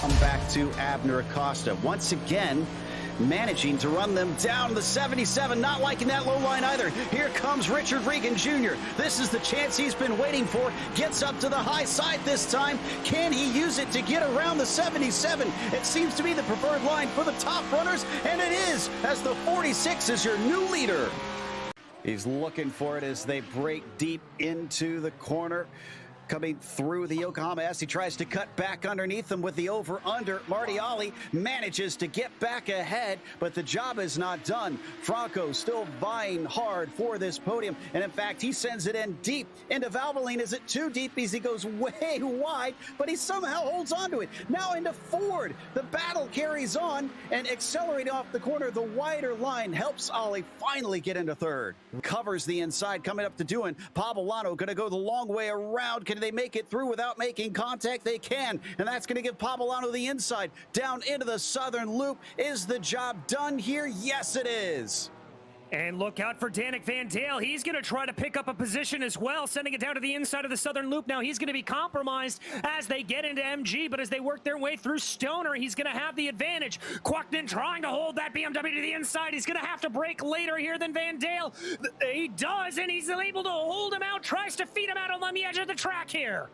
Come back to Abner Acosta. Once again, managing to run them down the 77, not liking that low line either. Here comes Richard Regan Jr. This is the chance he's been waiting for. Gets up to the high side this time. Can he use it to get around the 77? It seems to be the preferred line for the top runners, and it is, as the 46 is your new leader. He's looking for it as they break deep into the corner. Coming through the Yokohama S, he tries to cut back underneath them with the over-under. Marty Ali manages to get back ahead, but the job is not done. Franco still vying hard for this podium, and in fact, he sends it in deep into Valvoline. Is it too deep as he goes way wide, but he somehow holds on to it. Now into Ford. The battle carries on, and accelerating off the corner, the wider line helps Ali finally get into third. Covers the inside, coming up to Doohan. Pavolano going to go the long way around. Can they make it through without making contact? They can, and that's going to give Pavolano the inside. Down into the southern loop. Is the job done here? Yes, it is. And look out for Danik Van Dale. He's going to try to pick up a position as well, sending it down to the inside of the southern loop. Now he's going to be compromised as they get into MG, but as they work their way through Stoner, he's going to have the advantage. Cochran trying to hold that BMW to the inside. He's going to have to break later here than Van Dale. He does, and he's able to hold him out, tries to feed him out on the edge of the track here.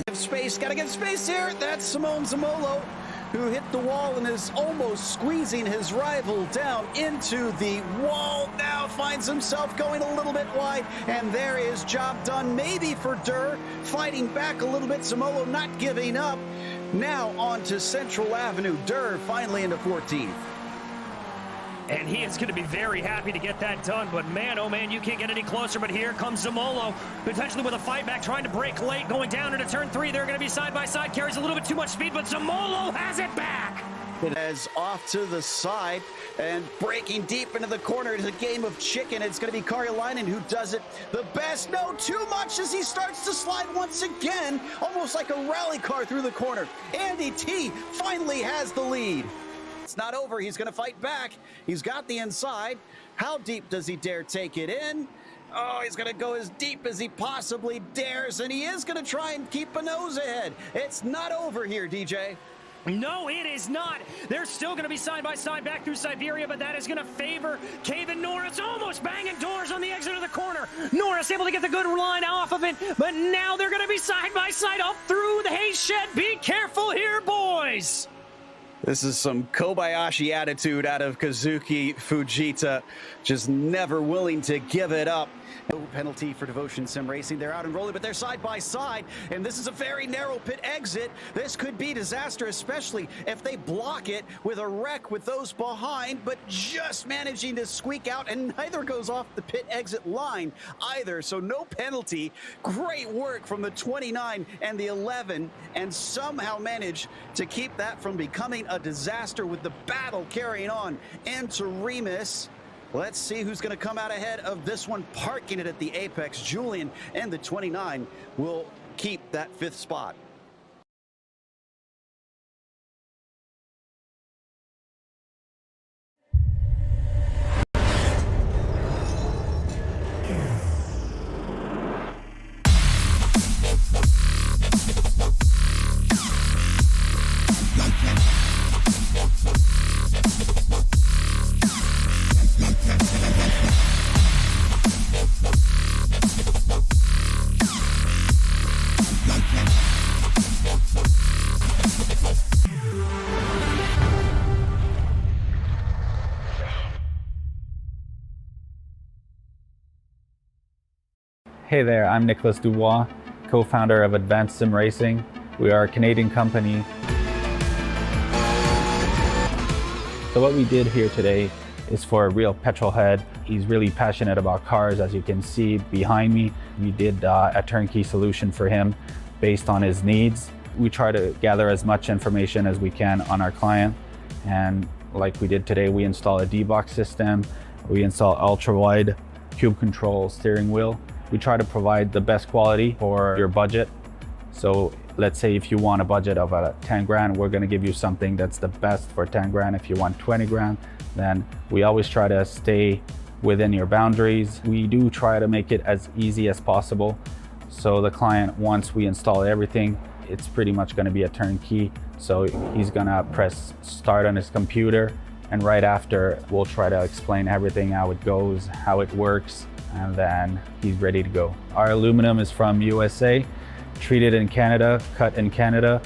Give space, got to get space here. That's Simone Zamolo, who hit the wall and is almost squeezing his rival down into the wall. Now finds himself going a little bit wide, and there is job done maybe for Durr. Fighting back a little bit, Zamolo not giving up. Now on to Central Avenue. Durr finally into 14th. And he is going to be very happy to get that done, but man, oh man, you can't get any closer. But here comes Zamolo, potentially with a fight back, trying to break late, going down into turn 3. They're going to be side by side, carries a little bit too much speed, but Zamolo has it back. It is off to the side and breaking deep into the corner. It's a game of chicken. It's going to be Karjalainen who does it the best. No, too much as he starts to slide once again, almost like a rally car through the corner. Andy T finally has the lead. It's not over. He's going to fight back. He's got the inside. How deep does he dare take it in? Oh, he's going to go as deep as he possibly dares, and he is going to try and keep a nose ahead. It's not over here, DJ. No, it is not. They're still going to be side by side back through Siberia, but that is going to favor Kevin Norris, almost banging doors on the exit of the corner. Norris able to get the good line off of it, but now they're going to be side by side up through the hay shed. Be careful here, boys. This is some Kobayashi attitude out of Kazuki Fujita, just never willing to give it up. No penalty for Devotion Sim Racing. They're out and rolling, but they're side by side, and this is a very narrow pit exit. This could be disaster, especially if they block it with a wreck with those behind, but just managing to squeak out, and neither goes off the pit exit line either, so no penalty. Great work from the 29 and the 11, and somehow managed to keep that from becoming a disaster with the battle carrying on into Remus. Let's see who's going to come out ahead of this one, parking it at the apex. Julian and the 29 will keep that 5th spot. Hey there, I'm Nicholas Dubois, co-founder of Advanced Sim Racing. We are a Canadian company. So what we did here today is for a real petrol head. He's really passionate about cars, as you can see behind me. We did a turnkey solution for him based on his needs. We try to gather as much information as we can on our client, and like we did today, we install a D-Box system, we install ultra-wide cube control steering wheel. We try to provide the best quality for your budget. So let's say if you want a budget of 10 grand, we're gonna give you something that's the best for 10 grand. If you want 20 grand, then we always try to stay within your boundaries. We do try to make it as easy as possible. So the client, once we install everything, it's pretty much going to be a turnkey. So he's going to press start on his computer, and right after we'll try to explain everything, how it goes, how it works, and then he's ready to go. Our aluminum is from USA, treated in Canada, cut in Canada.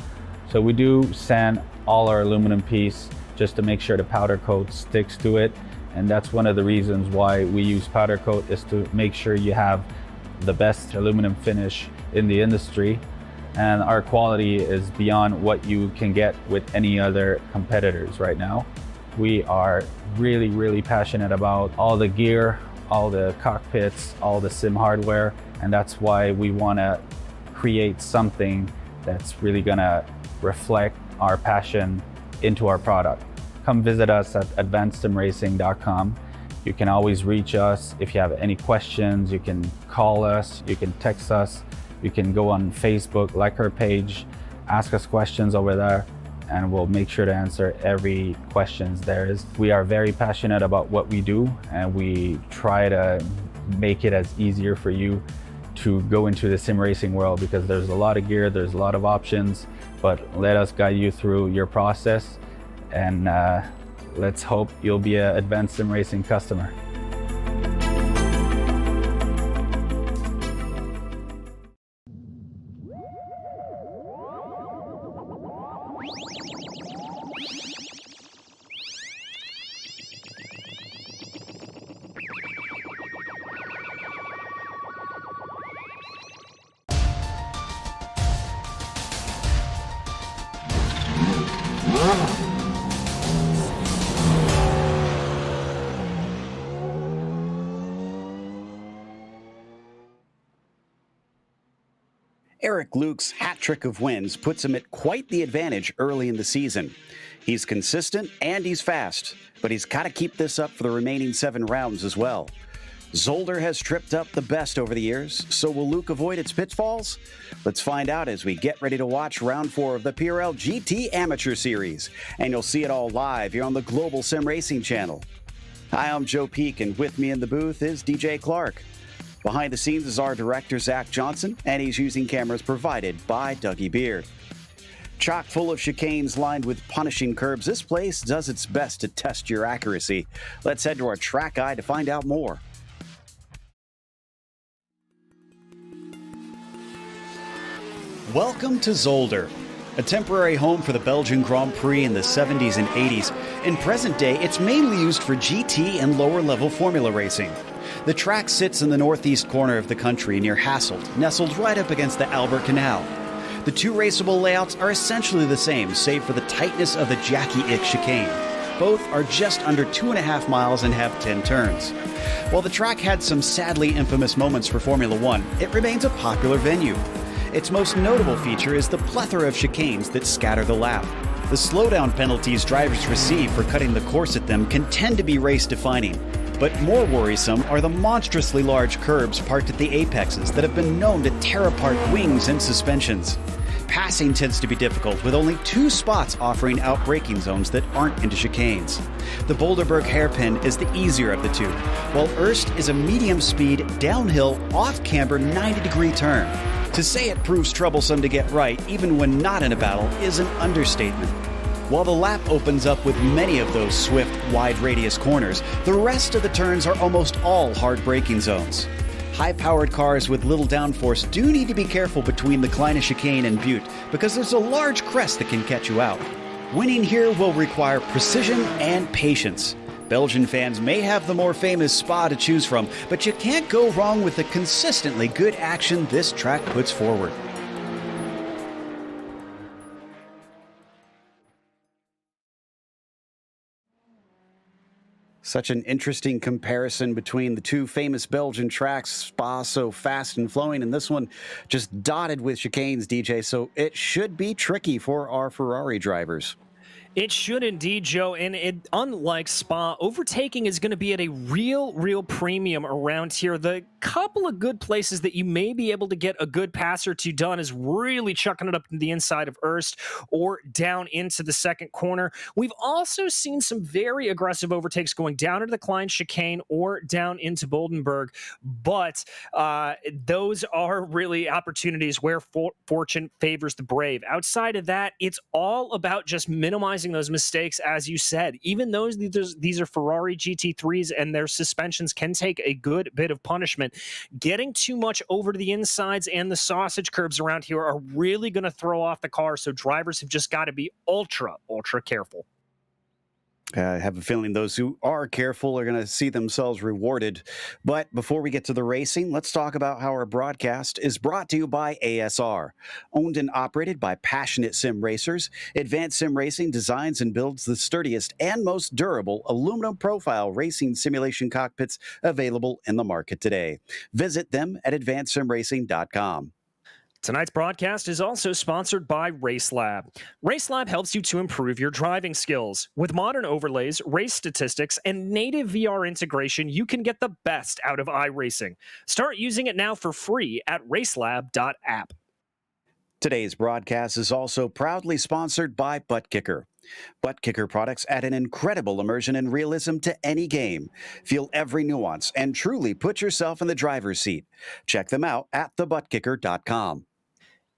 So we do sand all our aluminum piece just to make sure the powder coat sticks to it. And that's one of the reasons why we use powder coat, is to make sure you have the best aluminum finish in the industry. And our quality is beyond what you can get with any other competitors right now. We are really, really passionate about all the gear, all the cockpits, all the sim hardware. And that's why we want to create something that's really going to reflect our passion into our product. Come visit us at advancedsimracing.com. You can always reach us if you have any questions. You can call us, you can text us, you can go on Facebook, like our page, ask us questions over there, and we'll make sure to answer every questions there is. We are very passionate about what we do, and we try to make it as easier for you to go into the sim racing world, because there's a lot of gear, there's a lot of options, but let us guide you through your process, and let's hope you'll be an Advanced Sim Racing customer. Eric Luke's hat trick of wins puts him at quite the advantage early in the season. He's consistent and he's fast, but he's got to keep this up for the remaining 7 rounds as well. Zolder has tripped up the best over the years, so will Luke avoid its pitfalls? Let's find out as we get ready to watch round 4 of the PRL GT Amateur Series, and you'll see it all live here on the Global Sim Racing channel. Hi, I'm Joe Peak, and with me in the booth is DJ Clark. Behind the scenes is our director, Zach Johnson, and he's using cameras provided by Dougie Beard. Chock full of chicanes lined with punishing curbs, this place does its best to test your accuracy. Let's head to our track guide to find out more. Welcome to Zolder, a temporary home for the Belgian Grand Prix in the 70s and 80s. In present day, it's mainly used for GT and lower-level formula racing. The track sits in the northeast corner of the country near Hasselt, nestled right up against the Albert Canal. The 2 raceable layouts are essentially the same, save for the tightness of the Jackie Ick chicane. Both are just under 2.5 miles and have 10 turns. While the track had some sadly infamous moments for Formula One, it remains a popular venue. Its most notable feature is the plethora of chicanes that scatter the lap. The slowdown penalties drivers receive for cutting the course at them can tend to be race-defining. But more worrisome are the monstrously large curbs parked at the apexes that have been known to tear apart wings and suspensions. Passing tends to be difficult, with only 2 spots offering out braking zones that aren't into chicanes. The Boulderberg hairpin is the easier of the 2, while Erst is a medium-speed, downhill, off-camber 90-degree turn. To say it proves troublesome to get right, even when not in a battle, is an understatement. While the lap opens up with many of those swift, wide-radius corners, the rest of the turns are almost all hard braking zones. High-powered cars with little downforce do need to be careful between the Kleine chicane and Butte, because there's a large crest that can catch you out. Winning here will require precision and patience. Belgian fans may have the more famous Spa to choose from, but you can't go wrong with the consistently good action this track puts forward. Such an interesting comparison between the 2 famous Belgian tracks, Spa so fast and flowing, and this one just dotted with chicanes, DJ, so it should be tricky for our Ferrari drivers. It should indeed, Joe. And unlike Spa, overtaking is going to be at a real premium around here. The couple of good places that you may be able to get a good pass or two done is really chucking it up to the inside of Erst or down into the second corner. We've also seen some very aggressive overtakes going down into the Klein chicane or down into Boldenberg. But those are really opportunities where fortune favors the brave. Outside of that, it's all about just minimizing those mistakes, as you said. Even though these are Ferrari GT3s and their suspensions can take a good bit of punishment, getting too much over to the insides and the sausage curbs around here are really going to throw off the car. So drivers have just got to be ultra careful. I have a feeling those who are careful are going to see themselves rewarded. But before we get to the racing, let's talk about how our broadcast is brought to you by ASR. Owned and operated by passionate sim racers, Advanced Sim Racing designs and builds the sturdiest and most durable aluminum profile racing simulation cockpits available in the market today. Visit them at advancedsimracing.com. Tonight's broadcast is also sponsored by RaceLab. RaceLab helps you to improve your driving skills. With modern overlays, race statistics, and native VR integration, you can get the best out of iRacing. Start using it now for free at racelab.app. Today's broadcast is also proudly sponsored by ButtKicker. ButtKicker products add an incredible immersion and realism to any game. Feel every nuance and truly put yourself in the driver's seat. Check them out at thebuttkicker.com.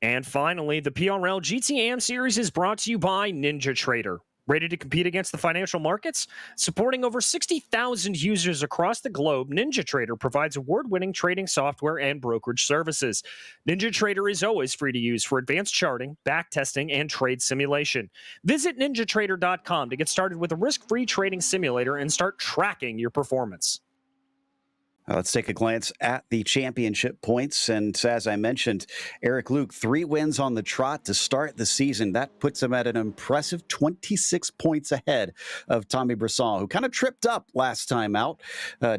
And finally, the PRL GTAM series is brought to you by NinjaTrader. Ready to compete against the financial markets? Supporting over 60,000 users across the globe, NinjaTrader provides award-winning trading software and brokerage services. NinjaTrader is always free to use for advanced charting, backtesting, and trade simulation. Visit NinjaTrader.com to get started with a risk-free trading simulator and start tracking your performance. Let's take a glance at the championship points. And as I mentioned, Eric Luke, 3 wins on the trot to start the season. That puts him at an impressive 26 points ahead of Tommy Brisson, who kind of tripped up last time out.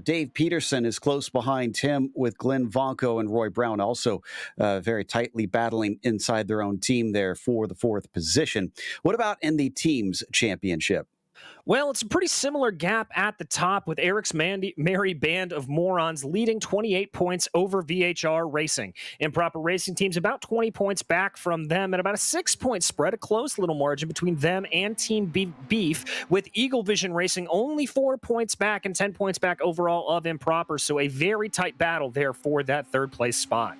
Dave Peterson is close behind him, with Glenn Vonko and Roy Brown also very tightly battling inside their own team there for the 4th position. What about in the team's championship? Well, it's a pretty similar gap at the top, with Eric's merry band of morons leading 28 points over VHR Racing. Improper Racing Team's about 20 points back from them, and about a 6-point spread, a close little margin between them and Team Beef, with Eagle Vision Racing only 4 points back and 10 points back overall of Improper. So a very tight battle there for that 3rd place spot.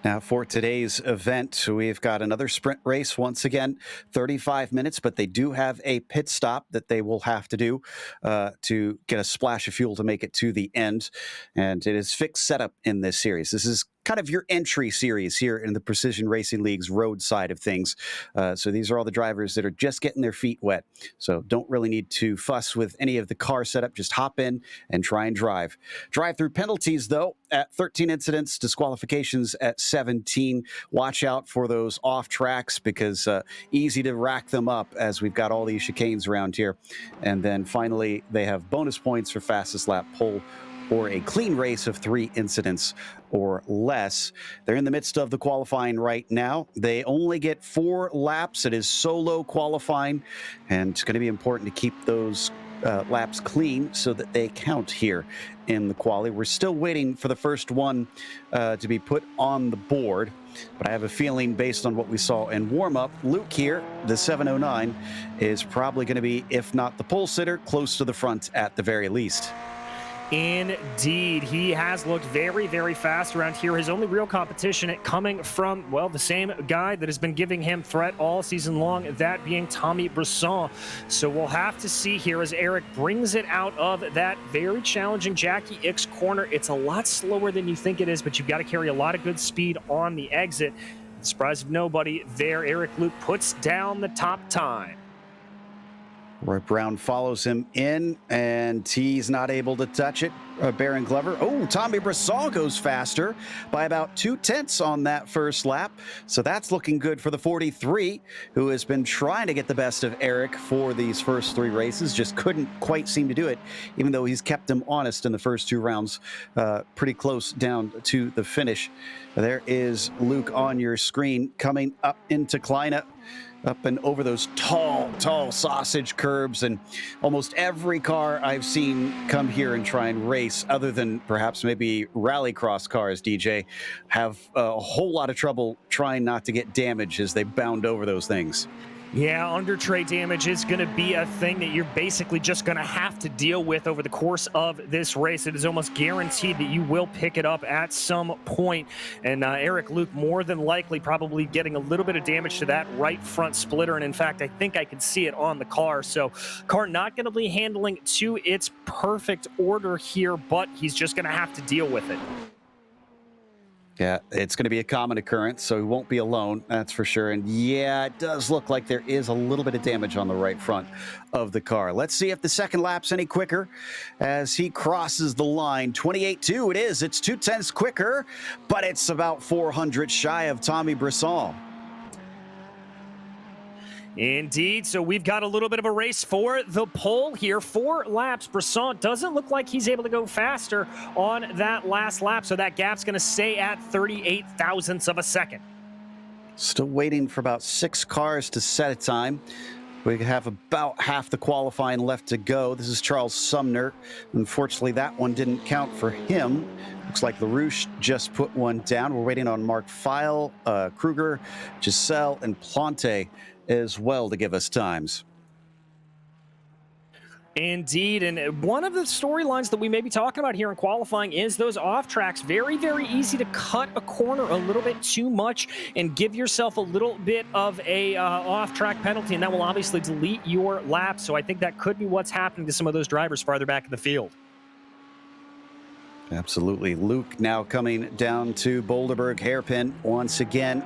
Now, for today's event, we've got another sprint race once again, 35 minutes, but they do have a pit stop that they will have to do to get a splash of fuel to make it to the end. And it is fixed setup in this series. This is kind of your entry series here in the Precision Racing League's road side of things. So these are all the drivers that are just getting their feet wet. So don't really need to fuss with any of the car setup. Just hop in and try and drive. Drive-through penalties, though, at 13 incidents, disqualifications at 17. Watch out for those off tracks, because easy to rack them up as we've got all these chicanes around here. And then finally, they have bonus points for fastest lap pole or a clean race of 3 incidents or less. They're in the midst of the qualifying right now. They only get 4 laps. It is solo qualifying, and it's going to be important to keep those laps clean so that they count here in the quali. We're still waiting for the first one to be put on the board, but I have a feeling, based on what we saw in warm-up, Luke here, the 709, is probably going to be, if not the pole sitter, close to the front at the very least. Indeed, he has looked very fast around here. His only real competition coming from, well, the same guy that has been giving him threat all season long, that being Tommy Brisson. So we'll have to see here as Eric brings it out of that very challenging Jackie Ickx corner. It's a lot slower than you think it is, but you've got to carry a lot of good speed on the exit. Surprise of nobody there. Eric Luke puts down the top time. Roy Brown follows him in, and he's not able to touch it. Baron Glover. Oh, Tommy Brisson goes faster by about 0.2 on that first lap. So that's looking good for the 43, who has been trying to get the best of Eric for these first 3 races. Just couldn't quite seem to do it, even though he's kept him honest in the first 2 rounds, pretty close down to the finish. There is Luke on your screen coming up into Kleine, up and over those tall sausage curbs, and almost every car I've seen come here and try and race, other than perhaps maybe rallycross cars, DJ, have a whole lot of trouble trying not to get damage as they bound over those things. Yeah, under tray damage is going to be a thing that you're basically just going to have to deal with over the course of this race. It is almost guaranteed that you will pick it up at some point. And Eric Luke more than likely probably getting a little bit of damage to that right front splitter. And in fact, I think I can see it on the car. So car not going to be handling to its perfect order here, but he's just going to have to deal with it. Yeah, it's going to be a common occurrence, so he won't be alone, that's for sure. And yeah, it does look like there is a little bit of damage on the right front of the car. Let's see if the second lap's any quicker as he crosses the line. 28.2 it is. It's 0.2 quicker, but it's about 400 shy of Tommy Brisson. Indeed. So we've got a little bit of a race for the pole here. 4 laps. Brisson doesn't look like he's able to go faster on that last lap. So that gap's going to stay at 38 thousandths of a second. Still waiting for about 6 cars to set a time. We have about half the qualifying left to go. This is Charles Sumner. Unfortunately, that one didn't count for him. Looks like LaRouche just put one down. We're waiting on Mark Feil, Kruger, Giselle, and Plante as well to give us times. Indeed, and one of the storylines that we may be talking about here in qualifying is those off tracks. Very, very easy to cut a corner a little bit too much and give yourself a little bit of a off track penalty, and that will obviously delete your lap. So I think that could be what's happening to some of those drivers farther back in the field. Absolutely. Luke now coming down to Boulderberg hairpin once again.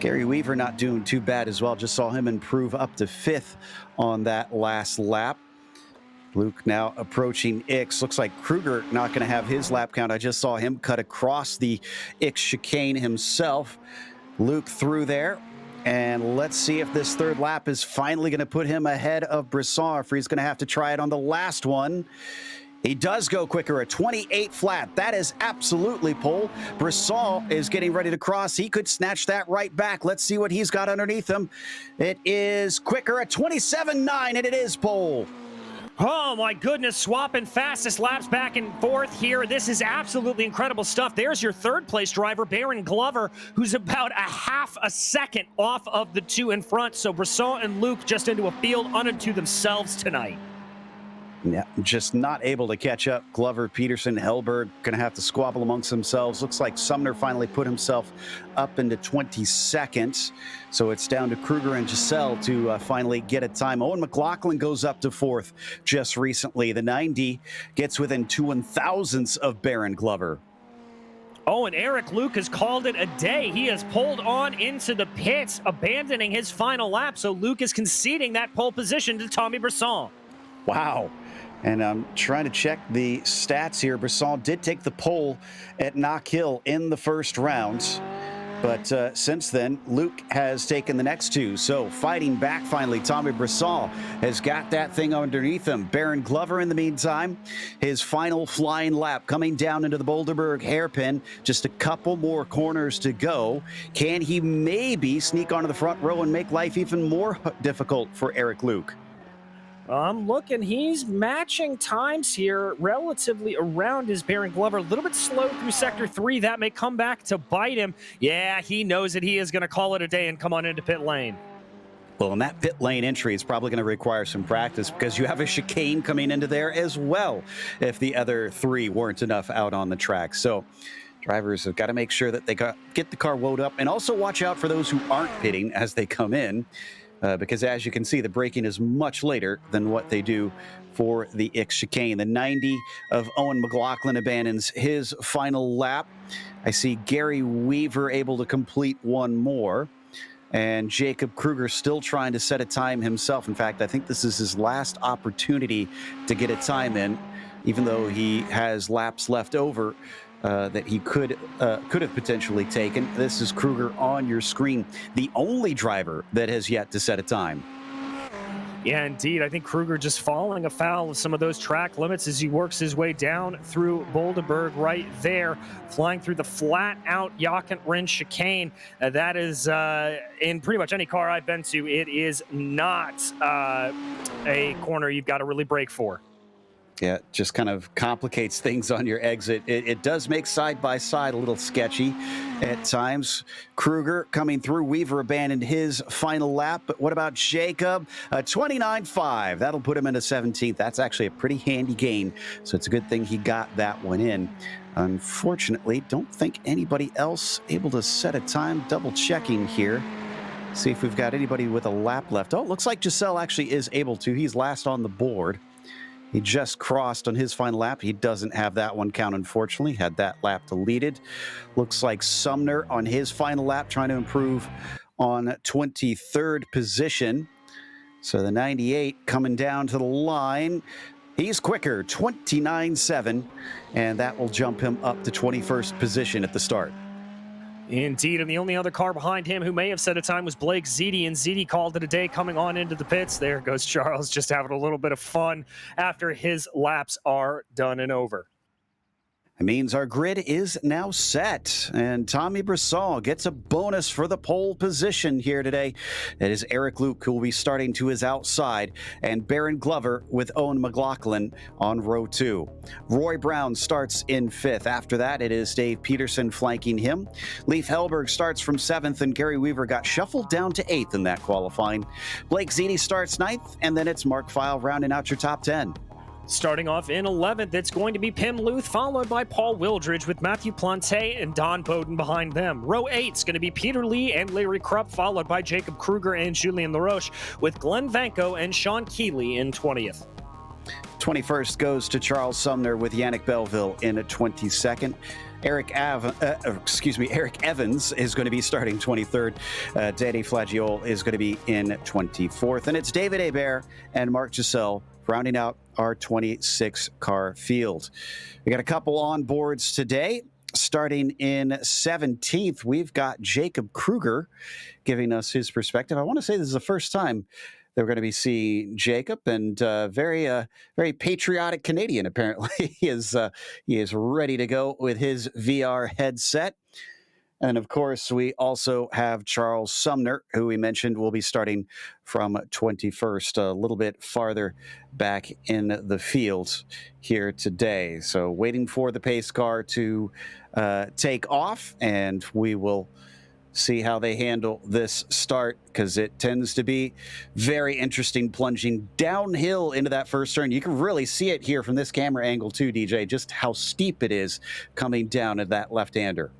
Gary Weaver not doing too bad as well. Just saw him improve up to 5th on that last lap. Luke now approaching Ix. Looks like Kruger not going to have his lap count. I just saw him cut across the Ix chicane himself. Luke through there. And let's see if this 3rd lap is finally going to put him ahead of Brisson, or he's going to have to try it on the last one. He does go quicker, a 28 flat. That is absolutely pole. Brisson is getting ready to cross. He could snatch that right back. Let's see what he's got underneath him. It is quicker, a 27.9, and it is pole. Oh my goodness, swapping fastest laps back and forth here. This is absolutely incredible stuff. There's your 3rd place driver, Baron Glover, who's about a half a second off of the 2 in front. So Brisson and Luke just into a field unto themselves tonight. Yeah, just not able to catch up. Glover, Peterson, Hellberg going to have to squabble amongst themselves. Looks like Sumner finally put himself up into 22nd. So it's down to Kruger and Giselle to finally get a time. Owen McLaughlin goes up to 4th just recently. The 90 gets within 2 1,000ths of Baron Glover. Oh, and Eric Luke has called it a day. He has pulled on into the pits, abandoning his final lap. So Luke is conceding that pole position to Tommy Brisson. Wow. And I'm trying to check the stats here. Brisson did take the pole at Knock Hill in the first round. But since then, Luke has taken the next 2. So fighting back finally, Tommy Brisson has got that thing underneath him. Baron Glover, in the meantime, his final flying lap coming down into the Boulderberg hairpin. Just a couple more corners to go. Can he maybe sneak onto the front row and make life even more difficult for Eric Luke? I'm looking, he's matching times here relatively around his Baron Glover. A little bit slow through Sector 3. That may come back to bite him. Yeah, he knows that he is going to call it a day and come on into pit lane. Well, and that pit lane entry is probably going to require some practice because you have a chicane coming into there as well if the other 3 weren't enough out on the track. So drivers have got to make sure that they get the car woed up and also watch out for those who aren't pitting as they come in. Because as you can see, the braking is much later than what they do for the Ix chicane. The 90 of Owen McLaughlin abandons his final lap. I see Gary Weaver able to complete one more. And Jacob Kruger still trying to set a time himself. In fact, I think this is his last opportunity to get a time in. even though he has laps left over that he could have potentially taken. This is Kruger on your screen, the only driver that has yet to set a time. Yeah, indeed. I think Kruger just falling afoul of some of those track limits as he works his way down through Boulderberg right there, flying through the flat-out Jochen chicane. That is, in pretty much any car I've been to, it is not a corner you've got to really brake for. Yeah, it just kind of complicates things on your exit. It does make side-by-side a little sketchy at times. Kruger coming through. Weaver abandoned his final lap. But what about Jacob? 29.5. That'll put him into 17th. That's actually a pretty handy gain. So it's a good thing he got that one in. Unfortunately, don't think anybody else able to set a time. Double-checking here. See if we've got anybody with a lap left. Oh, it looks like Giselle actually is able to. He's last on the board. He just crossed on his final lap. He doesn't have that one count, unfortunately. Had that lap deleted. Looks like Sumner on his final lap trying to improve on 23rd position. So the 98 coming down to the line. He's quicker, 29.7, and that will jump him up to 21st position at the start. Indeed, and the only other car behind him who may have set a time was Blake Ziti, and Ziti called it a day coming on into the pits. There goes Charles, just having a little bit of fun after his laps are done and over. It means our grid is now set, and Tommy Brisson gets a bonus for the pole position here today. It is Eric Luke who will be starting to his outside, and Baron Glover with Owen McLaughlin on row 2. Roy Brown starts in 5th. After that, it is Dave Peterson flanking him. Leif Hellberg starts from 7th, and Gary Weaver got shuffled down to 8th in that qualifying. Blake Ziti starts 9th, and then it's Mark File rounding out your top 10. Starting off in 11th, it's going to be Pim Luth, followed by Paul Wildridge with Matthew Plante and Don Bowden behind them. Row 8's going to be Peter Lee and Larry Krupp, followed by Jacob Kruger and Julien LaRoche, with Glenn Vanko and Sean Keeley in 20th. 21st goes to Charles Sumner with Yannick Belleville in 22nd. Eric Evans is going to be starting 23rd. Danny Flagiol is going to be in 24th. And it's David Hebert and Mark Giselle rounding out our 26-car field. We got a couple on boards today. Starting in 17th, we've got Jacob Kruger giving us his perspective. I want to say this is the first time that we're going to be seeing Jacob, and very patriotic Canadian, apparently. He is ready to go with his VR headset. And, of course, we also have Charles Sumner, who we mentioned will be starting from 21st, a little bit farther back in the field here today. So waiting for the pace car to take off, and we will see how they handle this start, because it tends to be very interesting, plunging downhill into that first turn. You can really see it here from this camera angle too, DJ, just how steep it is coming down at that left-hander.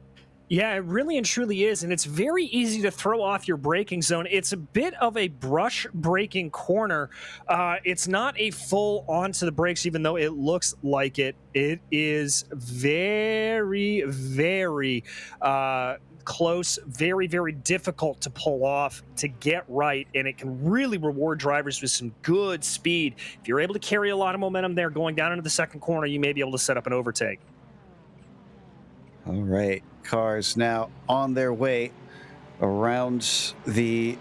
Yeah, it really and truly is, and it's very easy to throw off your braking zone. It's a bit of a brush braking corner. It's not a full onto the brakes, even though it looks like it. It is very, very close, very, very difficult to pull off, to get right, and it can really reward drivers with some good speed. If you're able to carry a lot of momentum there going down into the second corner, you may be able to set up an overtake. All right, cars now on their way around the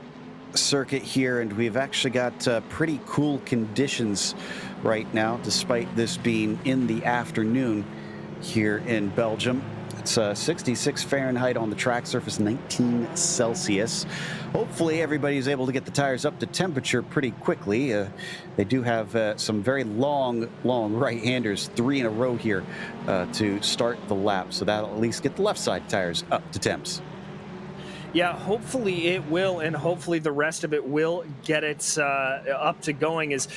circuit here, and we've actually got pretty cool conditions right now, despite this being in the afternoon here in Belgium. It's 66 Fahrenheit on the track surface, 19 Celsius. Hopefully everybody's able to get the tires up to temperature pretty quickly. They do have some very long right-handers, 3 in a row here to start the lap. So that'll at least get the left side tires up to temps. Yeah, hopefully it will, and hopefully the rest of it will get it up to going. As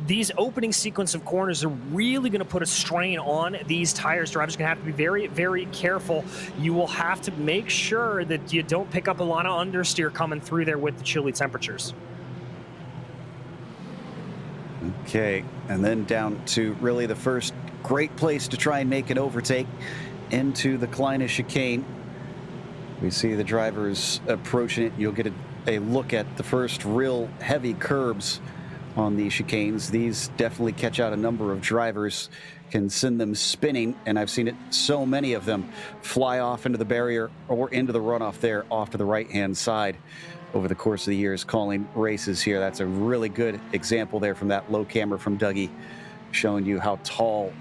these opening sequence of corners are really going to put a strain on these tires. Drivers are going to have to be very, very careful. You will have to make sure that you don't pick up a lot of understeer coming through there with the chilly temperatures. Okay, and then down to really the first great place to try and make an overtake into the Kleine chicane. We see the drivers approaching it. You'll get a look at the first real heavy curbs on the chicanes. These definitely catch out a number of drivers, can send them spinning, and I've seen it so many of them fly off into the barrier or into the runoff there off to the right-hand side over the course of the years calling races here. That's a really good example there from that low camera from Dougie, showing you how tall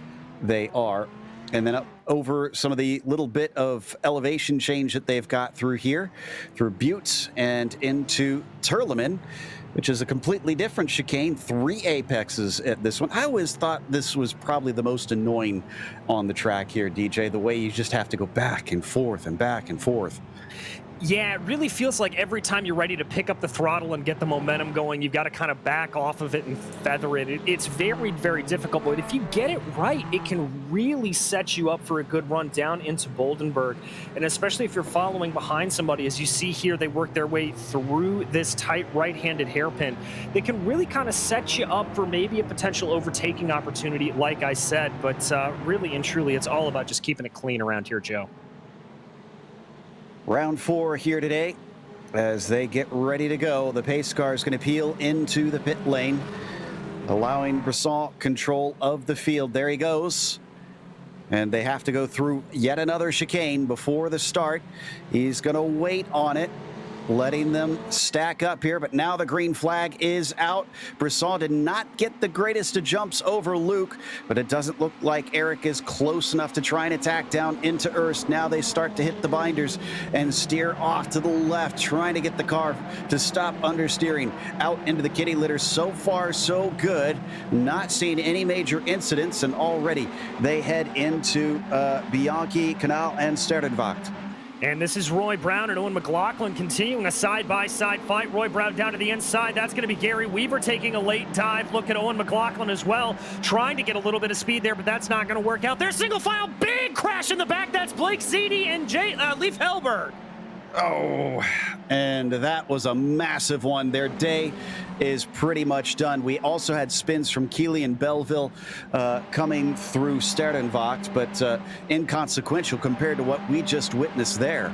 they are. And then up over some of the little bit of elevation change that they've got through here, through Butte and into Turleman, which is a completely different chicane. 3 apexes at this one. I always thought this was probably the most annoying on the track here, DJ, the way you just have to go back and forth and back and forth. Yeah, it really feels like every time you're ready to pick up the throttle and get the momentum going, you've got to kind of back off of it and feather it. It's very, very difficult, but if you get it right, it can really set you up for a good run down into Boldenburg. And especially if you're following behind somebody, as you see here, they work their way through this tight right-handed hairpin. They can really kind of set you up for maybe a potential overtaking opportunity, like I said, but really and truly, it's all about just keeping it clean around here, Joe. Round 4 here today as they get ready to go. The pace car is going to peel into the pit lane, allowing Brisson control of the field. There he goes. And they have to go through yet another chicane before the start. He's going to wait on it, letting them stack up here, but now the green flag is out. Brisson did not get the greatest of jumps over Luke, but it doesn't look like Eric is close enough to try and attack down into Ernst. Now they start to hit the binders and steer off to the left, trying to get the car to stop understeering out into the kitty litter. So far, so good. Not seeing any major incidents, and already they head into Bianchi, Canal, and Sterdenwacht. And this is Roy Brown and Owen McLaughlin continuing a side-by-side fight. Roy Brown down to the inside. That's going to be Gary Weaver taking a late dive. Look at Owen McLaughlin as well, trying to get a little bit of speed there, but that's not going to work out. There's single file, big crash in the back. That's Blake Zeedy and Leif Helberg. Oh, and that was a massive one. Their day is pretty much done. We also had spins from Keeley and Belleville coming through Sterdenwacht, but inconsequential compared to what we just witnessed there.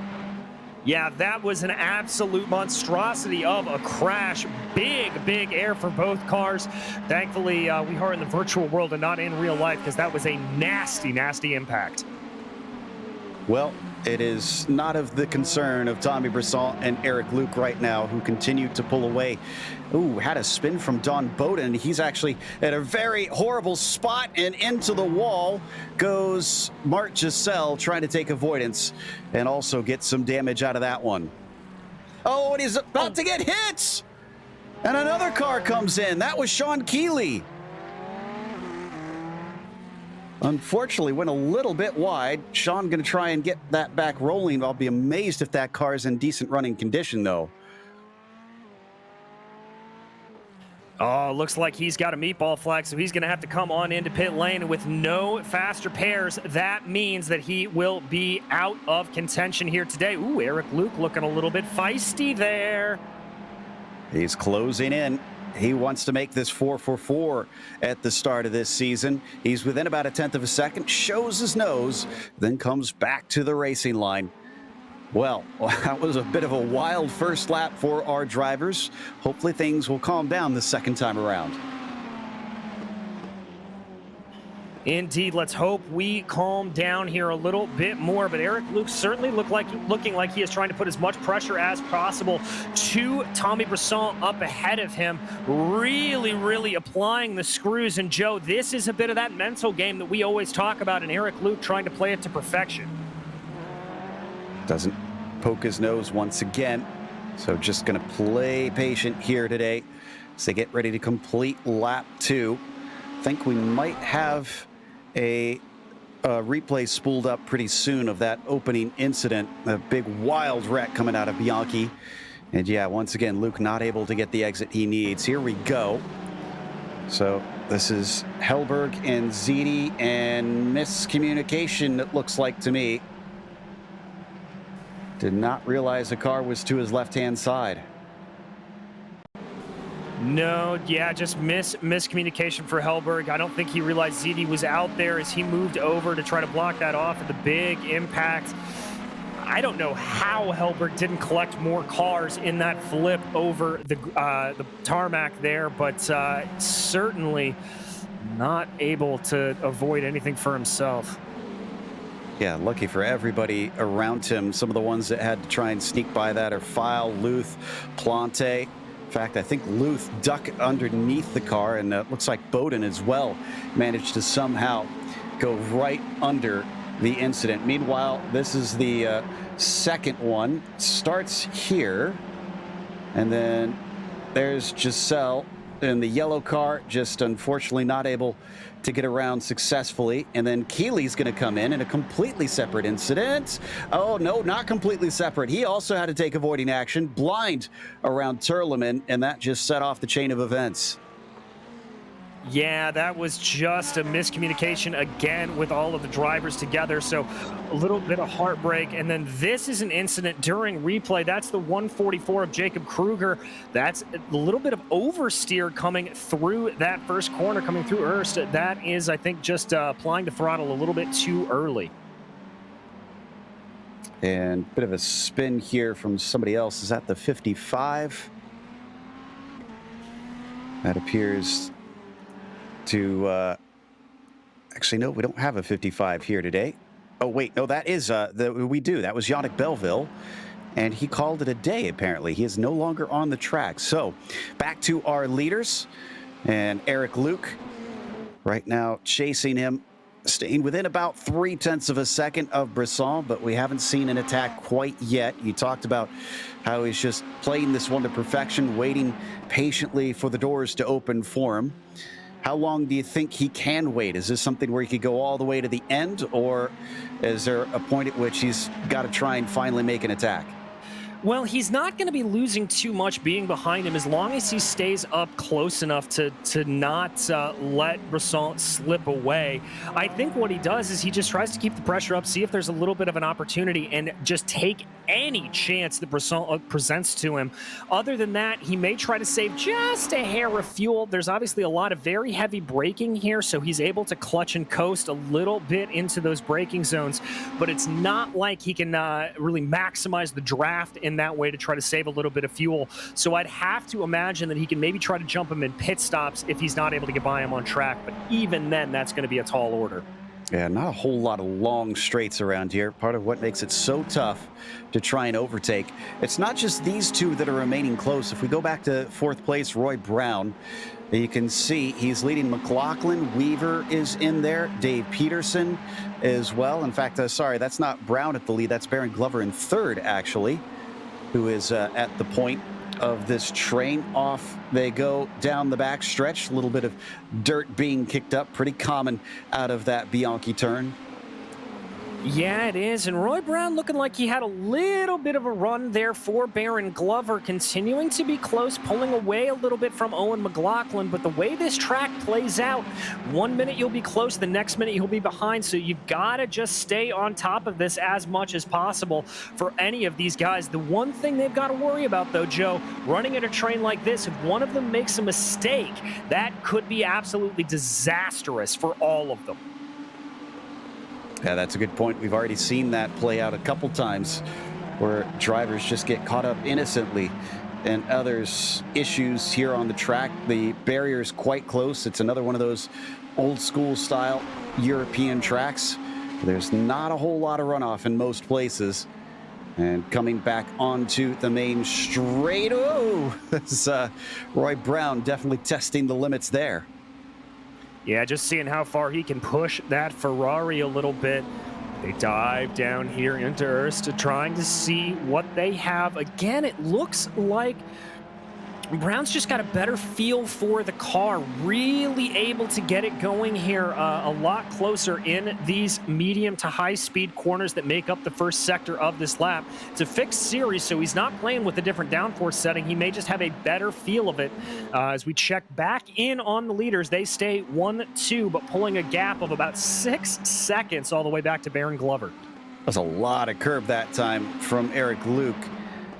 Yeah, that was an absolute monstrosity of a crash. Big, big air for both cars. Thankfully, we are in the virtual world and not in real life, because that was a nasty, nasty impact. Well, it is not of the concern of Tommy Brisson and Eric Luke right now, who continue to pull away. Ooh, had a spin from Don Bowden. He's actually at a very horrible spot, and into the wall goes Mart Giselle, trying to take avoidance and also get some damage out of that one. Oh, and he's about to get hit! And another car comes in. That was Sean Keeley. Unfortunately, went a little bit wide. Sean going to try and get that back rolling. I'll be amazed if that car is in decent running condition, though. Oh, looks like he's got a meatball flag, so he's going to have to come on into pit lane. And with no faster pairs, that means that he will be out of contention here today. Ooh, Eric Luke looking a little bit feisty there. He's closing in. He wants to make this 4-for-4 at the start of this season. He's within about 1/10 of a second, shows his nose, then comes back to the racing line. Well, that was a bit of a wild first lap for our drivers. Hopefully things will calm down the second time around. Indeed, let's hope we calm down here a little bit more. But Eric Luke certainly looking like he is trying to put as much pressure as possible to Tommy Brisson up ahead of him. Really, really applying the screws. And Joe, this is a bit of that mental game that we always talk about, and Eric Luke trying to play it to perfection. Doesn't poke his nose once again. So just going to play patient here today as they get ready to complete lap 2. I think we might have a replay spooled up pretty soon of that opening incident, a big wild wreck coming out of Bianchi. And yeah, once again, Luke not able to get the exit he needs. Here we go. So this is Helberg and Zeedy, and miscommunication, it looks like to me. Did not realize the car was to his left-hand side. No, yeah, just miscommunication for Helberg. I don't think he realized Zeedy was out there as he moved over to try to block that off at the big impact. I don't know how Helberg didn't collect more cars in that flip over the tarmac there, but certainly not able to avoid anything for himself. Yeah, lucky for everybody around him. Some of the ones that had to try and sneak by that are File, Luth, Plante. In fact, I think Luth ducked underneath the car, and looks like Bowden as well managed to somehow go right under the incident. Meanwhile, this is the second one. Starts here, and then there's Giselle in the yellow car, just unfortunately not able to get around successfully. And then Keeley's going to come in a completely separate incident. Oh, no, not completely separate. He also had to take avoiding action, blind around Turleman, and that just set off the chain of events. Yeah, that was just a miscommunication again with all of the drivers together. So a little bit of heartbreak. And then this is an incident during replay. That's the 144 of Jacob Kruger. That's a little bit of oversteer coming through that first corner, coming through Erst. That is, I think, just applying the throttle a little bit too early. And a bit of a spin here from somebody else. Is that the 55? That appears to actually, no, we don't have a 55 here today. Oh wait, no, that is we do. That was Yannick Belleville, and he called it a day. Apparently he is no longer on the track. So back to our leaders, and Eric Luke right now chasing him, staying within about 0.3 of a second of Brisson, but we haven't seen an attack quite yet. You talked about how he's just playing this one to perfection, waiting patiently for the doors to open for him. How long do you think he can wait? Is this something where he could go all the way to the end, or is there a point at which he's got to try and finally make an attack? Well, he's not going to be losing too much being behind him as long as he stays up close enough to not let Brisson slip away. I think what he does is he just tries to keep the pressure up, see if there's a little bit of an opportunity, and just take any chance that Brisson presents to him. Other than that, he may try to save just a hair of fuel. There's obviously a lot of very heavy braking here, so he's able to clutch and coast a little bit into those braking zones, but it's not like he can really maximize the draft in that way to try to save a little bit of fuel. So I'd have to imagine that he can maybe try to jump him in pit stops if he's not able to get by him on track, but even then, that's going to be a tall order. Yeah, not a whole lot of long straights around here. Part of what makes it so tough to try and overtake. It's not just these two that are remaining close. If we go back to fourth place, Roy Brown, you can see he's leading McLaughlin. Weaver is in there. Dave Peterson as well. In fact, sorry, that's not Brown at the lead. That's Baron Glover in third, actually, who is at the point of this train. Off they go down the back stretch. A little bit of dirt being kicked up, pretty common out of that Bianchi turn. Yeah, it is. And Roy Brown looking like he had a little bit of a run there for Baron Glover, continuing to be close, pulling away a little bit from Owen McLaughlin. But the way this track plays out, 1 minute you'll be close, the next minute you'll be behind. So you've got to just stay on top of this as much as possible for any of these guys. The one thing they've got to worry about, though, Joe, running at a train like this, if one of them makes a mistake, that could be absolutely disastrous for all of them. Yeah, that's a good point. We've already seen that play out a couple times where drivers just get caught up innocently and others issues here on the track. The barrier is quite close. It's another one of those old school style European tracks. There's not a whole lot of runoff in most places. And coming back onto the main straight. Oh, that's Roy Brown definitely testing the limits there. Yeah, just seeing how far he can push that Ferrari a little bit. They dive down here into Erst, trying to see what they have. Again, it looks like Brown's just got a better feel for the car, really able to get it going here a lot closer in these medium to high speed corners that make up the first sector of this lap. It's a fixed series, so he's not playing with a different downforce setting. He may just have a better feel of it. As we check back in on the leaders, they stay 1-2, but pulling a gap of about 6 seconds all the way back to Baron Glover. That's a lot of curb that time from Eric Luke.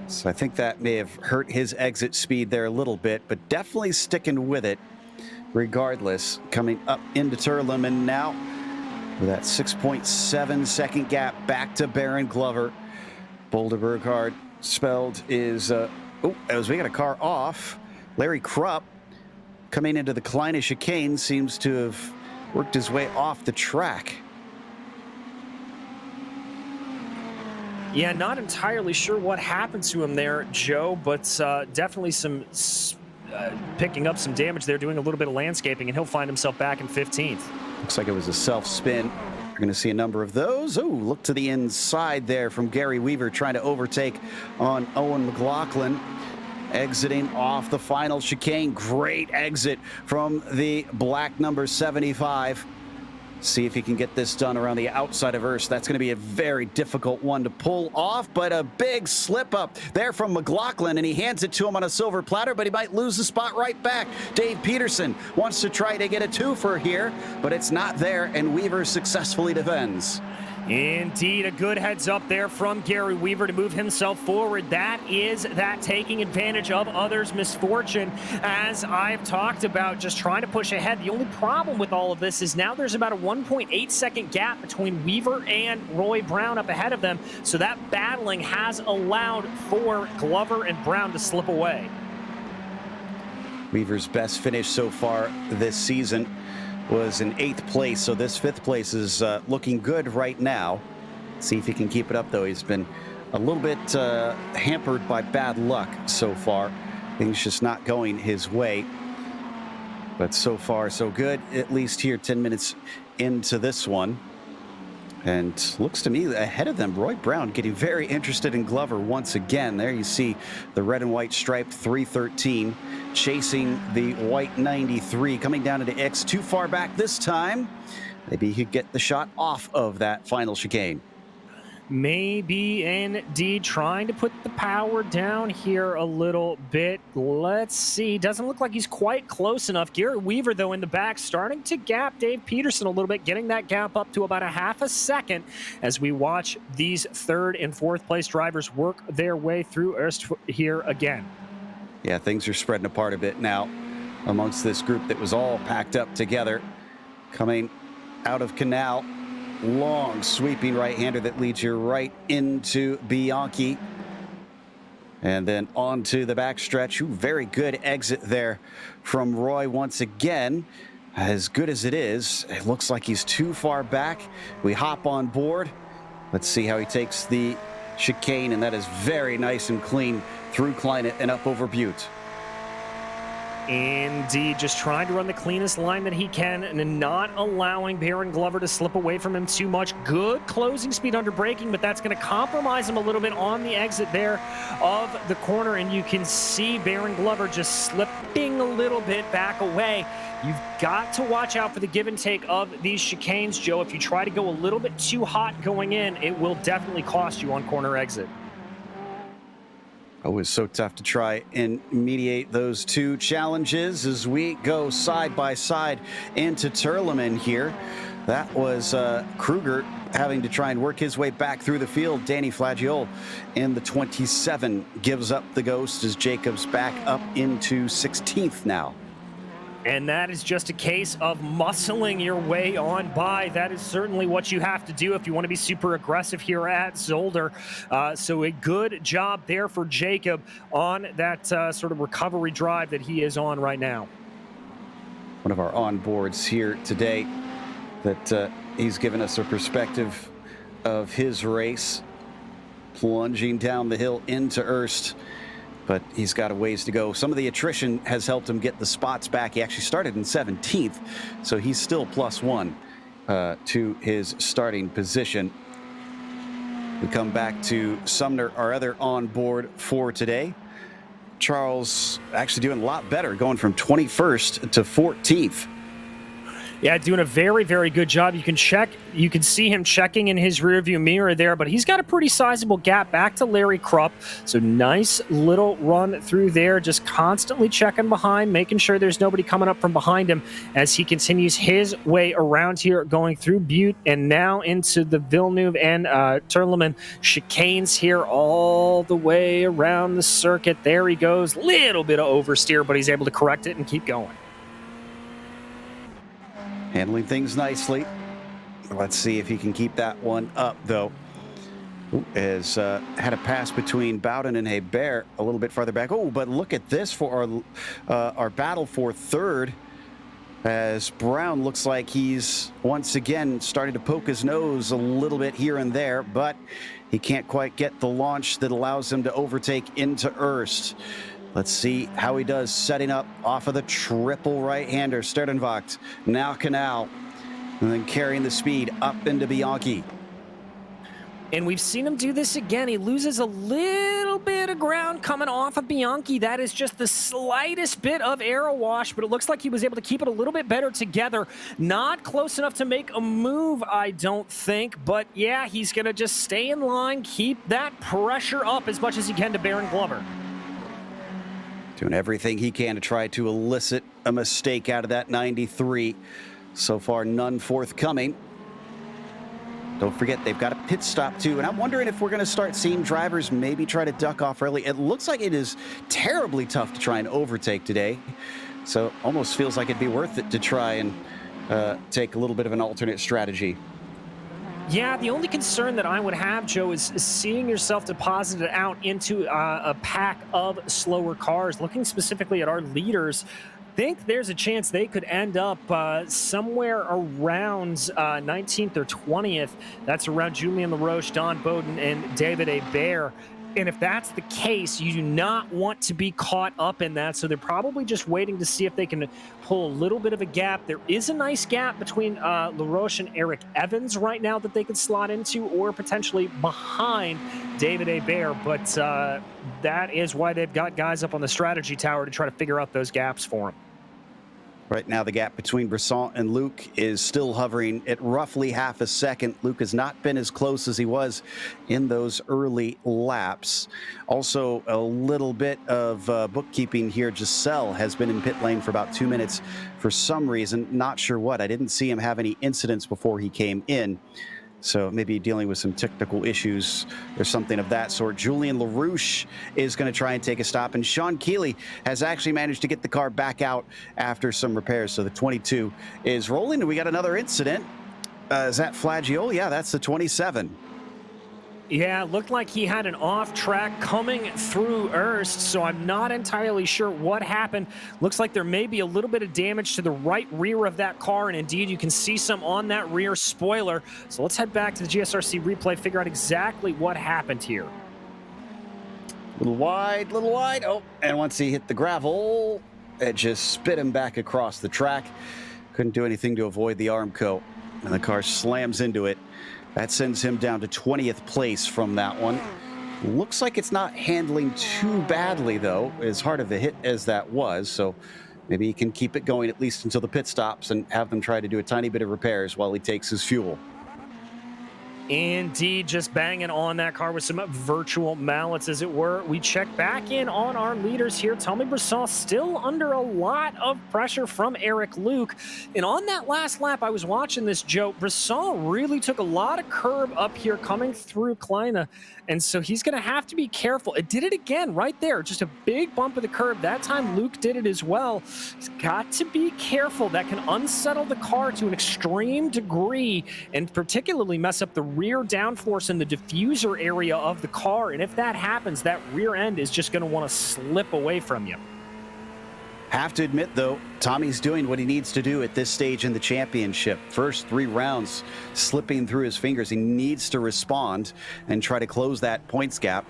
So I think that may have hurt his exit speed there a little bit, but definitely sticking with it regardless. Coming up into Turleman now with that 6.7 second gap back to Baron Glover. Boulder Burghardt spelled is, as we got a car off, Larry Krupp coming into the Kleine chicane seems to have worked his way off the track. Yeah, not entirely sure what happened to him there, Joe, but definitely some picking up some damage there, doing a little bit of landscaping, and he'll find himself back in 15th. Looks like it was a self-spin. We're going to see a number of those. Oh, look to the inside there from Gary Weaver trying to overtake on Owen McLaughlin. Exiting off the final chicane. Great exit from the black number 75. See if he can get this done around the outside of Erst. That's going to be a very difficult one to pull off, but a big slip up there from McLaughlin, and he hands it to him on a silver platter, but he might lose the spot right back. Dave Peterson wants to try to get a twofer here, but it's not there, and Weaver successfully defends. Indeed, a good heads up there from Gary Weaver to move himself forward. That is that taking advantage of others' misfortune. As I've talked about, just trying to push ahead. The only problem with all of this is now there's about a 1.8 second gap between Weaver and Roy Brown up ahead of them. So that battling has allowed for Glover and Brown to slip away. Weaver's best finish so far this season was in 8th place, so this 5th place is looking good right now. See if he can keep it up, though. He's been a little bit hampered by bad luck so far. Things just not going his way. But so far, so good, at least here 10 minutes into this one. And looks to me ahead of them, Roy Brown getting very interested in Glover once again. There you see the red and white striped 313 chasing the white 93, coming down into X, too far back this time. Maybe he could get the shot off of that final chicane. Maybe indeed trying to put the power down here a little bit. Let's see. Doesn't look like he's quite close enough. Gary Weaver, though, in the back, starting to gap Dave Peterson a little bit, getting that gap up to about a half a second as we watch these 3rd and 4th place drivers work their way through Erst here again. Yeah, things are spreading apart a bit now amongst this group that was all packed up together. Coming out of Canal. Long sweeping right-hander that leads you right into Bianchi. And then onto the backstretch. Ooh, very good exit there from Roy once again. As good as it is, it looks like he's too far back. We hop on board. Let's see how he takes the chicane, and that is very nice and clean through Kleine and up over Butte. Indeed, just trying to run the cleanest line that he can and not allowing Baron Glover to slip away from him too much. Good closing speed under braking, but that's going to compromise him a little bit on the exit there of the corner, and you can see Baron Glover just slipping a little bit back away. You've got to watch out for the give and take of these chicanes, Joe. If you try to go a little bit too hot going in, it will definitely cost you on corner exit. Oh, it's so tough to try and mediate those two challenges as we go side by side into Turleman here. That was Kruger having to try and work his way back through the field. Danny Flagiol in the 27 gives up the ghost as Jacobs back up into 16th now. And that is just a case of muscling your way on by. That is certainly what you have to do if you want to be super aggressive here at Zolder. So a good job there for Jacob on that sort of recovery drive that he is on right now. One of our onboards here today that he's given us a perspective of his race, plunging down the hill into Erst. But he's got a ways to go. Some of the attrition has helped him get the spots back. He actually started in 17th, so he's still +1 to his starting position. We come back to Sumner, our other on board for today. Charles actually doing a lot better, going from 21st to 14th. Yeah, doing a very, very good job. You can see him checking in his rearview mirror there, but he's got a pretty sizable gap back to Larry Krupp. So nice little run through there, just constantly checking behind, making sure there's nobody coming up from behind him as he continues his way around here, going through Butte and now into the Villeneuve and Turleman chicanes here all the way around the circuit. There he goes. Little bit of oversteer, but he's able to correct it and keep going. Handling things nicely. Let's see if he can keep that one up, though. Has had a pass between Bowden and Hebert a little bit farther back. Oh, but look at this for our battle for third, as Brown looks like he's once again starting to poke his nose a little bit here and there, but he can't quite get the launch that allows him to overtake into Ernst. Let's see how he does setting up off of the triple right-hander. Sterdenvacht, now Canal, and then carrying the speed up into Bianchi. And we've seen him do this again. He loses a little bit of ground coming off of Bianchi. That is just the slightest bit of aero wash, but it looks like he was able to keep it a little bit better together. Not close enough to make a move, I don't think. But yeah, he's going to just stay in line, keep that pressure up as much as he can to Baron Glover. Doing everything he can to try to elicit a mistake out of that 93. So far, none forthcoming. Don't forget, they've got a pit stop, too. And I'm wondering if we're going to start seeing drivers maybe try to duck off early. It looks like it is terribly tough to try and overtake today. So almost feels like it'd be worth it to try and take a little bit of an alternate strategy. Yeah, the only concern that I would have, Joe, is seeing yourself deposited out into a pack of slower cars. Looking specifically at our leaders, think there's a chance they could end up somewhere around 19th or 20th. That's around Julian LaRoche, Don Bowden, and David Hebert. And if that's the case, you do not want to be caught up in that. So they're probably just waiting to see if they can pull a little bit of a gap. There is a nice gap between LaRoche and Eric Evans right now that they could slot into, or potentially behind David Hebert. But that is why they've got guys up on the strategy tower to try to figure out those gaps for them. Right now, the gap between Brisson and Luke is still hovering at roughly half a second. Luke has not been as close as he was in those early laps. Also, a little bit of bookkeeping here. Giselle has been in pit lane for about 2 minutes for some reason. Not sure what. I didn't see him have any incidents before he came in. So maybe dealing with some technical issues or something of that sort. Julian LaRouche is going to try and take a stop. And Sean Keeley has actually managed to get the car back out after some repairs. So the 22 is rolling. And we got another incident. Is that Flagiol? Yeah, that's the 27. Yeah, it looked like he had an off track coming through Ernst, so I'm not entirely sure what happened. Looks like there may be a little bit of damage to the right rear of that car, and indeed you can see some on that rear spoiler. So let's head back to the GSRC replay, figure out exactly what happened here. Little wide, little wide. Oh, and once he hit the gravel, it just spit him back across the track. Couldn't do anything to avoid the Armco, and the car slams into it. That sends him down to 20th place from that one. Looks like it's not handling too badly, though, as hard of a hit as that was. So maybe he can keep it going at least until the pit stops and have them try to do a tiny bit of repairs while he takes his fuel. Indeed, just banging on that car with some virtual mallets, as it were. We check back in on our leaders here. Tommy Brisson still under a lot of pressure from Eric Luke. And on that last lap, I was watching this, Joe. Brisson really took a lot of curb up here coming through Kleine. And so he's going to have to be careful. It did it again right there. Just a big bump of the curb. That time Luke did it as well. He's got to be careful. That can unsettle the car to an extreme degree and particularly mess up the rear downforce in the diffuser area of the car. And if that happens, that rear end is just going to want to slip away from you. Have to admit, though, Tommy's doing what he needs to do at this stage in the championship. First 3 rounds slipping through his fingers. He needs to respond and try to close that points gap.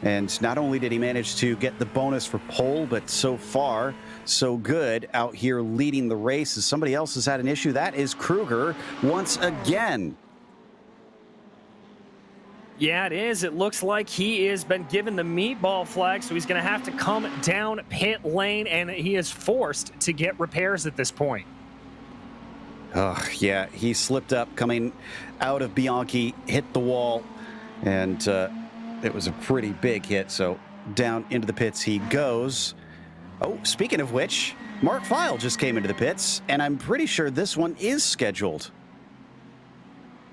And not only did he manage to get the bonus for pole, but so far, so good out here leading the race. As somebody else has had an issue, that is Kruger once again. Yeah, it is. It looks like he has been given the meatball flag, so he's going to have to come down pit lane, and he is forced to get repairs at this point. Oh, yeah, he slipped up coming out of Bianchi, hit the wall, and it was a pretty big hit, so down into the pits he goes. Oh, speaking of which, Mark Feil just came into the pits, and I'm pretty sure this one is scheduled.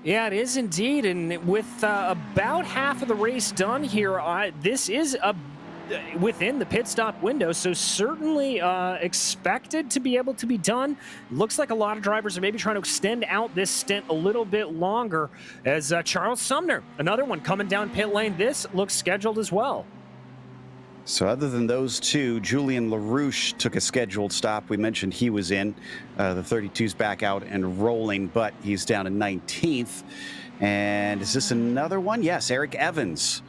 Yeah, it is indeed, and with about half of the race done here, this is within the pit stop window, so certainly expected to be able to be done. Looks like a lot of drivers are maybe trying to extend out this stint a little bit longer, as Charles Sumner, another one coming down pit lane. This looks scheduled as well. So other than those two, Julian LaRouche took a scheduled stop. We mentioned he was in. The 32's back out and rolling, but he's down in 19th. And is this another one? Yes, Eric Evans,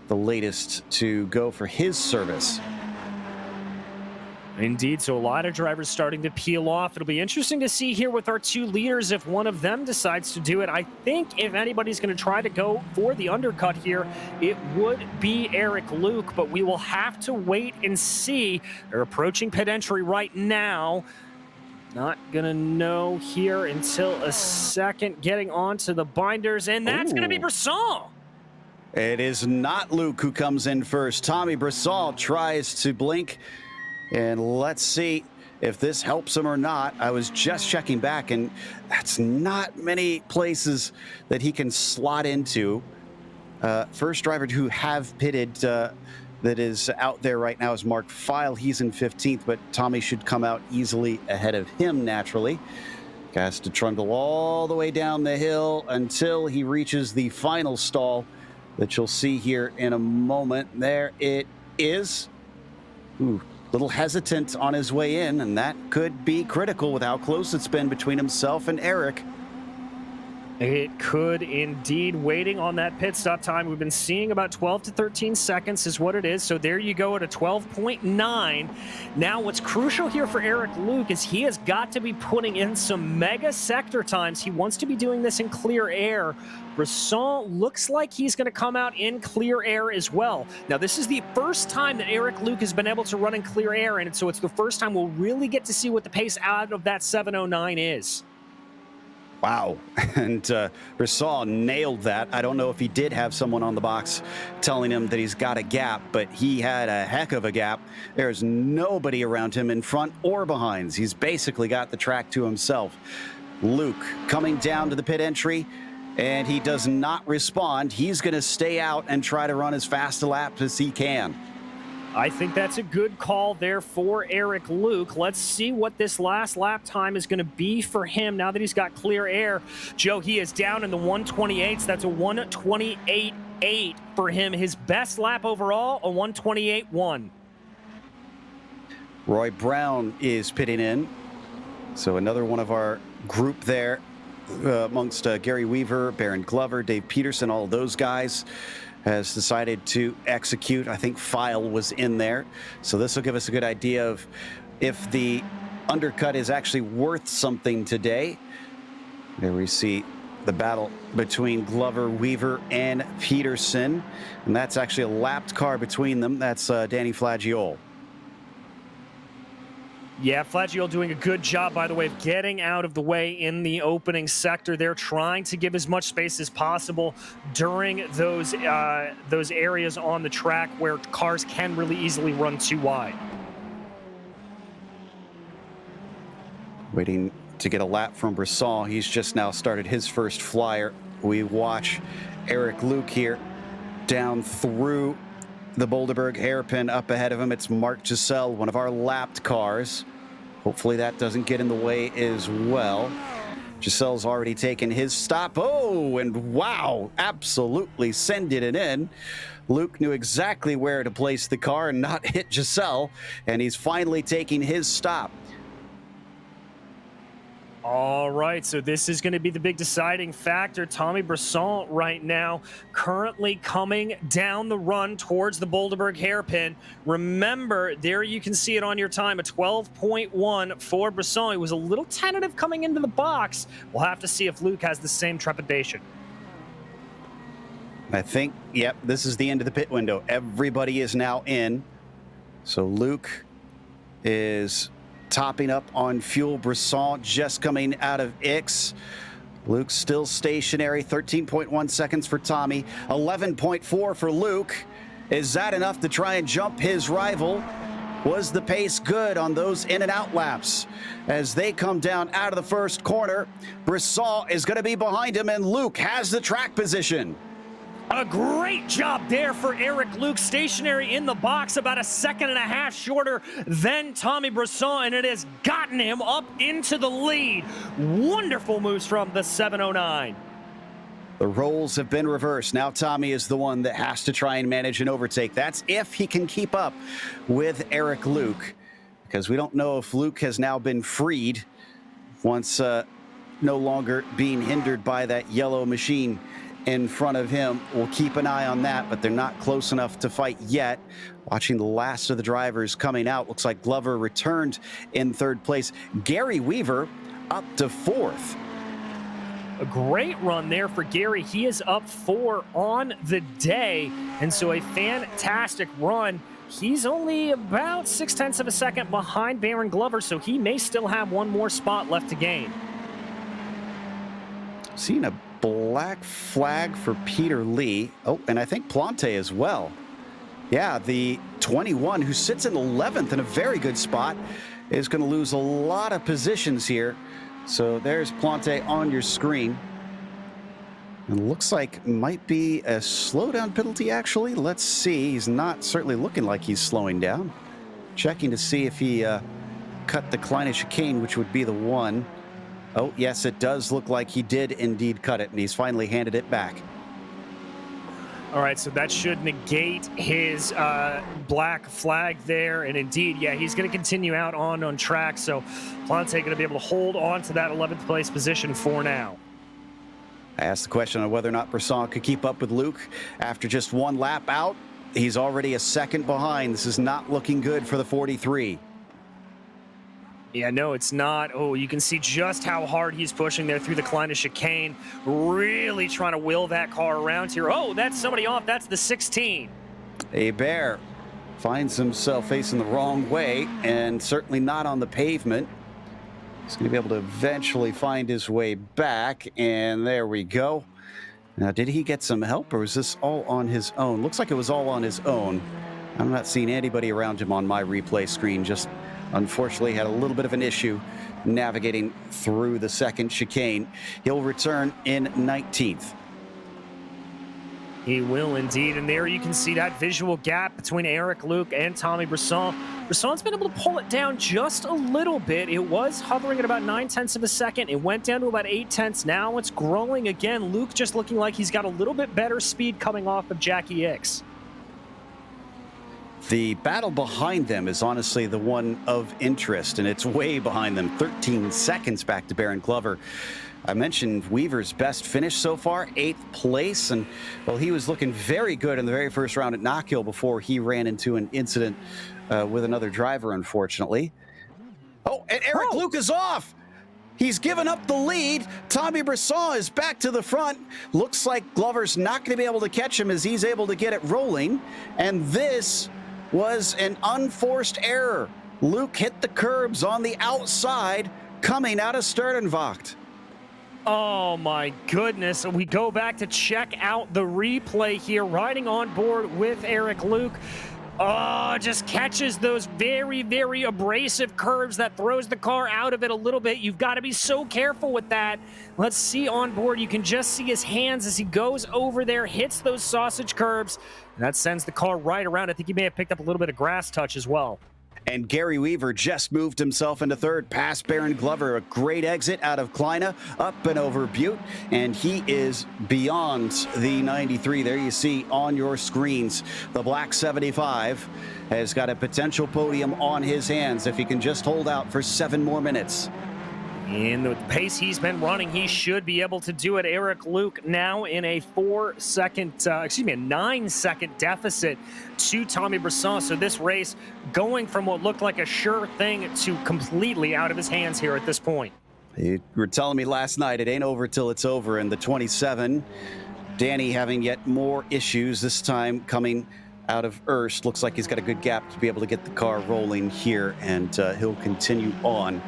the latest to go for his service. Indeed, so a lot of drivers starting to peel off. It'll be interesting to see here with our two leaders if one of them decides to do it. I think if anybody's going to try to go for the undercut here, it would be Eric Luke, but we will have to wait and see. They're approaching pit entry right now. Not going to know here until a second, getting onto the binders, and that's going to be Brisson. It is not Luke who comes in first. Tommy Brisson tries to blink. And let's see if this helps him or not. I was just checking back, and that's not many places that he can slot into. First driver to have pitted that is out there right now is Mark File. He's in 15th, but Tommy should come out easily ahead of him naturally. Has to trundle all the way down the hill until he reaches the final stall that you'll see here in a moment. There it is. Ooh. Little hesitant on his way in, and that could be critical with how close it's been between himself and Eric. It could indeed. Waiting on that pit stop time. We've been seeing about 12 to 13 seconds is what it is. So there you go at a 12.9. Now what's crucial here for Eric Luke is he has got to be putting in some mega sector times. He wants to be doing this in clear air. Brisson looks like he's going to come out in clear air as well. Now, this is the first time that Eric Luke has been able to run in clear air, and so it's the first time we'll really get to see what the pace out of that 709 is. Wow. And Brisson nailed that. I don't know if he did have someone on the box telling him that he's got a gap, but he had a heck of a gap. There's nobody around him in front or behind. He's basically got the track to himself. Luke coming down to the pit entry, and he does not respond. He's going to stay out and try to run as fast a lap as he can. I think that's a good call there for Eric Luke. Let's see what this last lap time is going to be for him now that he's got clear air. Joe, he is down in the 128s. That's a 128.8 for him. His best lap overall, a 128.1. Roy Brown is pitting in. So another one of our group there amongst Gary Weaver, Baron Glover, Dave Peterson, all of those guys has decided to execute. I think File was in there. So this will give us a good idea of if the undercut is actually worth something today. There we see the battle between Glover, Weaver, and Peterson. And that's actually a lapped car between them. That's Danny Flagiol. Yeah, Flagiol doing a good job, by the way, of getting out of the way in the opening sector. They're trying to give as much space as possible during those areas on the track where cars can really easily run too wide. Waiting to get a lap from Brisson. He's just now started his first flyer. We watch Eric Luke here down through the Boulderberg hairpin. Up ahead of him, it's Mark Giselle, one of our lapped cars. Hopefully that doesn't get in the way as well. Giselle's already taken his stop. Oh, and wow, absolutely sending it in. Luke knew exactly where to place the car and not hit Giselle, and he's finally taking his stop. All right, so this is going to be the big deciding factor. Tommy Brisson right now currently coming down the run towards the Boulderberg hairpin. Remember, there you can see it on your time, a 12.1 for Brisson. He was a little tentative coming into the box. We'll have to see if Luke has the same trepidation. I think, yep, this is the end of the pit window. Everybody is now in. So Luke is topping up on fuel. Brisson just coming out of Ix. Luke's still stationary. 13.1 seconds for Tommy. 11.4 for Luke. Is that enough to try and jump his rival? Was the pace good on those in and out laps? As they come down out of the first corner, Brisson is going to be behind him, and Luke has the track position. A great job there for Eric Luke, stationary in the box, about a second and a half shorter than Tommy Brisson, and it has gotten him up into the lead. Wonderful moves from the 709. The roles have been reversed. Now Tommy is the one that has to try and manage an overtake. That's if he can keep up with Eric Luke, because we don't know if Luke has now been freed once no longer being hindered by that yellow machine in front of him. We'll keep an eye on that, but they're not close enough to fight yet. Watching the last of the drivers coming out. Looks like Glover returned in third place. Gary Weaver up to fourth. A great run there for Gary. He is up 4 on the day, and so a fantastic run. He's only about 0.6 of a second behind Baron Glover, so he may still have one more spot left to gain. Seeing a black flag for Peter Lee. Oh, and I think Plante as well. Yeah, the 21 who sits in 11th in a very good spot is going to lose a lot of positions here. So there's Plante on your screen. And looks like might be a slowdown penalty, actually. Let's see. He's not certainly looking like he's slowing down. Checking to see if he cut the Kleine chicane, which would be the one. Oh, yes, it does look like he did indeed cut it, and he's finally handed it back. All right, so that should negate his black flag there. And indeed, yeah, he's going to continue out on track. So Plante going to be able to hold on to that 11th place position for now. I asked the question on whether or not Brisson could keep up with Luke after just one lap out. He's already a second behind. This is not looking good for the 43. Yeah, no, it's not. Oh, you can see just how hard he's pushing there through the Kleine chicane, really trying to will that car around here. Oh, that's somebody off. That's the 16. Hebert finds himself facing the wrong way and certainly not on the pavement. He's going to be able to eventually find his way back, and there we go. Now, did he get some help, or was this all on his own? Looks like it was all on his own. I'm not seeing anybody around him on my replay screen, just unfortunately had a little bit of an issue navigating through the second chicane. He'll return in 19th. He will indeed, and there you can see that visual gap between Eric Luke and Tommy Brisson. Brisson's been able to pull it down just a little bit. It was hovering at about 0.9 of a second. It went down to about 0.8. Now it's growing again. Luke just looking like he's got a little bit better speed coming off of Jackie Ickx. The battle behind them is honestly the one of interest, and it's way behind them. 13 seconds back to Baron Glover. I mentioned Weaver's best finish so far, 8th place, and well, he was looking very good in the very first round at Knockhill before he ran into an incident with another driver, unfortunately. Oh, and Eric Luke is off. He's given up the lead. Tommy Brisson is back to the front. Looks like Glover's not going to be able to catch him as he's able to get it rolling, and this was an unforced error. Luke hit the curbs on the outside coming out of Sturdenwacht. Oh my goodness. We go back to check out the replay here, riding on board with Eric Luke. Oh, just catches those very, very abrasive curves that throws the car out of it a little bit. You've got to be so careful with that. Let's see on board. You can just see his hands as he goes over there, hits those sausage curbs, and that sends the car right around. I think he may have picked up a little bit of grass touch as well. And Gary Weaver just moved himself into third, past Baron Glover. A great exit out of Kleine, up and over Butte, and he is beyond the 93. There you see on your screens, the black 75 has got a potential podium on his hands if he can just hold out for 7 more minutes. In the pace he's been running, he should be able to do it. Eric Luke now in a 9-second deficit to Tommy Brisson. So this race going from what looked like a sure thing to completely out of his hands here at this point. You were telling me last night it ain't over till it's over. And the 27, Danny having yet more issues, this time coming out of Erst. Looks like he's got a good gap to be able to get the car rolling here, and he'll continue on.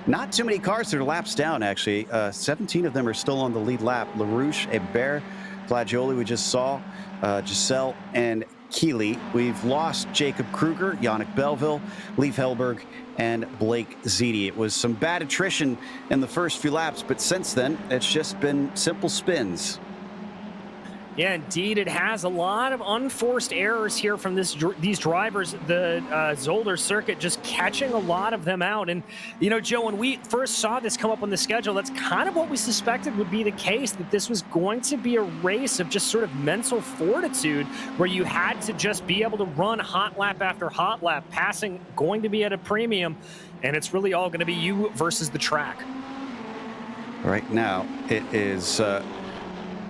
Not too many cars that are laps down, actually. 17 of them are still on the lead lap. LaRouche, Hebert, Flagioli we just saw, Giselle, and Keeley. We've lost Jacob Kruger, Yannick Belleville, Leif Hellberg, and Blake Ziti. It was some bad attrition in the first few laps, but since then, it's just been simple spins. Yeah, indeed, it has a lot of unforced errors here from these drivers. The Zolder circuit just catching a lot of them out. And, you know, Joe, when we first saw this come up on the schedule, that's kind of what we suspected would be the case, that this was going to be a race of just sort of mental fortitude where you had to just be able to run hot lap after hot lap, passing going to be at a premium, and it's really all going to be you versus the track. Right now, it is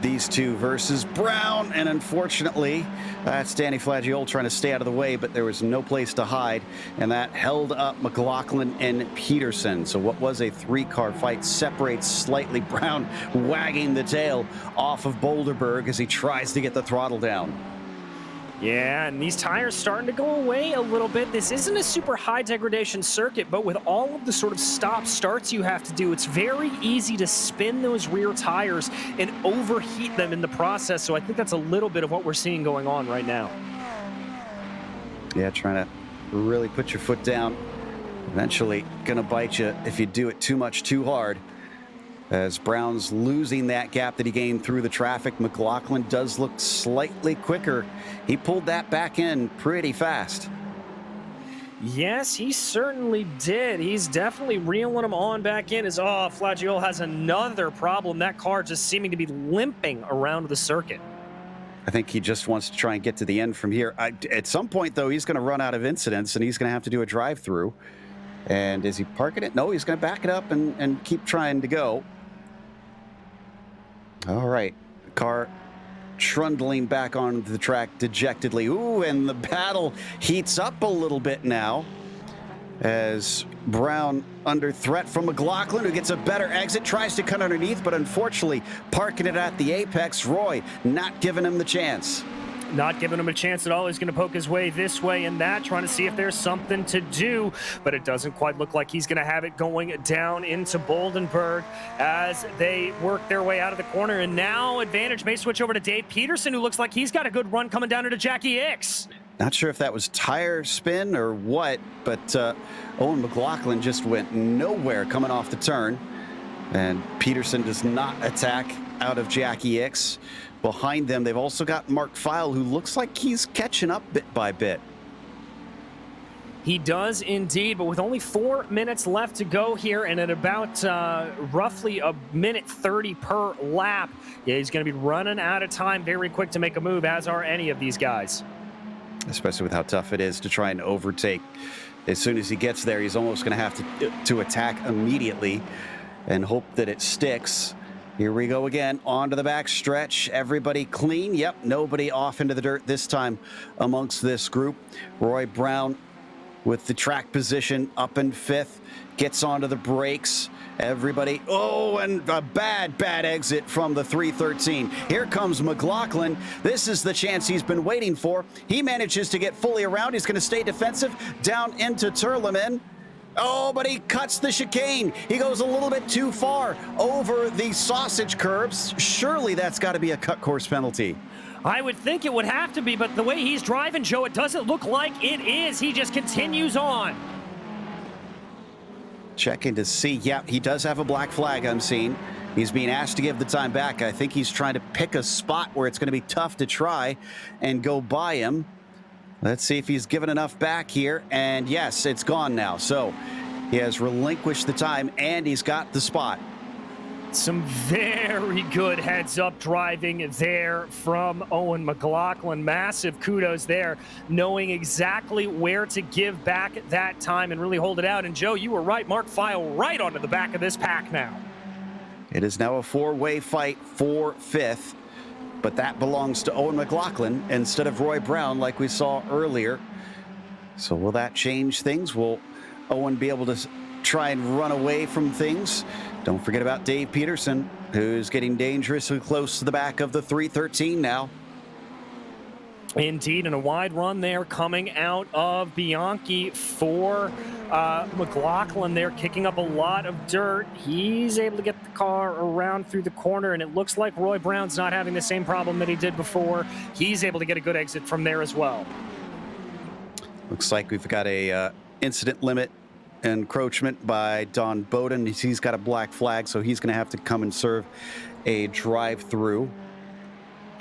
these two versus Brown, and unfortunately, that's Danny Flagiol trying to stay out of the way, but there was no place to hide, and that held up McLaughlin and Peterson. So what was a three-car fight separates slightly. Brown wagging the tail off of Boulderberg as he tries to get the throttle down. Yeah, and these tires starting to go away a little bit. This isn't a super high degradation circuit, but with all of the sort of stop-starts you have to do, it's very easy to spin those rear tires and overheat them in the process. So I think that's a little bit of what we're seeing going on right now. Yeah, trying to really put your foot down. Eventually gonna bite you if you do it too much too hard. As Brown's losing that gap that he gained through the traffic, McLaughlin does look slightly quicker. He pulled that back in pretty fast. Yes, he certainly did. He's definitely reeling him on back in. Flagiol has another problem. That car just seeming to be limping around the circuit. I think he just wants to try and get to the end from here. At some point, though, he's going to run out of incidents, and he's going to have to do a drive-through. And is he parking it? No, he's going to back it up and keep trying to go. All right, the car trundling back onto the track dejectedly. Ooh, and the battle heats up a little bit now as Brown under threat from McLaughlin, who gets a better exit, tries to cut underneath, but unfortunately parking it at the apex. Roy not giving him the chance. Not giving him a chance at all. He's going to poke his way this way and that, trying to see if there's something to do, but it doesn't quite look like he's going to have it going down into Boldenberg as they work their way out of the corner. And now advantage may switch over to Dave Peterson, who looks like he's got a good run coming down into Jackie Hicks. Not sure if that was tire spin or what, but Owen McLaughlin just went nowhere coming off the turn. And Peterson does not attack out of Jackie Hicks. Behind them, they've also got Mark Feil, who looks like he's catching up bit by bit. He does indeed, but with only 4 minutes left to go here and at about roughly a minute 30 per lap, yeah, he's going to be running out of time very quick to make a move, as are any of these guys. Especially with how tough it is to try and overtake. As soon as he gets there, he's almost going to have to attack immediately and hope that it sticks. Here we go again, onto the back stretch. Everybody clean. Yep, nobody off into the dirt this time amongst this group. Roy Brown with the track position up in 5th, gets onto the brakes. Everybody, and a bad exit from the 313. Here comes McLaughlin. This is the chance he's been waiting for. He manages to get fully around. He's going to stay defensive down into Turleman. Oh, but he cuts the chicane. He goes a little bit too far over the sausage curbs. Surely that's got to be a cut course penalty. I would think it would have to be, but the way he's driving, Joe, it doesn't look like it is. He just continues on. Checking to see. Yeah, he does have a black flag, I'm seeing. He's being asked to give the time back. I think he's trying to pick a spot where it's going to be tough to try and go by him. Let's see if he's given enough back here. And yes, it's gone now. So he has relinquished the time and he's got the spot. Some very good heads-up driving there from Owen McLaughlin. Massive kudos there, knowing exactly where to give back at that time and really hold it out. And Joe, you were right. Mark Feil right onto the back of this pack now. It is now a four-way fight for 5th. But that belongs to Owen McLaughlin instead of Roy Brown like we saw earlier. So will that change things? Will Owen be able to try and run away from things? Don't forget about Dave Peterson, who's getting dangerously close to the back of the 313 now. Indeed, and a wide run there coming out of Bianchi for McLaughlin there, kicking up a lot of dirt. He's able to get the car around through the corner, and it looks like Roy Brown's not having the same problem that he did before. He's able to get a good exit from there as well. Looks like we've got a incident limit encroachment by Don Bowden. He's got a black flag, so he's going to have to come and serve a drive-through.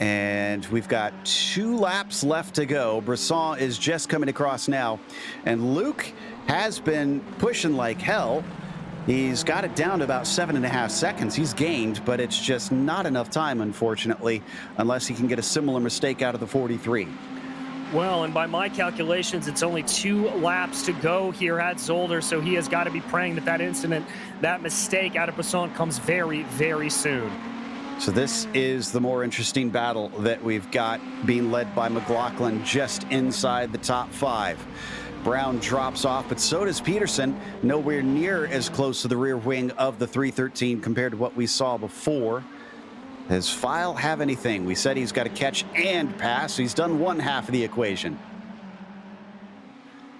And we've got 2 laps left to go. Brisson is just coming across now. And Luke has been pushing like hell. He's got it down to about 7.5 seconds. He's gained, but it's just not enough time, unfortunately, unless he can get a similar mistake out of the 43. Well, and by my calculations, it's only 2 laps to go here at Zolder, so he has got to be praying that that incident, that mistake out of Brisson comes very, very soon. So this is the more interesting battle that we've got, being led by McLaughlin just inside the top 5. Brown drops off, but so does Peterson, nowhere near as close to the rear wing of the 313 compared to what we saw before. Does File have anything? We said he's got to catch and pass. He's done one half of the equation.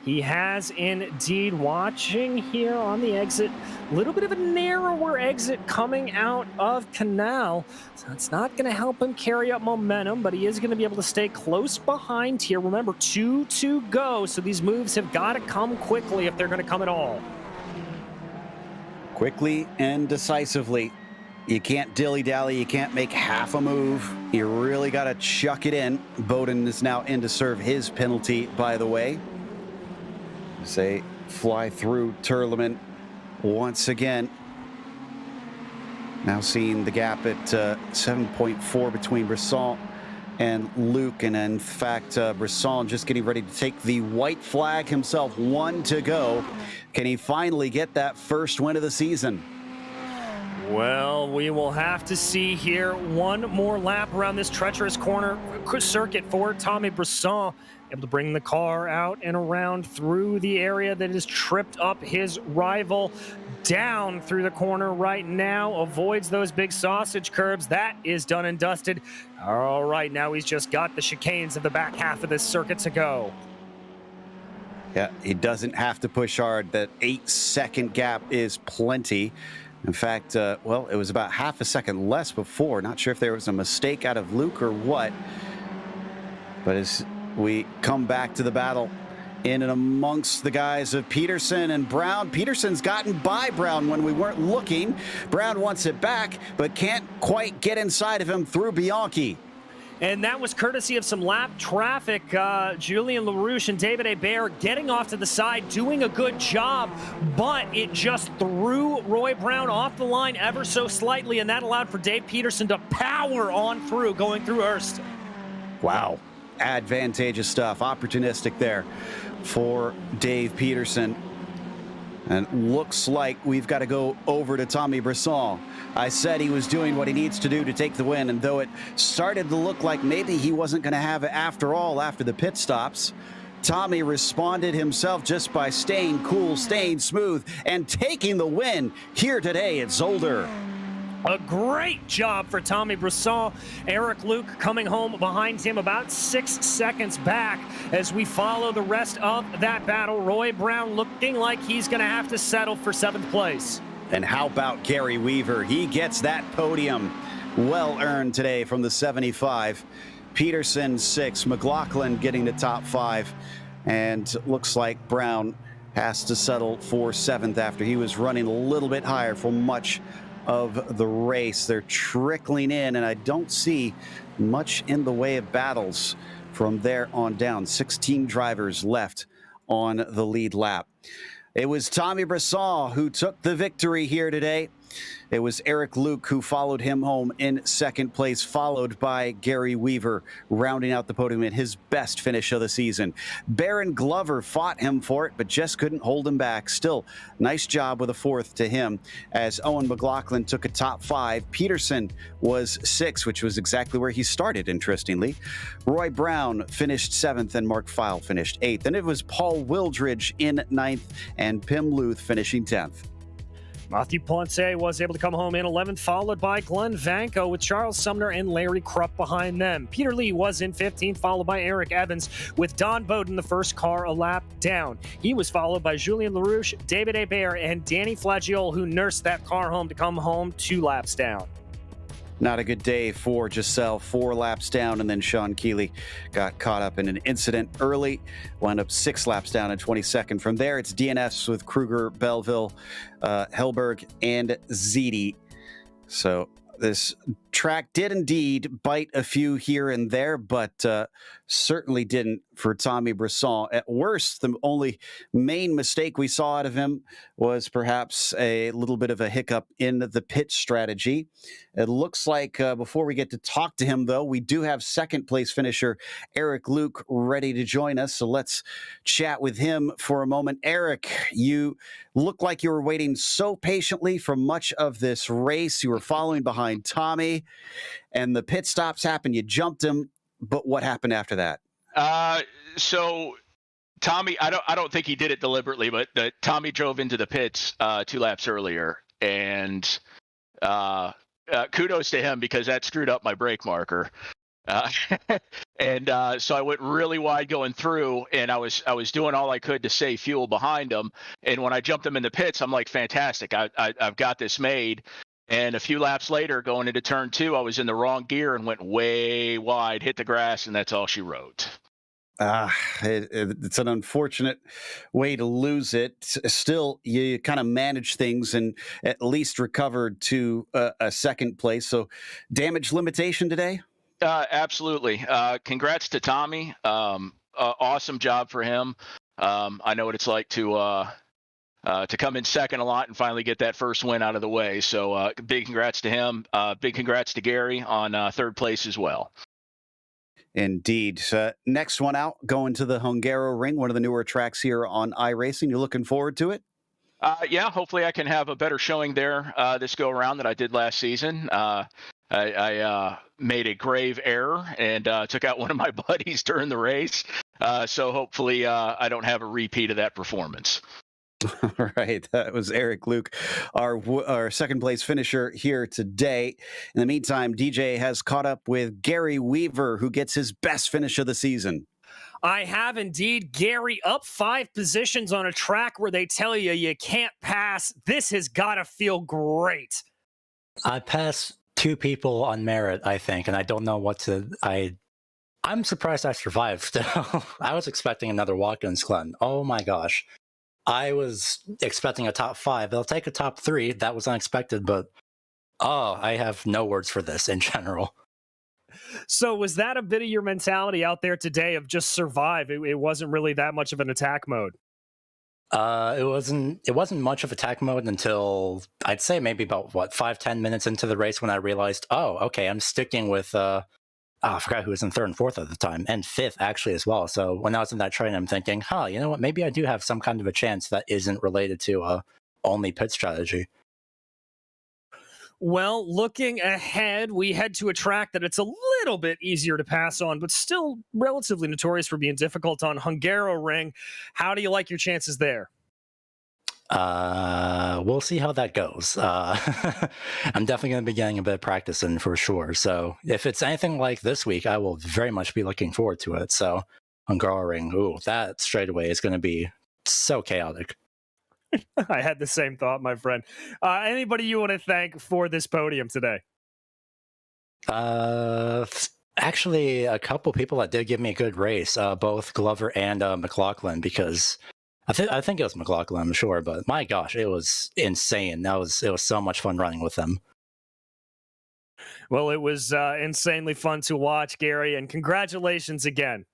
He has indeed. Watching here on the exit, a little bit of a narrower exit coming out of Canal. So it's not going to help him carry up momentum, but he is going to be able to stay close behind here. Remember, 2 to go, so these moves have got to come quickly if they're going to come at all. Quickly and decisively. You can't dilly-dally. You can't make half a move. You really got to chuck it in. Bowden is now in to serve his penalty, by the way. Say fly through Turleman once again. Now seeing the gap at 7.4 between Brisson and Luke. And in fact, Brisson just getting ready to take the white flag himself. 1 to go. Can he finally get that first win of the season? Well, we will have to see here. 1 more lap around this treacherous corner circuit for Tommy Brisson. Able to bring the car out and around through the area that has tripped up his rival. Down through the corner right now. Avoids those big sausage curbs. That is done and dusted. All right, now he's just got the chicanes of the back half of this circuit to go. Yeah, he doesn't have to push hard. That 8-second gap is plenty. In fact, well, it was about half a second less before. Not sure if there was a mistake out of Luke or what. But as we come back to the battle in and amongst the guys of Peterson and Brown. Peterson's gotten by Brown when we weren't looking. Brown wants it back, but can't quite get inside of him through Bianchi. And that was courtesy of some lap traffic. Julian LaRouche and David Hebert getting off to the side, doing a good job, but it just threw Roy Brown off the line ever so slightly, and that allowed for Dave Peterson to power on through, going through Hurst. Wow. Advantageous stuff. Opportunistic there for Dave Peterson. And looks like we've got to go over to Tommy Brisson. I said he was doing what he needs to do to take the win, and though it started to look like maybe he wasn't going to have it after all after the pit stops, Tommy responded himself just by staying cool, staying smooth, and taking the win here today at Zolder. A great job for Tommy Brisson. Eric Luke coming home behind him about 6 seconds back as we follow the rest of that battle. Roy Brown looking like he's going to have to settle for 7th place. And how about Gary Weaver? He gets that podium. Well earned today from the 75. Peterson 6, McLaughlin getting the top 5. And looks like Brown has to settle for 7th after he was running a little bit higher for much of the race. They're trickling in, and I don't see much in the way of battles from there on down. 16 drivers left on the lead lap. It was Tommy Brisson who took the victory here today. It was Eric Luke who followed him home in 2nd place, followed by Gary Weaver, rounding out the podium in his best finish of the season. Baron Glover fought him for it, but just couldn't hold him back. Still, nice job with a 4th to him, as Owen McLaughlin took a top 5. Peterson was 6th, which was exactly where he started, interestingly. Roy Brown finished 7th, and Mark File finished 8th. And it was Paul Wildridge in 9th, and Pim Luth finishing 10th. Matthew Ponce was able to come home in 11th, followed by Glenn Vanko with Charles Sumner and Larry Krupp behind them. Peter Lee was in 15th, followed by Eric Evans, with Don Bowden, the first car, a lap down. He was followed by Julien LaRouche, David Hebert, and Danny Flagiol, who nursed that car home to come home 2 laps down. Not a good day for Giselle, 4 laps down, and then Sean Keeley got caught up in an incident early, wound up 6 laps down in 22nd. From there, it's DNFs with Kruger, Belleville, Helberg, and Ziti. So this track did indeed bite a few here and there, but certainly didn't for Tommy Brisson. At worst, the only main mistake we saw out of him was perhaps a little bit of a hiccup in the pit strategy. It looks like before we get to talk to him, though, we do have second place finisher Eric Luke ready to join us. So let's chat with him for a moment. Eric, you look like you were waiting so patiently for much of this race. You were following behind Tommy, and the pit stops happened. You jumped him, but what happened after that? So Tommy, I don't think he did it deliberately, but Tommy drove into the pits 2 laps earlier, and kudos to him because that screwed up my brake marker. So I went really wide going through, and I was doing all I could to save fuel behind him. And when I jumped him in the pits, I'm like, fantastic, I've got this made. And a few laps later, going into turn 2, I was in the wrong gear and went way wide, hit the grass, and that's all she wrote. It's an unfortunate way to lose it. Still, you kind of managed things and at least recovered to a second place. So damage limitation today? Absolutely. Congrats to Tommy. Awesome job for him. I know what it's like to come in second a lot and finally get that first win out of the way. So big congrats to him. Big congrats to Gary on third place as well. Indeed. Next one out, going to the Hungaroring, one of the newer tracks here on iRacing. You looking forward to it? Yeah, hopefully I can have a better showing there this go around than I did last season. I made a grave error and took out one of my buddies during the race. So hopefully I don't have a repeat of that performance. All right, that was Eric Luke, our second place finisher here today. In the meantime, DJ has caught up with Gary Weaver, who gets his best finish of the season. I have indeed. Gary, up 5 positions on a track where they tell you you can't pass. This has got to feel great. I passed 2 people on merit, I think, and I don't know what to... I'm surprised I survived still. I was expecting another Watkins Glen. Oh my gosh. I was expecting a top 5. I'll take a top 3. That was unexpected, but I have no words for this in general. So was that a bit of your mentality out there today of just survive? It wasn't really that much of an attack mode. It wasn't much of attack mode until I'd say maybe about 5-10 minutes into the race when I realized, okay, I'm sticking with I forgot who was in 3rd and 4th at the time, and 5th actually as well. So when I was in that train, I'm thinking, you know what, maybe I do have some kind of a chance that isn't related to only pit strategy. Well, looking ahead, we head to a track that it's a little bit easier to pass on, but still relatively notorious for being difficult on Hungaroring. How do you like your chances there? We'll see how that goes. I'm definitely going to be getting a bit of practice in for sure. So if it's anything like this week, I will very much be looking forward to it. So Hungaroring, that straightaway is going to be so chaotic. I had the same thought, my friend. Anybody you want to thank for this podium today? Actually, a couple people that did give me a good race, both Glover and McLaughlin, because I think it was McLaughlin, I'm sure, but my gosh, it was insane. It was so much fun running with them. Well, it was insanely fun to watch, Gary, and congratulations again.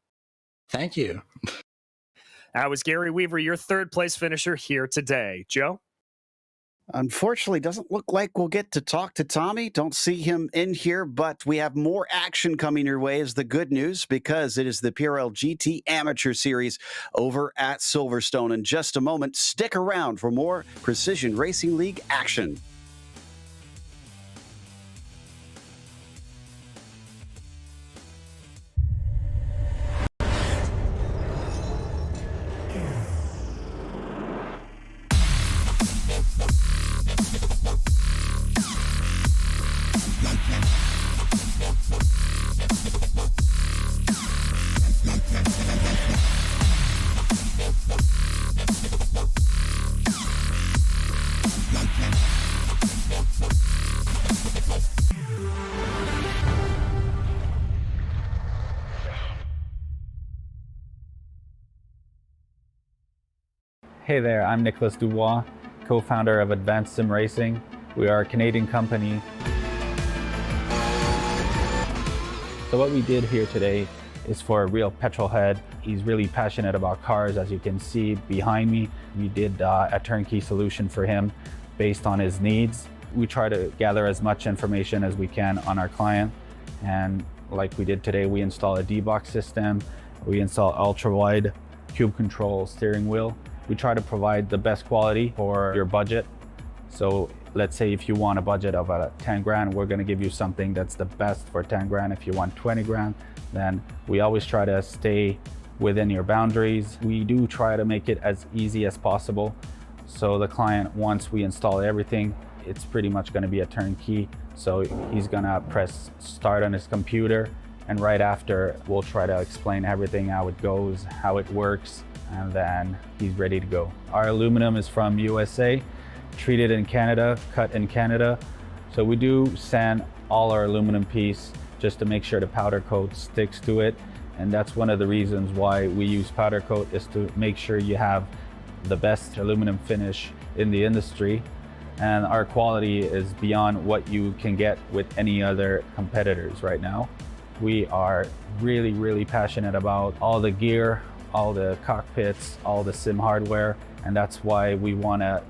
Thank you. That was Gary Weaver, your 3rd place finisher here today. Joe? Unfortunately, doesn't look like we'll get to talk to Tommy. Don't see him in here, but we have more action coming your way is the good news, because it is the PRL GT Amateur Series over at Silverstone. In just a moment, stick around for more Precision Racing League action. Hey there, I'm Nicholas Dubois, co-founder of Advanced SimRacing. We are a Canadian company So what we did here today is for a real petrol head. He's really passionate about cars, as you can see behind me. We did a turnkey solution for him based on his needs. We try to gather as much information as we can on our client, and like we did today, we install a D-box system, we install ultra-wide cube control steering wheel. We try to provide the best quality for your budget. So let's say if you want a budget of 10 grand, we're gonna give you something that's the best for 10 grand. If you want 20 grand, then we always try to stay within your boundaries. We do try to make it as easy as possible. So the client, once we install everything, it's pretty much gonna be a turnkey. So he's gonna press start on his computer, and right after, we'll try to explain everything, how it goes, how it works, and then he's ready to go. Our aluminum is from USA, treated in Canada, cut in Canada. So we do sand all our aluminum piece just to make sure the powder coat sticks to it. And that's one of the reasons why we use powder coat, is to make sure you have the best aluminum finish in the industry. And our quality is beyond what you can get with any other competitors right now. We are really, really passionate about all the gear, all the cockpits, all the sim hardware. And that's why we want to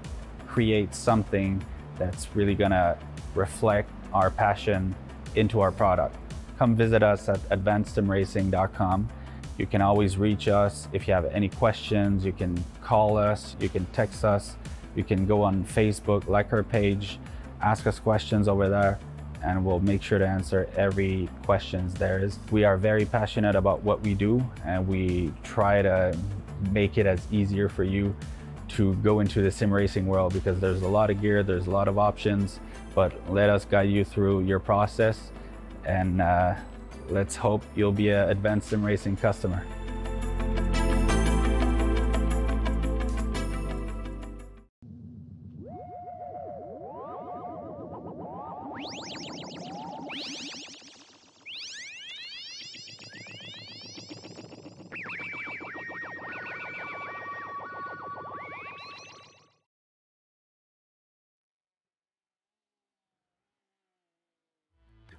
create something that's really gonna reflect our passion into our product. Come visit us at advancedsimracing.com. You can always reach us if you have any questions. You can call us, you can text us, you can go on Facebook, like our page, ask us questions over there, and we'll make sure to answer every questions there is. We are very passionate about what we do, and we try to make it as easier for you to go into the sim racing world, because there's a lot of gear, there's a lot of options, but let us guide you through your process, and let's hope you'll be an Advanced Sim Racing customer.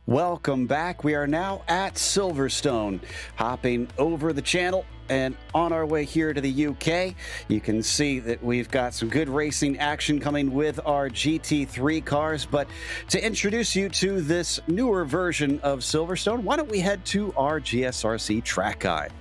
Welcome back. We are now at Silverstone, hopping over the channel and on our way here to the UK. You can see that we've got some good racing action coming with our GT3 cars. But to introduce you to this newer version of Silverstone, why don't we head to our GSRC track guide.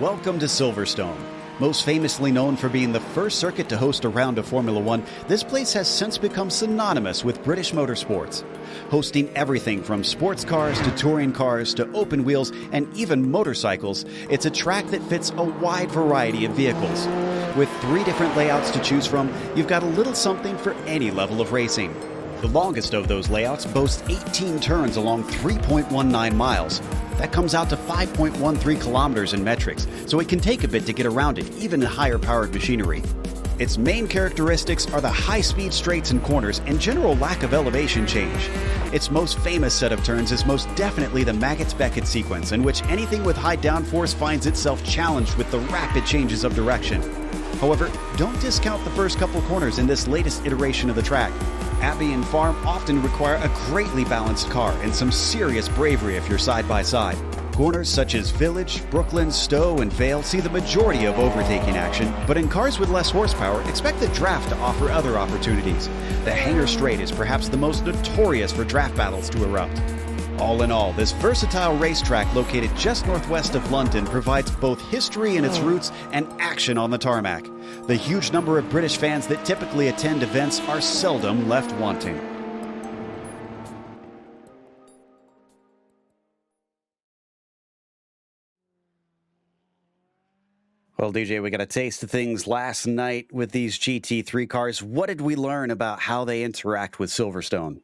Welcome to Silverstone. Most famously known for being the first circuit to host a round of Formula One, this place has since become synonymous with British motorsports. Hosting everything from sports cars to touring cars to open wheels and even motorcycles, it's a track that fits a wide variety of vehicles. With 3 different layouts to choose from, you've got a little something for any level of racing. The longest of those layouts boasts 18 turns along 3.19 miles. That comes out to 5.13 kilometers in metrics, so it can take a bit to get around it, even in higher-powered machinery. Its main characteristics are the high-speed straights and corners and general lack of elevation change. Its most famous set of turns is most definitely the Maggots-Beckett sequence, in which anything with high downforce finds itself challenged with the rapid changes of direction. However, don't discount the first couple corners in this latest iteration of the track. Abbey and Farm often require a greatly balanced car and some serious bravery if you're side by side. Corners such as Village, Brooklyn, Stowe, and Vale see the majority of overtaking action, but in cars with less horsepower, expect the draft to offer other opportunities. The Hangar Straight is perhaps the most notorious for draft battles to erupt. All in all, this versatile racetrack located just northwest of London provides both history in its roots and action on the tarmac. The huge number of British fans that typically attend events are seldom left wanting. Well, DJ, we got a taste of things last night with these GT3 cars. What did we learn about how they interact with Silverstone?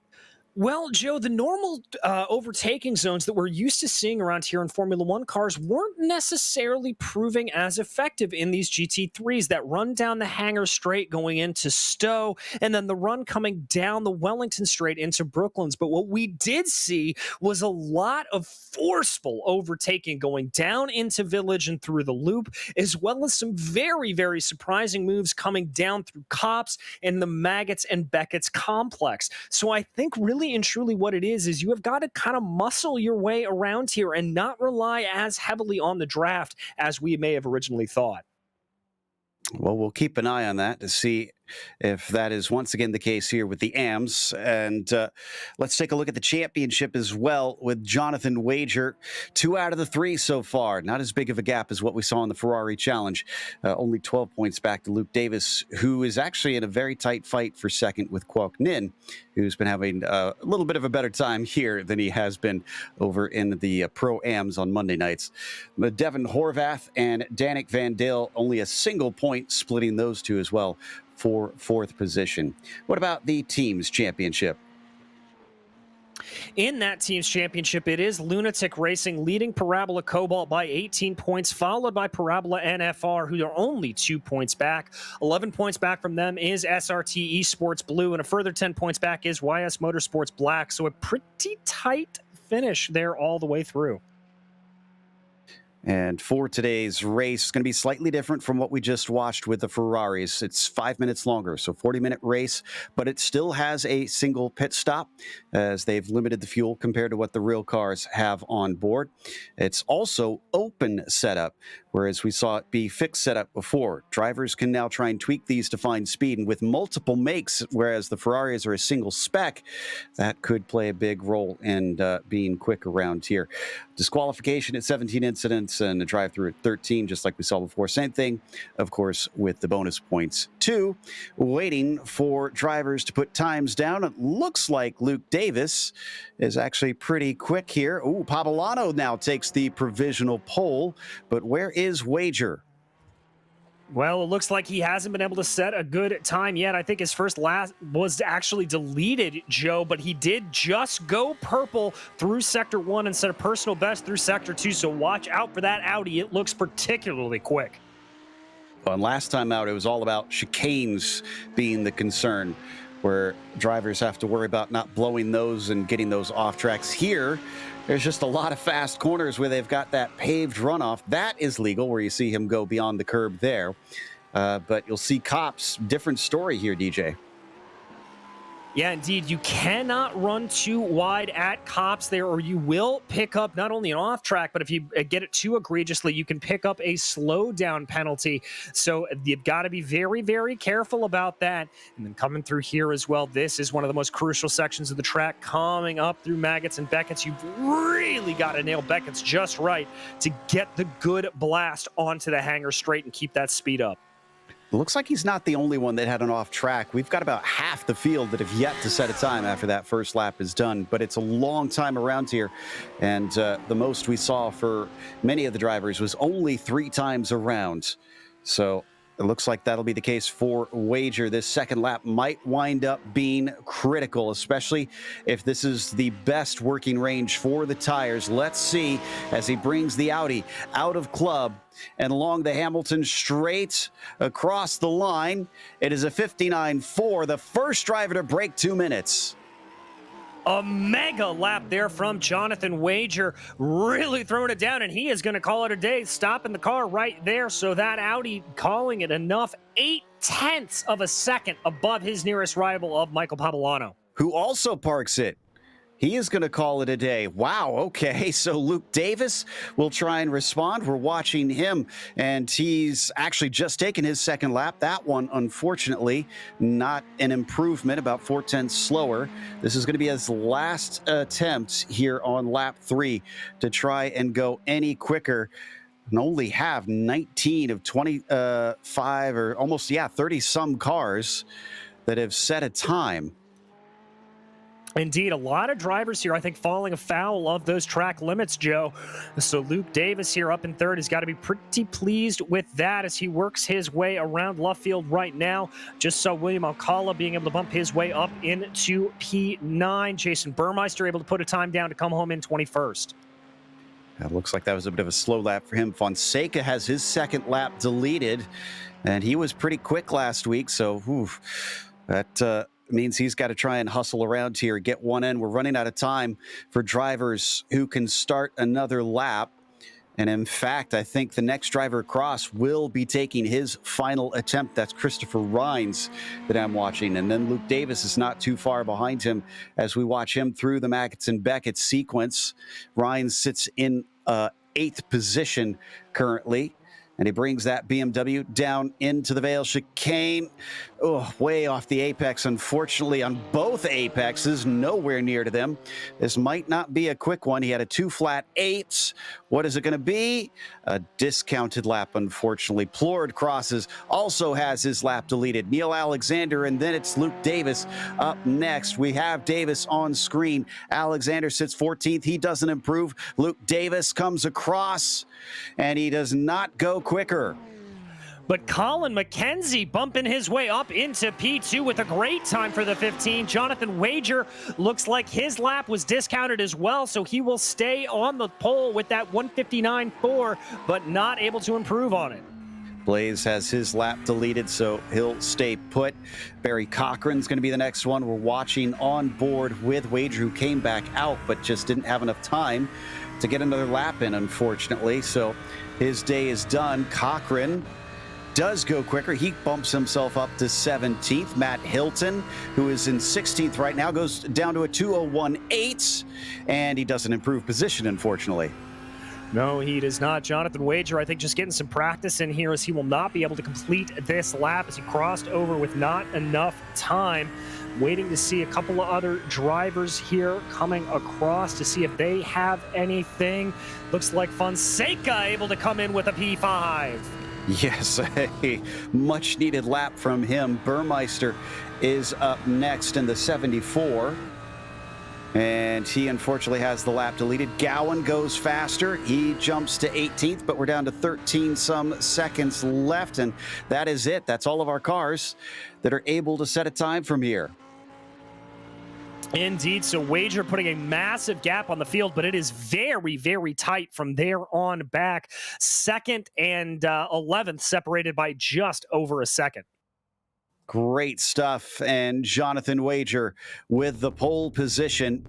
Well, Joe, the normal overtaking zones that we're used to seeing around here in Formula One cars weren't necessarily proving as effective in these GT3s. That run down the Hangar Straight going into Stowe, and then the run coming down the Wellington Straight into Brooklands. But what we did see was a lot of forceful overtaking going down into Village and through the loop, as well as some very, very surprising moves coming down through Copse and the Maggots and Beckett's complex. So I think really and truly what it is you have got to kind of muscle your way around here and not rely as heavily on the draft as we may have originally thought. Well, we'll keep an eye on that to see if that is once again the case here with the AMs. And let's take a look at the championship as well with Jonathan Wager. 2 out of the 3 so far. Not as big of a gap as what we saw in the Ferrari Challenge. Only 12 points back to Luke Davis, who is actually in a very tight fight for second with Kwok Nin, who's been having a little bit of a better time here than he has been over in the Pro-Ams on Monday nights. But Devin Horvath and Danik Van Dale, only a single point splitting those two as well for 4th position. What about the team's championship? In that team's championship, it is Lunatic Racing leading Parabola Cobalt by 18 points, followed by Parabola NFR, who are only 2 points back. 11 points back from them is SRT Esports Blue, and a further 10 points back is YS Motorsports Black. So a pretty tight finish there all the way through. And for today's race, it's going to be slightly different from what we just watched with the Ferraris. It's 5 minutes longer, so 40-minute race, but it still has a single pit stop as they've limited the fuel compared to what the real cars have on board. It's also open setup, whereas we saw it be fixed setup before. Drivers can now try and tweak these to find speed, and with multiple makes, whereas the Ferraris are a single spec, that could play a big role in being quick around here. Disqualification at 17 incidents and a drive-through at 13, just like we saw before. Same thing, of course, with the bonus points. 2, waiting for drivers to put times down. It looks like Luke Davis is actually pretty quick here. Ooh, Pavolano now takes the provisional pole, but where is Wager? Well, it looks like he hasn't been able to set a good time yet. I think his first lap was actually deleted, Joe, but he did just go purple through Sector 1 and set a personal best through Sector 2, so watch out for that Audi. It looks particularly quick. And last time out, it was all about chicanes being the concern, where drivers have to worry about not blowing those and getting those off tracks. Here, there's just a lot of fast corners where they've got that paved runoff. That is legal, where you see him go beyond the curb there. But you'll see Copse, different story here, DJ. Yeah, indeed. You cannot run too wide at Copse there, or you will pick up not only an off track, but if you get it too egregiously, you can pick up a slowdown penalty. So you've got to be very, very careful about that. And then coming through here as well, this is one of the most crucial sections of the track, coming up through Maggots and Beckett's. You've really got to nail Beckett's just right to get the good blast onto the Hangar Straight and keep that speed up. Looks like he's not the only one that had an off track. We've got about half the field that have yet to set a time after that first lap is done, but it's a long time around here. And the most we saw for many of the drivers was only 3 times around. So it looks like that'll be the case for Wager. This second lap might wind up being critical, especially if this is the best working range for the tires. Let's see as he brings the Audi out of club and along the Hamilton Straight across the line. It is a 59.4, the first driver to break 2 minutes. A mega lap there from Jonathan Wager, really throwing it down, and he is going to call it a day, stopping the car right there. So that Audi calling it enough, 0.8 of a second above his nearest rival of Michael Pavolano, who also parks it. He is going to call it a day. Wow, okay, so Luke Davis will try and respond. We're watching him, and he's actually just taken his second lap. That one, unfortunately, not an improvement, about 0.4 slower. This is going to be his last attempt here on lap 3 to try and go any quicker and only have 19 of 25 or almost, 30-some cars that have set a time. Indeed, a lot of drivers here, I think, falling afoul of those track limits, Joe. So Luke Davis here up in third has got to be pretty pleased with that as he works his way around left field right now. Just saw William Alcala being able to bump his way up into P9. Jason Burmeister able to put a time down to come home in 21st. It looks like that was a bit of a slow lap for him. Fonseca has his second lap deleted, and he was pretty quick last week, so that means he's got to try and hustle around here, get one in. We're running out of time for drivers who can start another lap. And in fact, I think the next driver across will be taking his final attempt. That's Christopher Rines that I'm watching. And then Luke Davis is not too far behind him as we watch him through the Magnuson-Beckett sequence. Rines sits in 8th position currently. And he brings that BMW down into the Vale chicane. Oh, way off the apex, unfortunately, on both apexes, nowhere near to them. This might not be a quick one. He had a 2 flat 8s. What is it going to be? A discounted lap, unfortunately. Plord crosses, also has his lap deleted. Neil Alexander, and then it's Luke Davis up next. We have Davis on screen. Alexander sits 14th. He doesn't improve. Luke Davis comes across, and he does not go quicker. But Colin McKenzie bumping his way up into P2 with a great time for the 15. Jonathan Wager looks like his lap was discounted as well, so he will stay on the pole with that 159.4, but not able to improve on it. Blaze has his lap deleted, so he'll stay put. Barry Cochran's going to be the next one. We're watching on board with Wager, who came back out, but just didn't have enough time to get another lap in, unfortunately. So his day is done. Cochran does go quicker. He bumps himself up to 17th. Matt Hilton, who is in 16th right now, goes down to a 2:01.8, and he doesn't improve position, unfortunately. No, he does not. Jonathan Wager, I think, just getting some practice in here as he will not be able to complete this lap as he crossed over with not enough time. Waiting to see a couple of other drivers here coming across to see if they have anything. Looks like Fonseca able to come in with a P5. Yes, a much-needed lap from him. Burmeister is up next in the 74. And he unfortunately has the lap deleted. Gowan goes faster. He jumps to 18th, but we're down to 13 some seconds left. And that is it. That's all of our cars that are able to set a time from here. Indeed, so Wager putting a massive gap on the field, but it is very, very tight from there on back. 2nd and 11th separated by just over a second. Great stuff. And Jonathan Wager with the pole position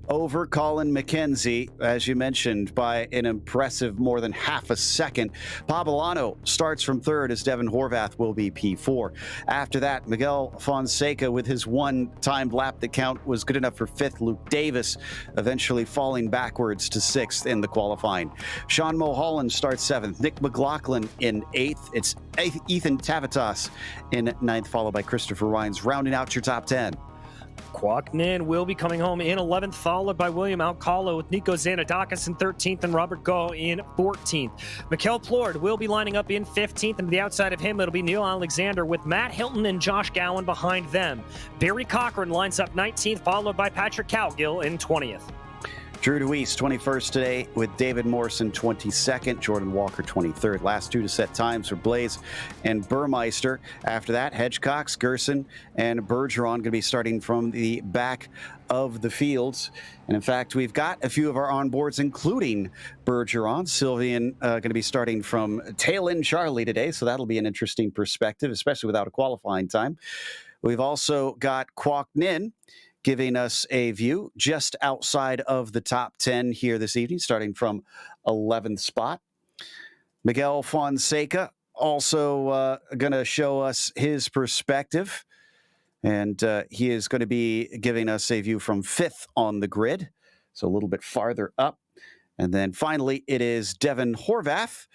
over Colin McKenzie, as you mentioned, by an impressive more than half a second. Pablano starts from 3rd as Devin Horvath will be P4. After that, Miguel Fonseca with his one-timed lap that count was good enough for 5th. Luke Davis eventually falling backwards to 6th in the qualifying. Sean Mulholland starts 7th. Nick McLaughlin in 8th. It's Ethan Tavitas in 9th, followed by Christopher Rines, rounding out your top 10. Cochran will be coming home in 11th, followed by William Alcala with Nico Zanadakis in 13th and Robert Go in 14th. Mikel Plord will be lining up in 15th, and to the outside of him, it'll be Neil Alexander with Matt Hilton and Josh Gowan behind them. Barry Cochran lines up 19th, followed by Patrick Cowgill in 20th. Drew DeWeese, 21st today, with David Morrison, 22nd. Jordan Walker, 23rd. Last two to set times for Blaze and Burmeister. After that, Hedgecox, Gerson, and Bergeron going to be starting from the back of the fields. And in fact, we've got a few of our onboards, including Bergeron. Sylvian going to be starting from tail end Charlie today, so that'll be an interesting perspective, especially without a qualifying time. We've also got Kwok Nin giving us a view just outside of the top 10 here this evening, starting from 11th spot. Miguel Fonseca also going to show us his perspective, and he is going to be giving us a view from 5th on the grid, so a little bit farther up. And then finally, it is Devin Horvath,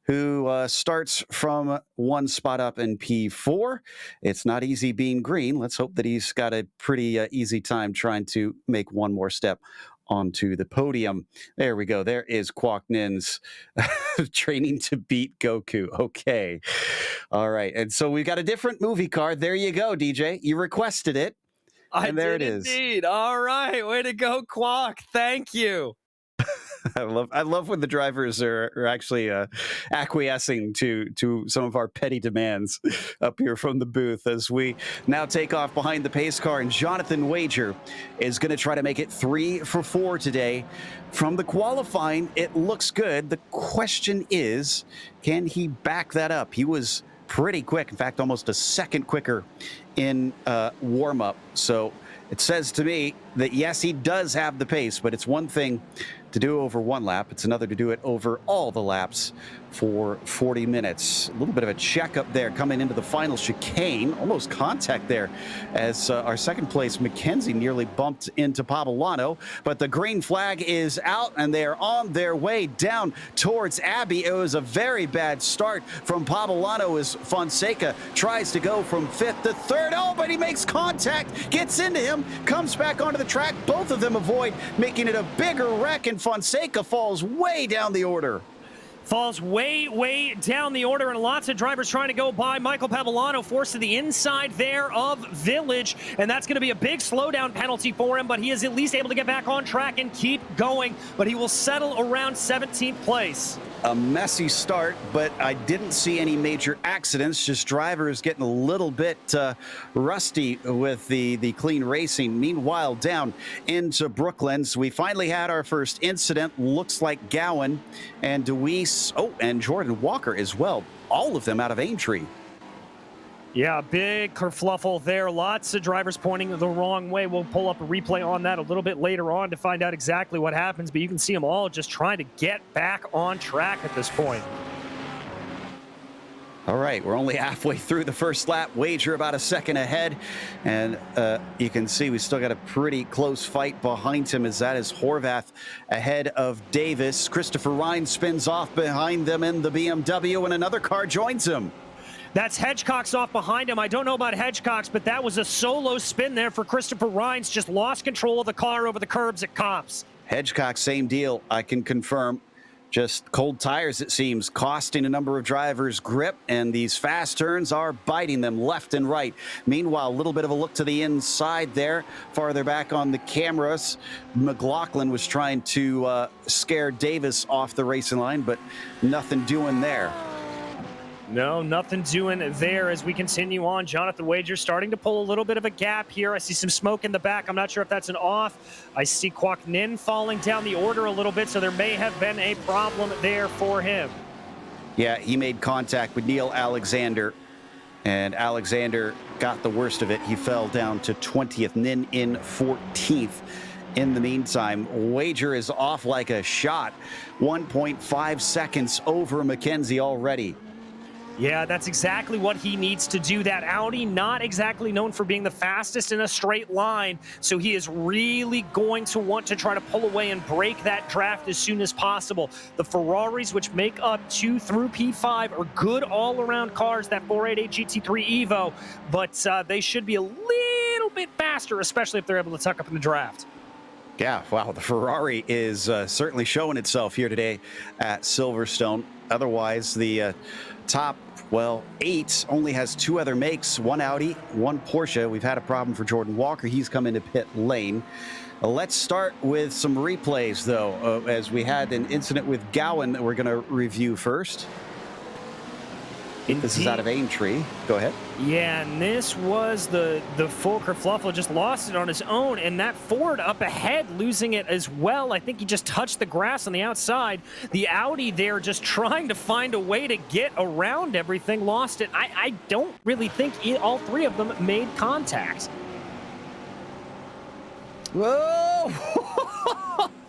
who starts from one spot up in P4. It's not easy being green. Let's hope that he's got a pretty easy time trying to make one more step onto the podium. There we go. There is Kwok Nin's training to beat Goku. Okay. All right. And so we've got a different movie card. There you go, DJ. You requested it. And there it is. Indeed. All right. Way to go, Quack. Thank you. I love when the drivers are actually acquiescing to some of our petty demands up here from the booth as we now take off behind the pace car, and Jonathan Wager is going to try to make it 3 for 4 today. From the qualifying, it looks good. The question is, can he back that up? He was pretty quick, in fact, almost a second quicker in warm-up. So it says to me that, yes, he does have the pace, but it's one thing to do over one lap. It's another to do it over all the laps for 40 minutes. A little bit of a checkup there coming into the final chicane. Almost contact there as our second place Mackenzie nearly bumped into Pavolano, but the green flag is out and they're on their way down towards Abbey. It was a very bad start from Pavolano as Fonseca tries to go from 5th to 3rd. Oh, but he makes contact, gets into him, comes back onto the track. Both of them avoid making it a bigger wreck, and Fonseca falls way down the order. Falls way down the order, and lots of drivers trying to go by. Michael Pavolano forced to the inside there of Village, and that's going to be a big slowdown penalty for him, but he is at least able to get back on track and keep going, but he will settle around 17th place. A messy start, but I didn't see any major accidents, just drivers getting a little bit rusty with the clean racing. Meanwhile, down into Brooklands, we finally had our first incident. Looks like Gowan and Deweese, and Jordan Walker as well. All of them out of Aintree. Yeah, big kerfluffle there. Lots of drivers pointing the wrong way. We'll pull up a replay on that a little bit later on to find out exactly what happens, but you can see them all just trying to get back on track at this point. All right, we're only halfway through the first lap. Wager about a second ahead, and you can see we still got a pretty close fight behind him, as that is Horvath ahead of Davis. Christopher Ryan spins off behind them in the BMW, and another car joins him. That's Hedgecock's off behind him. I don't know about Hedgecock's, but that was a solo spin there for Christopher Rines. Just lost control of the car over the curbs at Copse. Hedgecock, same deal, I can confirm. Just cold tires, it seems, costing a number of drivers grip, and these fast turns are biting them left and right. Meanwhile, a little bit of a look to the inside there, farther back on the cameras. McLaughlin was trying to scare Davis off the racing line, but nothing doing there. No, nothing doing there as we continue on. Jonathan Wager starting to pull a little bit of a gap here. I see some smoke in the back. I'm not sure if that's an off. I see Kwok Nin falling down the order a little bit, so there may have been a problem there for him. Yeah, he made contact with Neil Alexander, and Alexander got the worst of it. He fell down to 20th, Nin in 14th. In the meantime, Wager is off like a shot. 1.5 seconds over Mackenzie already. Yeah, that's exactly what he needs to do. That Audi, not exactly known for being the fastest in a straight line, so he is really going to want to try to pull away and break that draft as soon as possible. The Ferraris, which make up 2 through P5, are good all-around cars, that 488 GT3 Evo, but they should be a little bit faster, especially if they're able to tuck up in the draft. Yeah, wow, the Ferrari is certainly showing itself here today at Silverstone. Otherwise, the top, 8 only has 2 other makes, 1 Audi, 1 Porsche. We've had a problem for Jordan Walker. He's come into pit lane. Let's start with some replays, though, as we had an incident with Gowan that we're going to review first. Indeed. This is out of Aintree. Go ahead. Yeah, and this was the full kerfluffle, just lost it on his own, and that Ford up ahead losing it as well. I think he just touched the grass on the outside. The Audi there just trying to find a way to get around everything, lost it. I don't really think all 3 of them made contact. Whoa!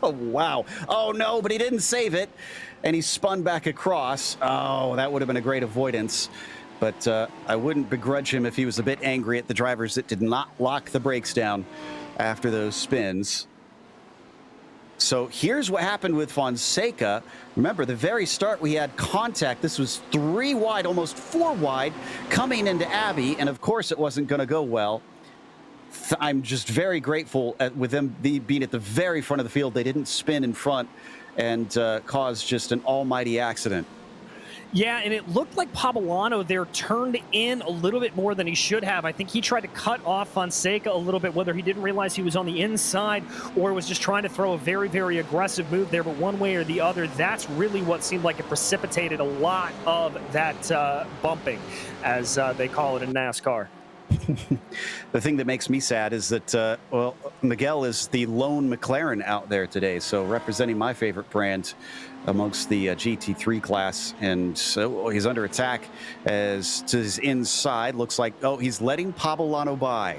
Wow. Oh, no, but he didn't save it, and he spun back across. Oh, that would have been a great avoidance. But I wouldn't begrudge him if he was a bit angry at the drivers that did not lock the brakes down after those spins. So here's what happened with Fonseca. Remember, the very start we had contact. This was 3 wide, almost 4 wide, coming into Abbey, and of course it wasn't going to go well. I'm just very grateful with them being at the very front of the field. They didn't spin in front and cause just an almighty accident. Yeah, and it looked like Poblano there turned in a little bit more than he should have. I think he tried to cut off Fonseca a little bit, whether he didn't realize he was on the inside or was just trying to throw a very, very aggressive move there. But one way or the other, that's really what seemed like it precipitated a lot of that bumping, as they call it in NASCAR. The thing that makes me sad is that, well, Miguel is the lone McLaren out there today, so representing my favorite brand amongst the GT3 class, and so he's under attack as to his inside. Looks like, oh, he's letting Poblano by.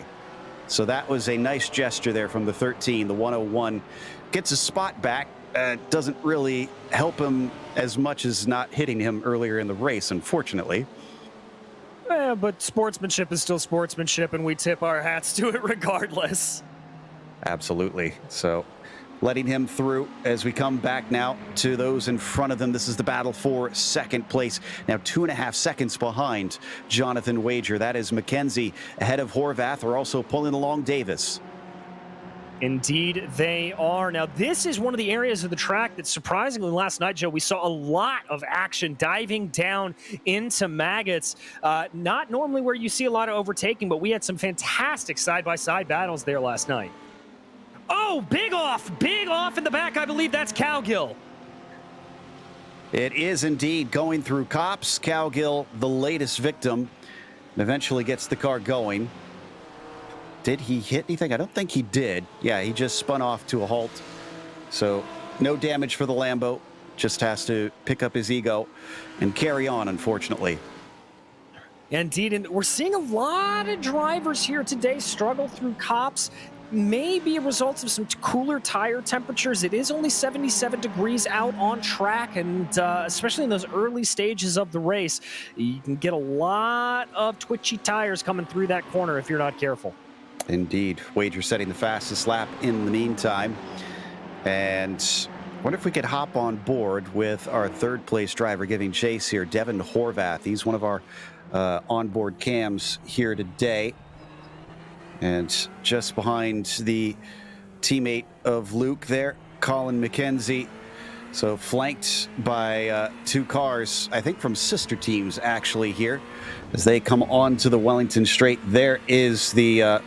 So that was a nice gesture there from the 13. The 101 gets a spot back. Doesn't really help him as much as not hitting him earlier in the race, unfortunately. But sportsmanship is still sportsmanship, and we tip our hats to it regardless. Absolutely. So letting him through as we come back now to those in front of them. This is the battle for second place. Now 2.5 seconds behind Jonathan Wager. That is McKenzie ahead of Horvath. We're also pulling along Davis. Indeed, they are. Now, this is one of the areas of the track that surprisingly last night, Joe, we saw a lot of action diving down into maggots. Not normally where you see a lot of overtaking, but we had some fantastic side-by-side battles there last night. Oh, big off in the back. I believe that's Cowgill. It is indeed going through cops. Cowgill, the latest victim, and eventually gets the car going. Did he hit anything? I don't think he did. Yeah, he just spun off to a halt. So no damage for the Lambo. Just has to pick up his ego and carry on, unfortunately. Indeed, and we're seeing a lot of drivers here today struggle through cops. Maybe a result of some cooler tire temperatures. It is only 77 degrees out on track, and especially in those early stages of the race, you can get a lot of twitchy tires coming through that corner if you're not careful. Indeed. Wager setting the fastest lap in the meantime. And I wonder if we could hop on board with our third place driver giving chase here, Devin Horvath. He's one of our onboard cams here today. And just behind the teammate of Luke there, Colin McKenzie. So flanked by 2 cars, I think from sister teams actually here, as they come on to the Wellington Straight. There is the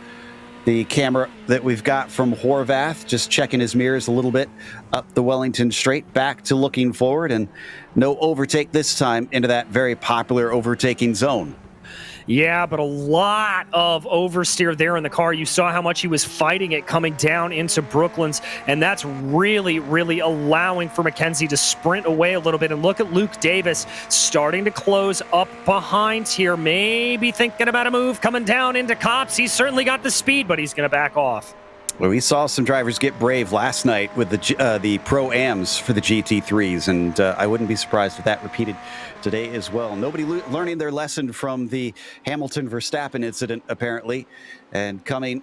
camera that we've got from Horvath, just checking his mirrors a little bit up the Wellington Straight, back to looking forward, and no overtake this time into that very popular overtaking zone. Yeah, but a lot of oversteer there in the car. You saw how much he was fighting it coming down into Brooklands, and that's really, really allowing for McKenzie to sprint away a little bit. And look at Luke Davis starting to close up behind here, maybe thinking about a move coming down into cops. He's certainly got the speed, but he's going to back off. Well, we saw some drivers get brave last night with the Pro-Ams for the GT3s, and I wouldn't be surprised if that repeated today as well. Nobody learning their lesson from the Hamilton-Verstappen incident, apparently, and coming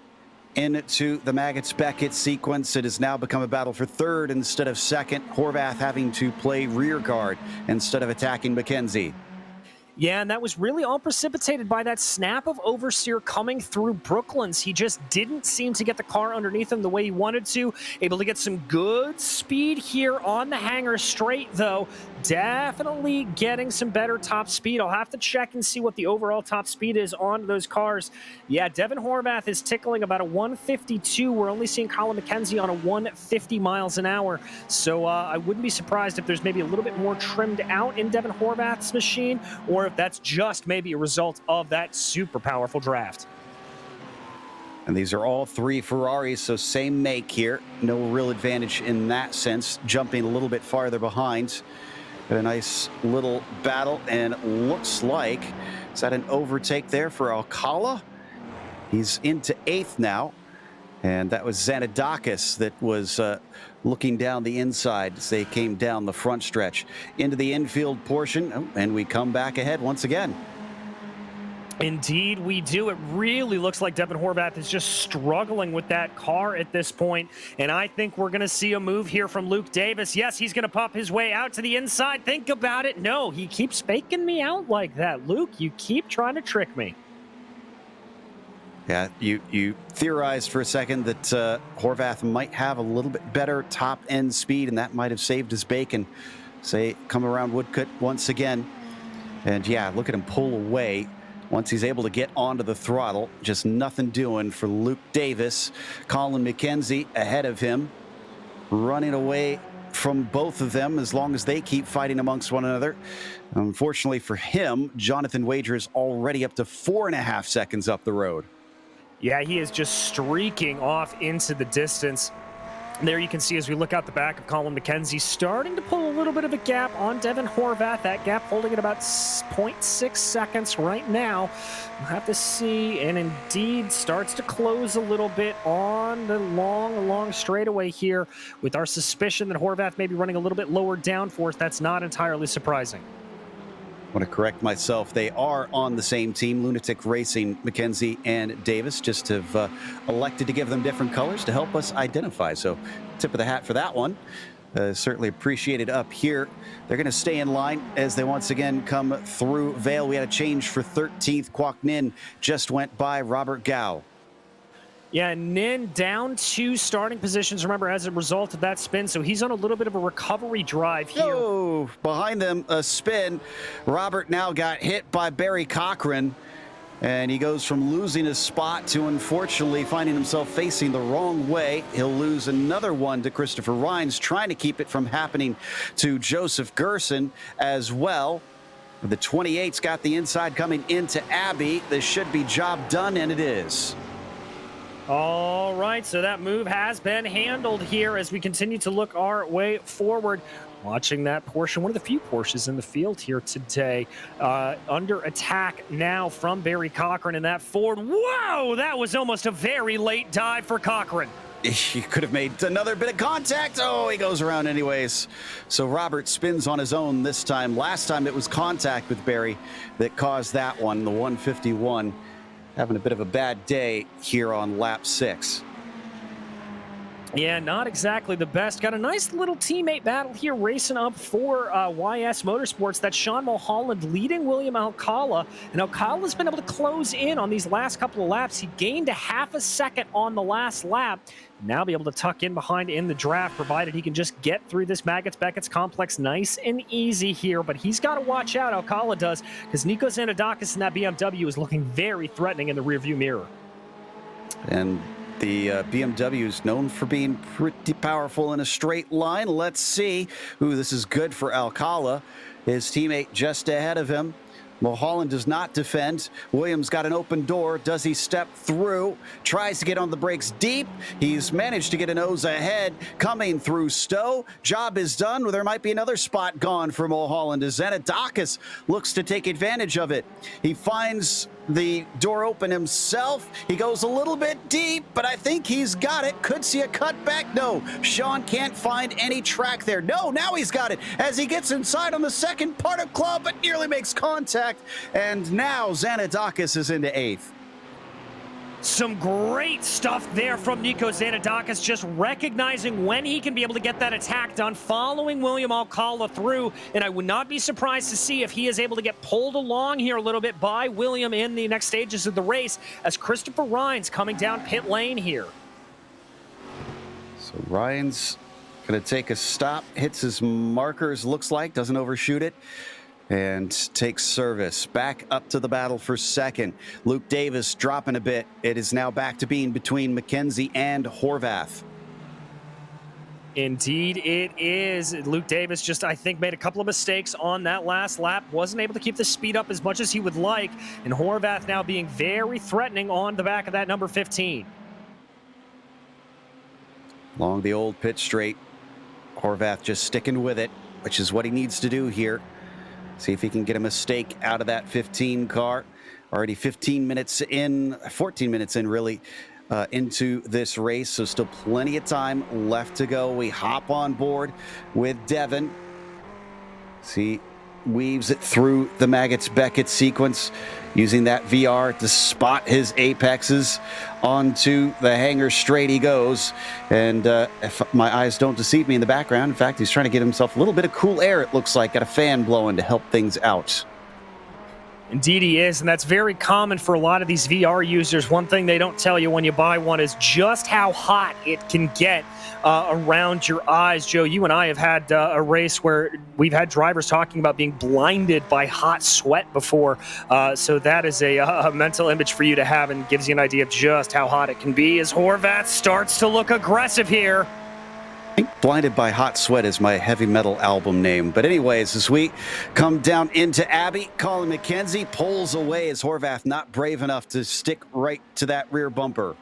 into the Maggots-Beckett sequence, it has now become a battle for third instead of second. Horvath having to play rear guard instead of attacking McKenzie. Yeah, and that was really all precipitated by that snap of oversteer coming through Brooklands. He just didn't seem to get the car underneath him the way he wanted to. Able to get some good speed here on the Hangar Straight, though. Definitely getting some better top speed. I'll have to check and see what the overall top speed is on those cars. Yeah, Devin Horvath is tickling about a 152. We're only seeing Colin McKenzie on a 150 miles an hour. So I wouldn't be surprised if there's maybe a little bit more trimmed out in Devin Horvath's machine, or if that's just maybe a result of that super powerful draft. And these are all 3 Ferraris, so same make here. No real advantage in that sense. Jumping a little bit farther behind. Got a nice little battle, and looks like, is that an overtake there for Alcala? He's into 8th now, and that was Zanadakis that was looking down the inside as they came down the front stretch into the infield portion, and we come back ahead once again. Indeed, we do. It really looks like Devin Horvath is just struggling with that car at this point, and I think we're going to see a move here from Luke Davis. Yes, he's going to pop his way out to the inside. Think about it. No, he keeps faking me out like that. Luke, you keep trying to trick me. Yeah, you theorized for a second that Horvath might have a little bit better top-end speed, and that might have saved his bacon. Say, come around Woodcut once again. And yeah, look at him pull away once he's able to get onto the throttle. Just nothing doing for Luke Davis. Colin McKenzie ahead of him, running away from both of them as long as they keep fighting amongst one another. Unfortunately for him, Jonathan Wager is already up to 4.5 seconds up the road. Yeah, he is just streaking off into the distance. And there you can see as we look out the back of Colin McKenzie, starting to pull a little bit of a gap on Devin Horvath. That gap holding at about 0.6 seconds right now. We'll have to see, and indeed starts to close a little bit on the long straightaway here, with our suspicion that Horvath may be running a little bit lower downforce. That's not entirely surprising. I want to correct myself. They are on the same team, Lunatic Racing, McKenzie and Davis, just have elected to give them different colors to help us identify. So tip of the hat for that one. Certainly appreciated up here. They're going to stay in line as they once again come through Vale. We had a change for 13th. Kwok Nin just went by Robert Gao. Yeah, Nin down 2 starting positions, remember, as a result of that spin. So he's on a little bit of a recovery drive here. Oh, behind them, a spin. Robert now got hit by Barry Cochran, and he goes from losing his spot to unfortunately finding himself facing the wrong way. He'll lose another one to Christopher Rhines, trying to keep it from happening to Joseph Gerson as well. The 28's got the inside coming into Abbey. This should be job done, and it is. All right, so that move has been handled here as we continue to look our way forward. Watching that Porsche, one of the few Porsches in the field here today, under attack now from Barry Cochran in that Ford. Whoa, that was almost a very late dive for Cochran. He could have made another bit of contact. Oh, he goes around anyways. So Robert spins on his own this time. Last time it was contact with Barry that caused that one, the 151. Having a bit of a bad day here on lap 6. Yeah, not exactly the best. Got a nice little teammate battle here racing up for YS Motorsports. That's Sean Mulholland leading William Alcala. And Alcala's been able to close in on these last couple of laps. He gained a half a second on the last lap. Now be able to tuck in behind in the draft, provided he can just get through this Maggots-Beckett's complex nice and easy here. But he's got to watch out, Alcala does, because Nico Xanadakis in that BMW is looking very threatening in the rearview mirror. And the BMW is known for being pretty powerful in a straight line. Let's see. Ooh, this is good for Alcala. His teammate just ahead of him. Mulholland does not defend. Williams got an open door. Does he step through? Tries to get on the brakes deep. He's managed to get a nose ahead coming through Stowe. Job is done. Well, there might be another spot gone for Mulholland as Xanadakis looks to take advantage of it. He finds the door open himself. He goes a little bit deep, but I think he's got it. Could see a cutback. No, Sean can't find any track there. No, now he's got it as he gets inside on the second part of club, but nearly makes contact. And now Xanadakis is into 8th. Some great stuff there from Nico Xanadakis, just recognizing when he can be able to get that attack done, following William Alcala through, and I would not be surprised to see if he is able to get pulled along here a little bit by William in the next stages of the race as Christopher Rhines coming down pit lane here. So Rhines going to take a stop, hits his markers, looks like, doesn't overshoot it, and takes service. Back up to the battle for second. Luke Davis dropping a bit. It is now back to being between McKenzie and Horvath. Indeed it is. Luke Davis just, I think, made a couple of mistakes on that last lap. Wasn't able to keep the speed up as much as he would like. And Horvath now being very threatening on the back of that number 15. Along the old pit straight. Horvath just sticking with it, which is what he needs to do here. See if he can get a mistake out of that 15 car. Already 15 minutes in, 14 minutes in really, into this race. So still plenty of time left to go. We hop on board with Devin. See, weaves it through the Maggots-Beckett sequence, using that VR to spot his apexes. Onto the hanger straight he goes. And if my eyes don't deceive me in the background, in fact, he's trying to get himself a little bit of cool air, it looks like. Got a fan blowing to help things out. Indeed he is, and that's very common for a lot of these VR users. One thing they don't tell you when you buy one is just how hot it can get around your eyes. Joe, you and I have had a race where we've had drivers talking about being blinded by hot sweat before, so that is a mental image for you to have and gives you an idea of just how hot it can be as Horvath starts to look aggressive here. I think Blinded by Hot Sweat is my heavy metal album name. But anyways, as we come down into Abbey, Colin McKenzie pulls away as Horvath not brave enough to stick right to that rear bumper.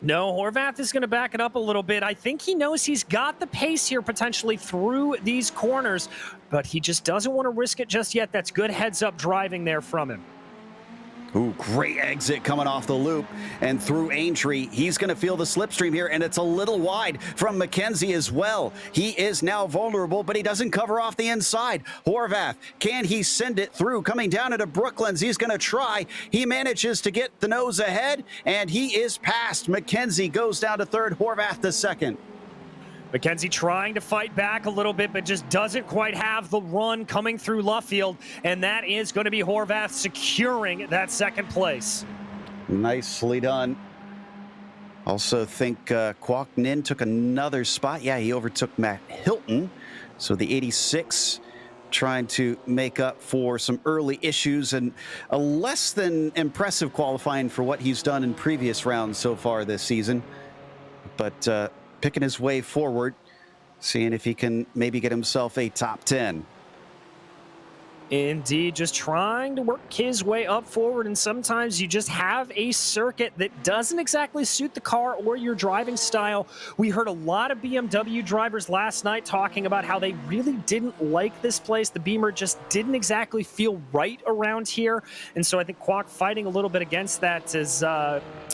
No, Horvath is going to back it up a little bit. I think he knows he's got the pace here potentially through these corners, but he just doesn't want to risk it just yet. That's good heads-up driving there from him. Ooh, great exit coming off the loop and through Aintree. He's going to feel the slipstream here, and it's a little wide from McKenzie as well. He is now vulnerable, but he doesn't cover off the inside. Horvath, can he send it through? Coming down into Brooklands, he's going to try. He manages to get the nose ahead, and he is past. McKenzie goes down to third, Horvath to second. McKenzie trying to fight back a little bit, but just doesn't quite have the run coming through Luffield, and that is going to be Horvath securing that second place. Nicely done. Also think Kwok Nin took another spot. Yeah, he overtook Matt Hilton. So the 86 trying to make up for some early issues and a less than impressive qualifying for what he's done in previous rounds so far this season. But picking his way forward, seeing if he can maybe get himself a top 10. Indeed, just trying to work his way up forward, and sometimes you just have a circuit that doesn't exactly suit the car or your driving style. We heard a lot of BMW drivers last night talking about how they really didn't like this place. The Beamer just didn't exactly feel right around here, and so I think Kwok fighting a little bit against that as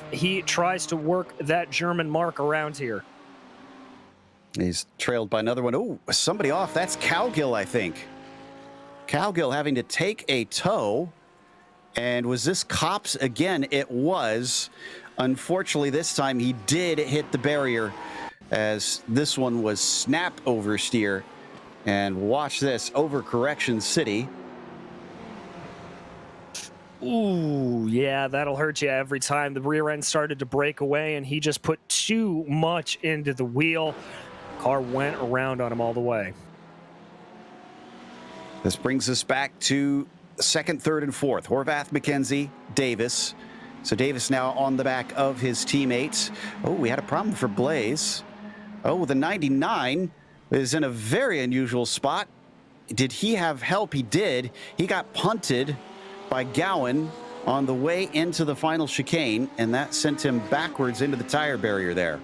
he tries to work that German mark around here. He's trailed by another one. Oh, somebody off. That's Cowgill, I think. Cowgill having to take a tow. And was this Cops again? It was. Unfortunately, this time he did hit the barrier as this one was snap oversteer. And watch this, overcorrection city. Ooh, yeah, that'll hurt you every time. The rear end started to break away, and he just put too much into the wheel. Car went around on him all the way. This brings us back to second, third, and fourth. Horvath, McKenzie, Davis. So Davis now on the back of his teammates. Oh, we had a problem for Blaze. Oh, the 99 is in a very unusual spot. Did he have help? He did. He got punted by Gowan on the way into the final chicane, and that sent him backwards into the tire barrier there.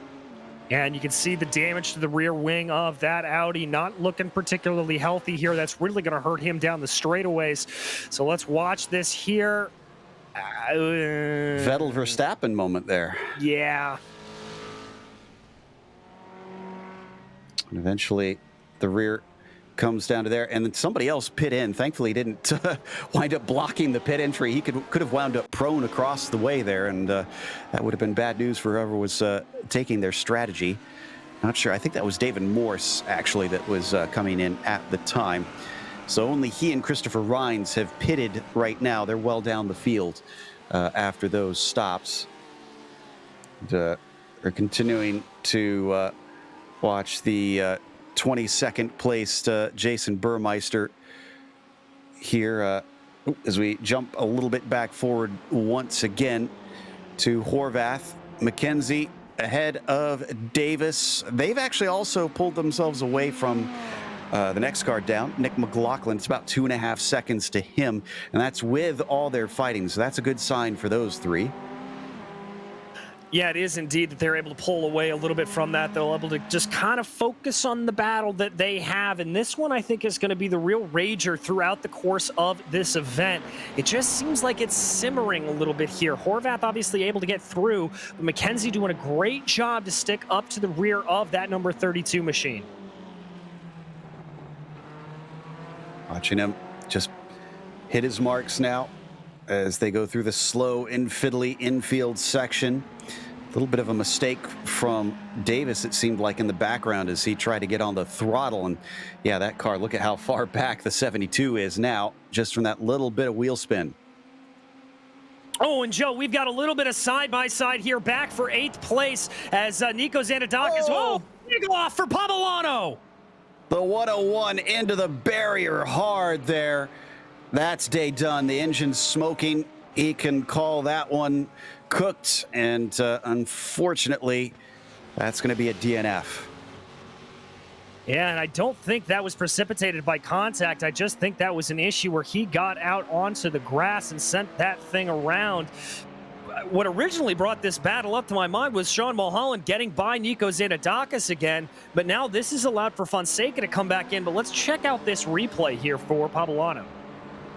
And you can see the damage to the rear wing of that Audi, not looking particularly healthy here. That's really going to hurt him down the straightaways. So let's watch this here. Vettel Verstappen moment there. Yeah. And eventually the rear comes down to there, and then somebody else pit in. Thankfully, he didn't wind up blocking the pit entry. He could have wound up prone across the way there, and that would have been bad news for whoever was taking their strategy. Not sure. I think that was David Morse, actually, that was coming in at the time. So only he and Christopher Rines have pitted right now. They're well down the field after those stops. And, we're continuing to watch the 22nd placed Jason Burmeister here as we jump a little bit back forward once again to Horvath. McKenzie ahead of Davis. They've actually also pulled themselves away from the next car down, Nick McLaughlin. It's about 2.5 seconds to him, and that's with all their fighting. So that's a good sign for those three. Yeah, it is indeed that they're able to pull away a little bit from that. They're able to just kind of focus on the battle that they have. And this one, I think, is going to be the real rager throughout the course of this event. It just seems like it's simmering a little bit here. Horvath obviously able to get through, but McKenzie doing a great job to stick up to the rear of that number 32 machine. Watching him just hit his marks now as they go through the slow and fiddly infield section. A little bit of a mistake from Davis, it seemed like, in the background as he tried to get on the throttle. And yeah, that car, look at how far back the 72 is now, just from that little bit of wheel spin. Oh, and Joe, we've got a little bit of side-by-side here, back for 8th place as Nico Zanadakis. Oh, big off for Pabalano. The 101 into the barrier hard there. That's day done. The engine's smoking. He can call that one cooked, and unfortunately, that's going to be a DNF. Yeah, and I don't think that was precipitated by contact. I just think that was an issue where he got out onto the grass and sent that thing around. What originally brought this battle up to my mind was Sean Mulholland getting by Nico Zanadakis again, but now this has allowed for Fonseca to come back in. But let's check out this replay here for Pabalano.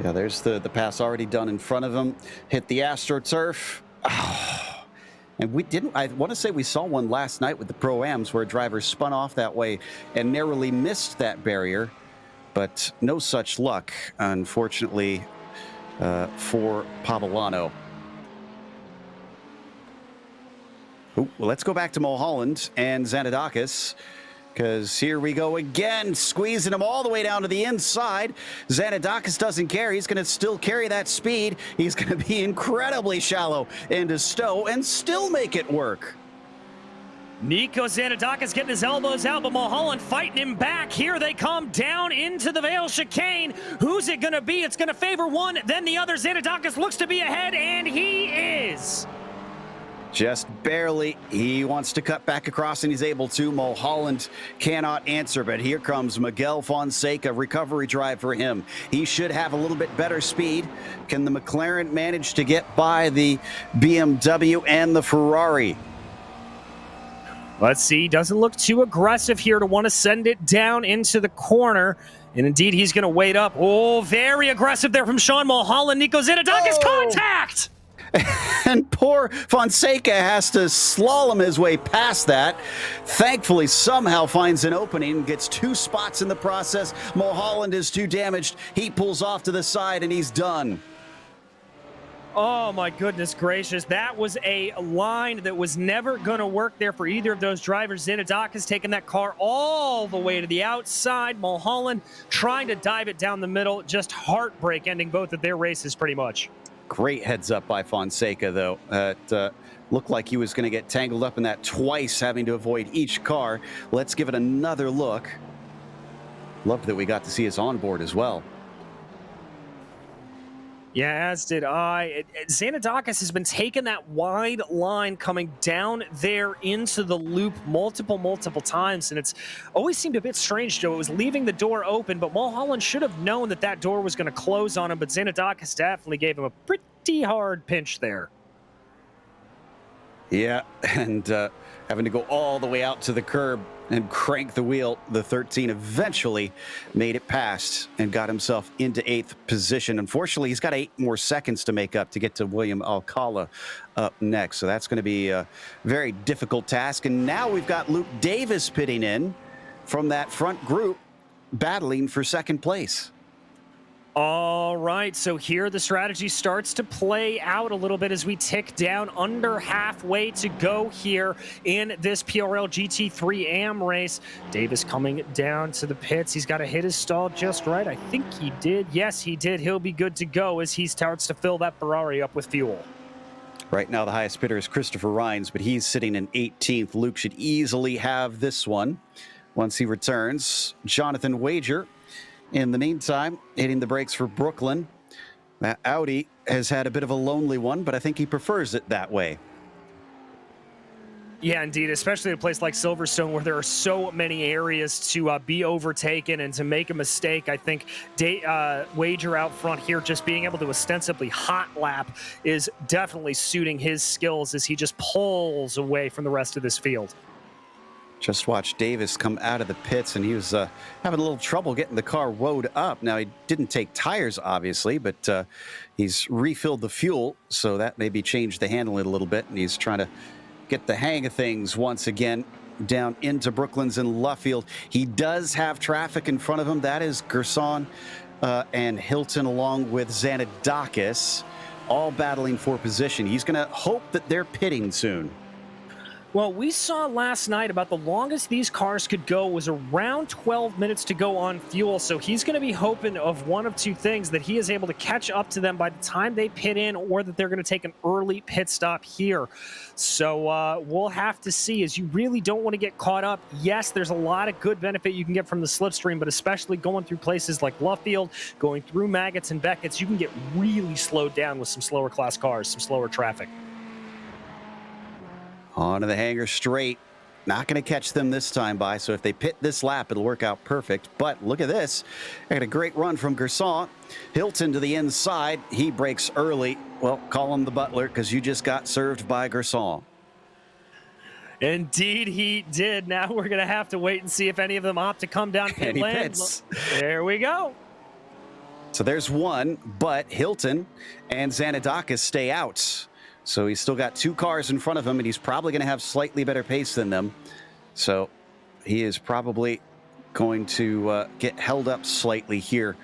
Yeah, there's the pass already done in front of him. Hit the AstroTurf. Oh. And I want to say we saw one last night with the Pro-Ams where a driver spun off that way and narrowly missed that barrier, but no such luck, unfortunately, for Pabalano. Ooh, well, let's go back to Mulholland and Zanadakis, because here we go again, squeezing him all the way down to the inside. Zanadakis doesn't care. He's going to still carry that speed. He's going to be incredibly shallow into Stowe and still make it work. Nico Zanadakis getting his elbows out, but Mulholland fighting him back. Here they come down into the Vale chicane. Who's it going to be? It's going to favor one, then the other. Zanadakis looks to be ahead, and he is. Just barely. He wants to cut back across, and he's able to. Mulholland cannot answer, but here comes Miguel Fonseca. Recovery drive for him. He should have a little bit better speed. Can the McLaren manage to get by the BMW and the Ferrari? Let's see. Doesn't look too aggressive here to want to send it down into the corner. And indeed, he's going to wait up. Oh, very aggressive there from Sean Mulholland. Nico Zanadakis, contact! And poor Fonseca has to slalom his way past that. Thankfully, somehow finds an opening, gets 2 spots in the process. Mulholland is too damaged. He pulls off to the side, and he's done. Oh, my goodness gracious. That was a line that was never going to work there for either of those drivers. Zanadakis taking that car all the way to the outside. Mulholland trying to dive it down the middle. Just heartbreak ending both of their races pretty much. Great heads up by Fonseca, though. It looked like he was going to get tangled up in that twice, having to avoid each car. Let's give it another look. Loved that we got to see his onboard as well. Yeah, as did I. Zanadakis has been taking that wide line coming down there into the loop multiple times, and it's always seemed a bit strange, Joe. It was leaving the door open, but Mulholland should have known that that door was going to close on him, but Zanadakis definitely gave him a pretty hard pinch there. Yeah, and having to go all the way out to the curb and crank the wheel. The 13 eventually made it past and got himself into 8th position. Unfortunately, he's got 8 more seconds to make up to get to William Alcala up next. So that's going to be a very difficult task. And now we've got Luke Davis pitting in from that front group, battling for 2nd place. All right, so here the strategy starts to play out a little bit as we tick down under halfway to go here in this PRL GT3 AM race. Davis coming down to the pits. He's got to hit his stall just right. I think he did. Yes, he did. He'll be good to go as he starts to fill that Ferrari up with fuel. Right now, the highest bidder is Christopher Rhines, but he's sitting in 18th. Luke should easily have this one once he returns. Jonathan Wager, in the meantime, hitting the brakes for Brooklyn. That Audi has had a bit of a lonely one, but I think he prefers it that way. Yeah, indeed, especially a place like Silverstone where there are so many areas to be overtaken and to make a mistake. I think Wager out front here, just being able to ostensibly hot lap is definitely suiting his skills as he just pulls away from the rest of this field. Just watch Davis come out of the pits, and he was having a little trouble getting the car woed up. Now, he didn't take tires, obviously, but he's refilled the fuel, so that maybe changed the handling a little bit, and he's trying to get the hang of things once again down into Brooklands and Luffield. He does have traffic in front of him. That is Gerson and Hilton, along with Zanadakis, all battling for position. He's going to hope that they're pitting soon. Well, we saw last night about the longest these cars could go was around 12 minutes to go on fuel. So he's going to be hoping of one of two things, that he is able to catch up to them by the time they pit in, or that they're going to take an early pit stop here. So we'll have to see, as you really don't want to get caught up. Yes, there's a lot of good benefit you can get from the slipstream, but especially going through places like Luffield, going through Maggots and Beckett's, you can get really slowed down with some slower class cars, some slower traffic. Onto the hangar straight. Not going to catch them this time by, so if they pit this lap, it'll work out perfect. But look at this. I got a great run from Gsrc. Hilton to the inside. He breaks early. Well, call him the butler, because you just got served by Gsrc. Indeed, he did. Now we're going to have to wait and see if any of them opt to come down pit lane. There we go. So there's one, but Hilton and Zanadakis stay out. So he's still got 2 cars in front of him, and he's probably going to have slightly better pace than them. So he is probably going to get held up slightly here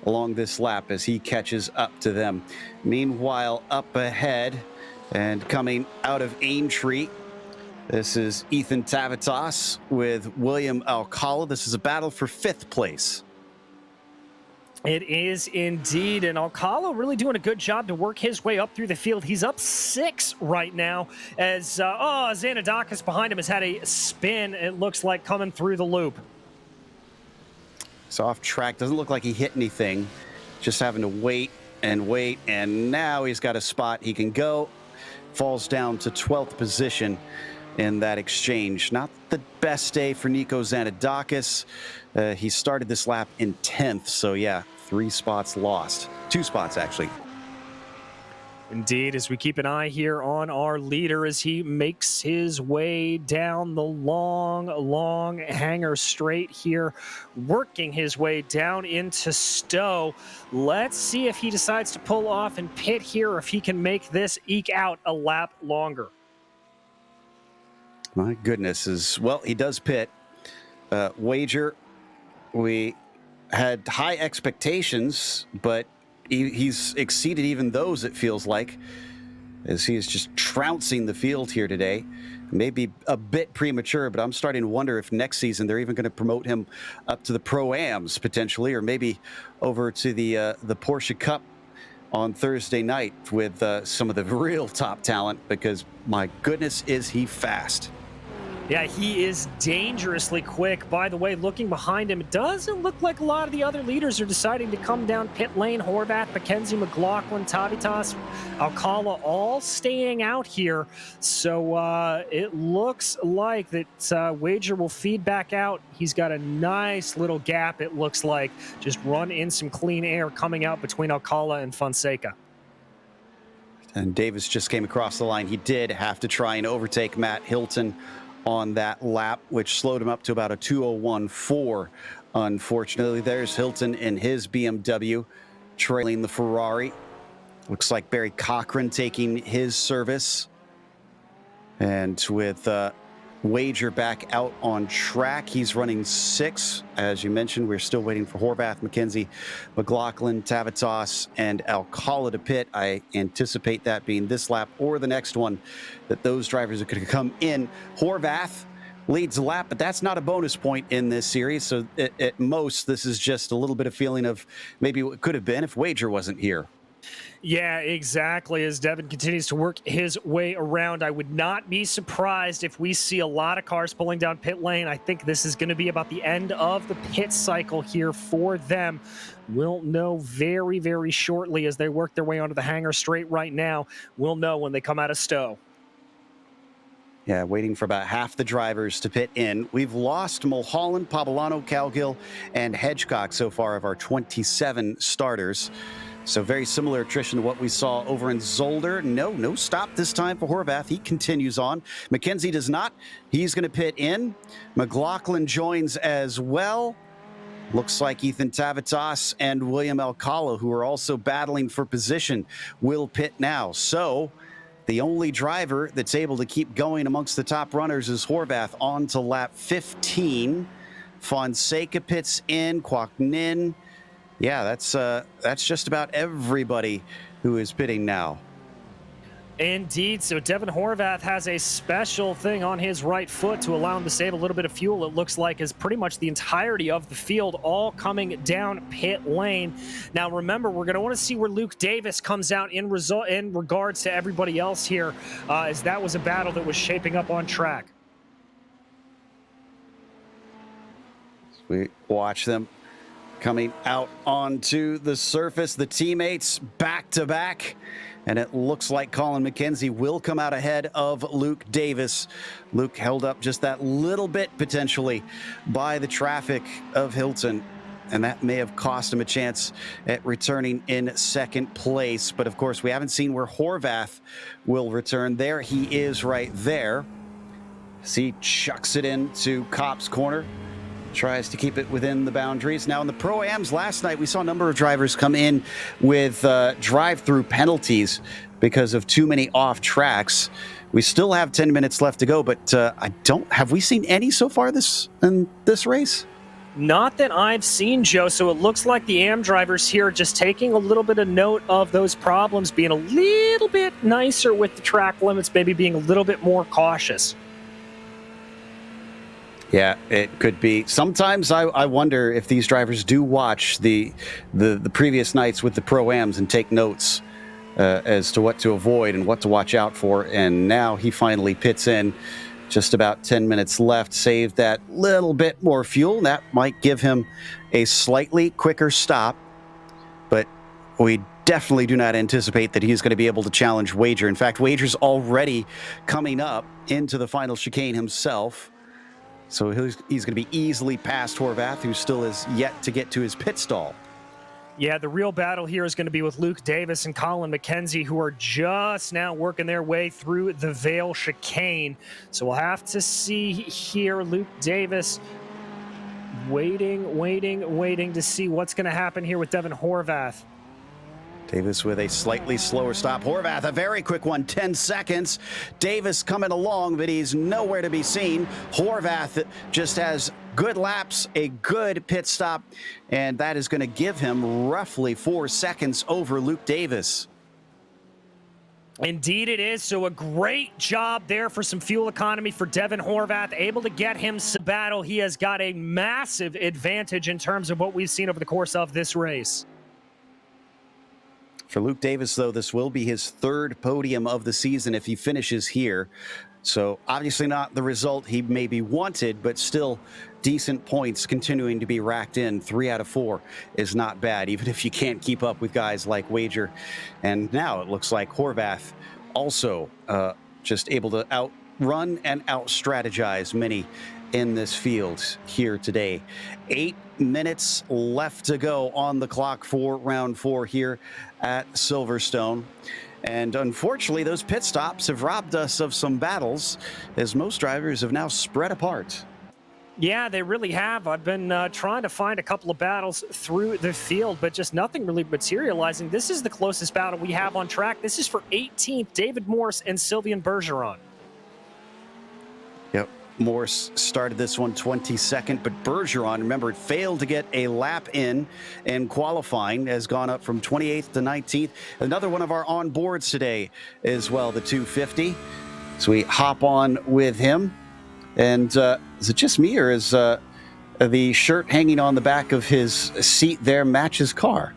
along this lap as he catches up to them. Meanwhile, up ahead and coming out of Aintree, this is Ethan Tavitas with William Alcala. This is a battle for 5th place. It is indeed, and Alcala really doing a good job to work his way up through the field. He's up 6 right now as Zanadakis behind him has had a spin, it looks like, coming through the loop. It's off track, doesn't look like he hit anything, just having to wait, and now he's got a spot he can go. Falls down to 12th position in that exchange. Not the best day for Nico Zanadakis. He started this lap in 10th, so yeah, 3 spots lost. 2 spots, actually. Indeed, as we keep an eye here on our leader as he makes his way down the long hangar straight here, working his way down into Stowe. Let's see if he decides to pull off and pit here, or if he can make this eke out a lap longer. My goodness, well, he does pit. Wager, we had high expectations, but he's exceeded even those, it feels like, as he is just trouncing the field here today. Maybe a bit premature, but I'm starting to wonder if next season they're even going to promote him up to the Pro-Ams potentially, or maybe over to the Porsche Cup on Thursday night with some of the real top talent, because my goodness, is he fast. Yeah, he is dangerously quick. By the way, looking behind him, it doesn't look like a lot of the other leaders are deciding to come down pit lane. Horvath, McKenzie, McLaughlin, Tavitas, Alcala, all staying out here. So it looks like that Wager will feed back out. He's got a nice little gap, it looks like. Just run in some clean air coming out between Alcala and Fonseca. And Davis just came across the line. He did have to try and overtake Matt Hilton on that lap, which slowed him up to about a 2:01.4. Unfortunately, there's Hilton in his BMW trailing the Ferrari. Looks like Barry Cochran taking his service. And with Wager back out on track, he's running 6. As you mentioned, we're still waiting for Horvath, McKenzie, McLaughlin, Tavitas, and Alcala to pit. I anticipate that being this lap or the next one, that those drivers are going to come in. Horvath leads the lap, but that's not a bonus point in this series. So at most, this is just a little bit of feeling of maybe what could have been if Wager wasn't here. Yeah, exactly. As Devin continues to work his way around, I would not be surprised if we see a lot of cars pulling down pit lane. I think this is going to be about the end of the pit cycle here for them. We'll know very, very shortly as they work their way onto the hangar straight right now. We'll know when they come out of Stowe. Yeah, waiting for about half the drivers to pit in. We've lost Mulholland, Pabalano, Calgill, and Hedgecock so far of our 27 starters. So very similar attrition to what we saw over in Zolder. No stop this time for Horvath. He continues on. McKenzie does not. He's going to pit in. McLaughlin joins as well. Looks like Ethan Tavitas and William Alcala, who are also battling for position, will pit now. So the only driver that's able to keep going amongst the top runners is Horvath on to lap 15. Fonseca pits in, Kwok Nin. Yeah, that's just about everybody who is pitting now. Indeed. So Devin Horvath has a special thing on his right foot to allow him to save a little bit of fuel. It looks like is pretty much the entirety of the field all coming down pit lane. Now, remember, we're going to want to see where Luke Davis comes out in regards to everybody else here, as that was a battle that was shaping up on track. We watch them coming out onto the surface, the teammates back to back. And it looks like Colin McKenzie will come out ahead of Luke Davis. Luke held up just that little bit potentially by the traffic of Hilton, and that may have cost him a chance at returning in second place. But of course, we haven't seen where Horvath will return. There he is right there. See, chucks it into Kopp's corner. Tries to keep it within the boundaries. Now, in the Pro-Ams last night, we saw a number of drivers come in with drive-through penalties because of too many off tracks. We still have 10 minutes left to go, but have we seen any so far in this race? Not that I've seen, Joe. So it looks like the AM drivers here are just taking a little bit of note of those problems, being a little bit nicer with the track limits, maybe being a little bit more cautious. Yeah, it could be. Sometimes I wonder if these drivers do watch the previous nights with the Pro-Ams and take notes as to what to avoid and what to watch out for. And now he finally pits in. Just about 10 minutes left. Saved that little bit more fuel. That might give him a slightly quicker stop. But we definitely do not anticipate that he's going to be able to challenge Wager. In fact, Wager's already coming up into the final chicane himself. So he's going to be easily past Horvath, who still is yet to get to his pit stall. Yeah, the real battle here is going to be with Luke Davis and Colin McKenzie, who are just now working their way through the Vale chicane. So we'll have to see here. Luke Davis waiting to see what's going to happen here with Devin Horvath. Davis with a slightly slower stop. Horvath, a very quick one, 10 seconds. Davis coming along, but he's nowhere to be seen. Horvath just has good laps, a good pit stop, and that is going to give him roughly 4 seconds over Luke Davis. Indeed it is. So a great job there for some fuel economy for Devin Horvath, able to get him some battle. He has got a massive advantage in terms of what we've seen over the course of this race. For Luke Davis, though, this will be his third podium of the season if he finishes here. So obviously not the result he maybe wanted, but still decent points continuing to be racked in. 3 out of 4 is not bad, even if you can't keep up with guys like Wager. And now it looks like Horvath also just able to outrun and out-strategize many in this field here today. 8 minutes left to go on the clock for round 4 here at Silverstone. And unfortunately, those pit stops have robbed us of some battles, as most drivers have now spread apart. Yeah, they really have. I've been trying to find a couple of battles through the field, but just nothing really materializing. This is the closest battle we have on track. This is for 18th, David Morse and Sylvain Bergeron. Yep. Morse started this one 22nd, but Bergeron, remember, failed to get a lap in qualifying, has gone up from 28th to 19th. Another one of our onboards today as well, the 250. So we hop on with him. And is it just me, or is the shirt hanging on the back of his seat there match his car?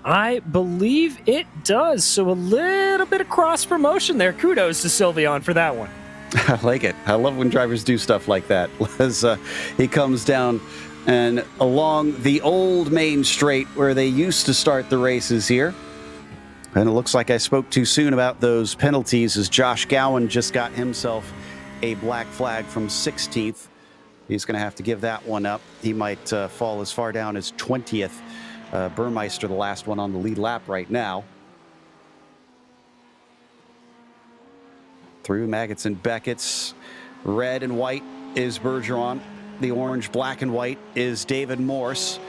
I believe it does. So a little bit of cross promotion there. Kudos to Sylvain for that one. I like it. I love when drivers do stuff like that. As he comes down and along the old main straight where they used to start the races here. And it looks like I spoke too soon about those penalties, as Josh Gowan just got himself a black flag from 16th. He's going to have to give that one up. He might fall as far down as 20th. Burmeister, the last one on the lead lap right now. Through Maggots and Beckett's. Red and white is Bergeron. The orange, black and white is David Morse.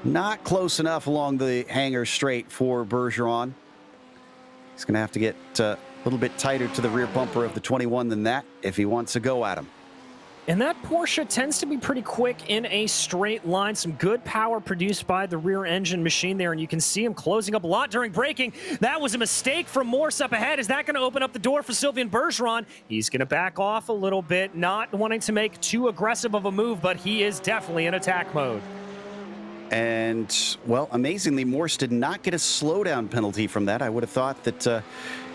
Not close enough along the hangar straight for Bergeron. He's going to have to get a little bit tighter to the rear bumper of the 21 than that if he wants to go at him. And that Porsche tends to be pretty quick in a straight line. Some good power produced by the rear engine machine there, and you can see him closing up a lot during braking. That was a mistake from Morse up ahead. Is that going to open up the door for Sylvain Bergeron? He's going to back off a little bit, not wanting to make too aggressive of a move, but he is definitely in attack mode. And, well, amazingly, Morse did not get a slowdown penalty from that. I would have thought that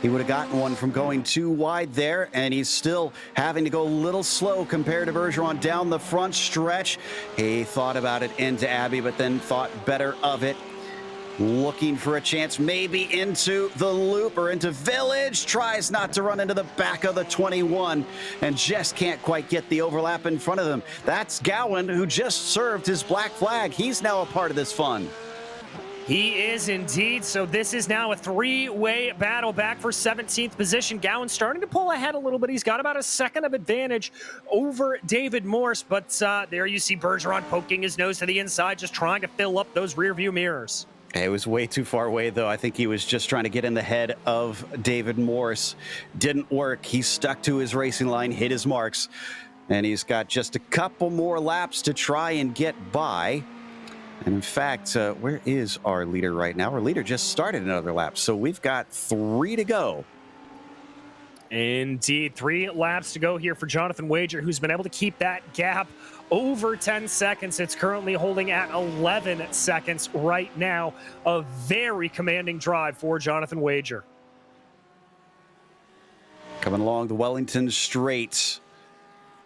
he would have gotten one from going too wide there, and he's still having to go a little slow compared to Bergeron down the front stretch. He thought about it into Abbey, but then thought better of it. Looking for a chance maybe into the loop or into Village. Tries not to run into the back of the 21 and just can't quite get the overlap in front of them. That's Gowan, who just served his black flag. He's now a part of this fun. He is indeed. So this is now a three-way battle back for 17th position. Gowan starting to pull ahead a little bit. He's got about a second of advantage over David Morse. But there you see Bergeron poking his nose to the inside, just trying to fill up those rear view mirrors. It was way too far away, though. I think he was just trying to get in the head of David Morse. Didn't work. He stuck to his racing line, hit his marks, and he's got just a couple more laps to try and get by. And in fact, where is our leader right now? Our leader just started another lap, so we've got 3 to go. Indeed, 3 laps to go here for Jonathan Wager, who's been able to keep that gap over 10 seconds. It's currently holding at 11 seconds right now. A very commanding drive for Jonathan Wager. Coming along the Wellington Straight.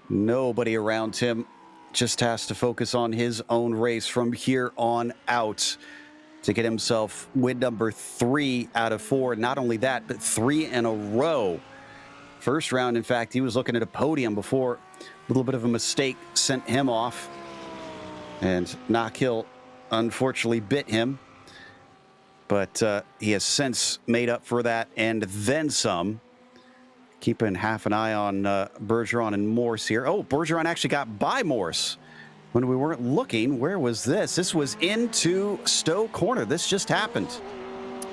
Nobody around him. Just has to focus on his own race from here on out to get himself win number 3 out of 4. Not only that, but 3 in a row. First round, in fact, he was looking at a podium before a little bit of a mistake sent him off. And Knockhill unfortunately bit him. But he has since made up for that and then some. Keeping half an eye on Bergeron and Morse here. Oh, Bergeron actually got by Morse when we weren't looking. Where was this? This was into Stowe Corner. This just happened.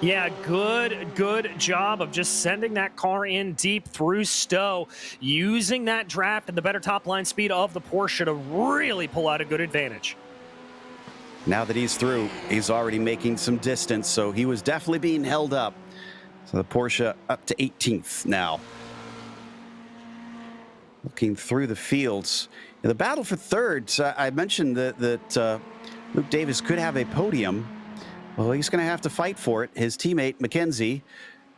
Yeah, good job of just sending that car in deep through Stowe, using that draft and the better top line speed of the Porsche to really pull out a good advantage. Now that he's through, he's already making some distance, so he was definitely being held up. So the Porsche up to 18th now. Looking through the fields. In the battle for third, I mentioned that Luke Davis could have a podium. Well, he's going to have to fight for it. His teammate, McKenzie,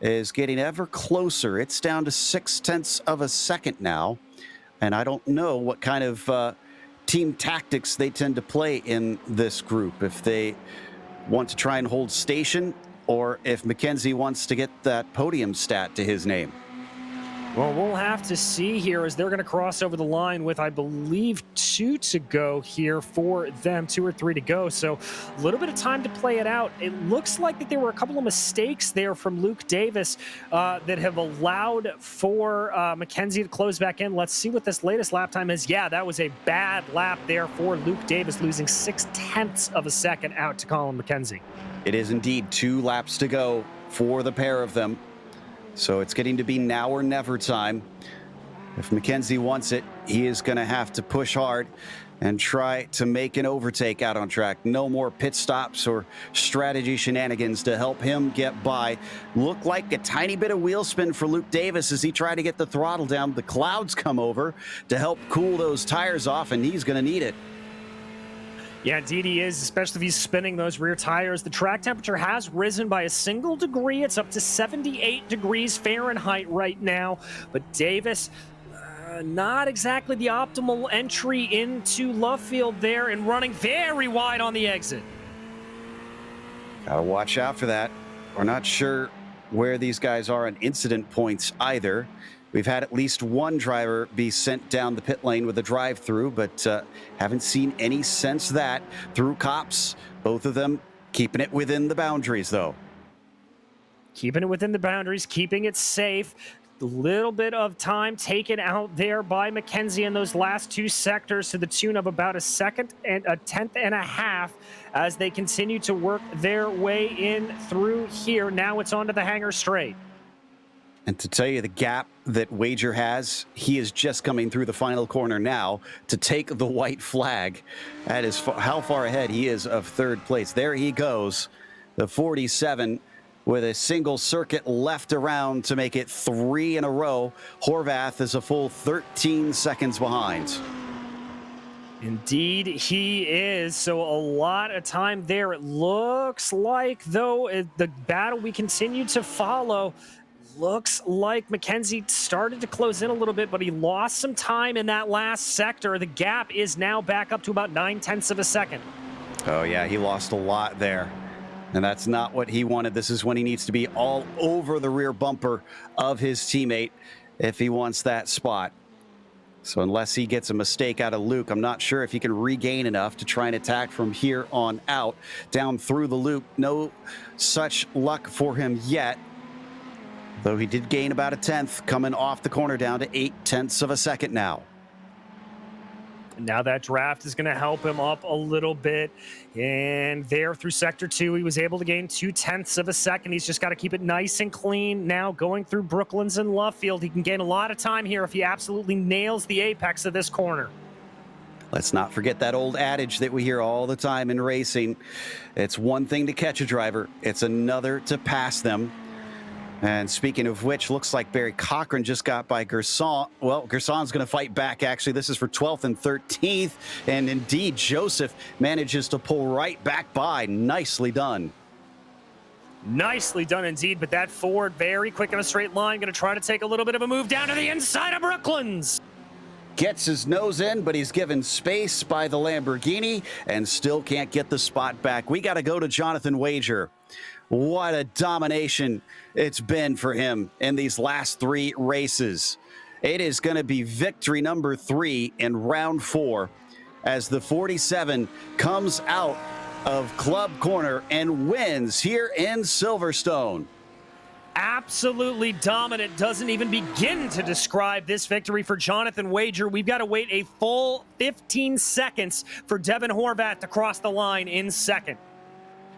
is getting ever closer. It's down to 0.6 of a second now. And I don't know what kind of team tactics they tend to play in this group. If they want to try and hold station, or if McKenzie wants to get that podium stat to his name. Well, we'll have to see here as they're going to cross over the line with, I believe, 2 to go here for them, 2 or 3 to go. So a little bit of time to play it out. It looks like that there were a couple of mistakes there from Luke Davis that have allowed for McKenzie to close back in. Let's see what this latest lap time is. Yeah, that was a bad lap there for Luke Davis, losing 0.6 of a second out to Colin McKenzie. It is indeed 2 laps to go for the pair of them. So it's getting to be now or never time. If McKenzie wants it, he is going to have to push hard and try to make an overtake out on track. No more pit stops or strategy shenanigans to help him get by. Looked like a tiny bit of wheel spin for Luke Davis as he tried to get the throttle down. The clouds come over to help cool those tires off, and he's going to need it. Yeah, indeed he is, especially if he's spinning those rear tires. The track temperature has risen by a single degree. It's up to 78 degrees Fahrenheit right now. But Davis, not exactly the optimal entry into Lovefield there and running very wide on the exit. Gotta watch out for that. We're not sure where these guys are on incident points either. We've had at least one driver be sent down the pit lane with a drive-through, but haven't seen any since that through cops. Both of them keeping it within the boundaries, though. Keeping it within the boundaries, keeping it safe. A little bit of time taken out there by McKenzie in those last 2 sectors to the tune of about a second and a tenth and a half as they continue to work their way in through here. Now it's onto the hangar straight. And to tell you the gap that Wager has, he is just coming through the final corner now to take the white flag. That is how far ahead he is of third place. There he goes, the 47 with a single circuit left around to make it 3 in a row. Horvath is a full 13 seconds behind. Indeed, he is. So a lot of time there. It looks like, though, the battle we continue to follow looks like Mackenzie started to close in a little bit, but he lost some time in that last sector. The gap is now back up to about 9/10 of a second. Oh, yeah, he lost a lot there. And that's not what he wanted. This is when he needs to be all over the rear bumper of his teammate if he wants that spot. So unless he gets a mistake out of Luke, I'm not sure if he can regain enough to try and attack from here on out. Down through the loop, no such luck for him yet. Though he did gain about a 10th, coming off the corner down to 0.8 of a second now. Now that draft is going to help him up a little bit. And there through sector 2, he was able to gain 0.2 of a second. He's just got to keep it nice and clean. Now going through Brooklands and Lovefield, he can gain a lot of time here if he absolutely nails the apex of this corner. Let's not forget that old adage that we hear all the time in racing. It's one thing to catch a driver. It's another to pass them. And speaking of which, looks like Barry Cochran just got by Gerson. Well, Gerson's going to fight back, actually. This is for 12th and 13th. And indeed, Joseph manages to pull right back by. Nicely done. Nicely done indeed, but that Ford, very quick in a straight line, going to try to take a little bit of a move down to the inside of Brooklands. Gets his nose in, but he's given space by the Lamborghini and still can't get the spot back. We got to go to Jonathan Wager. What a domination it's been for him in these last 3 races. It is going to be victory number 3 in round 4 as the 47 comes out of Club Corner and wins here in Silverstone. Absolutely dominant. Doesn't even begin to describe this victory for Jonathan Wager. We've got to wait a full 15 seconds for Devin Horvath to cross the line in second.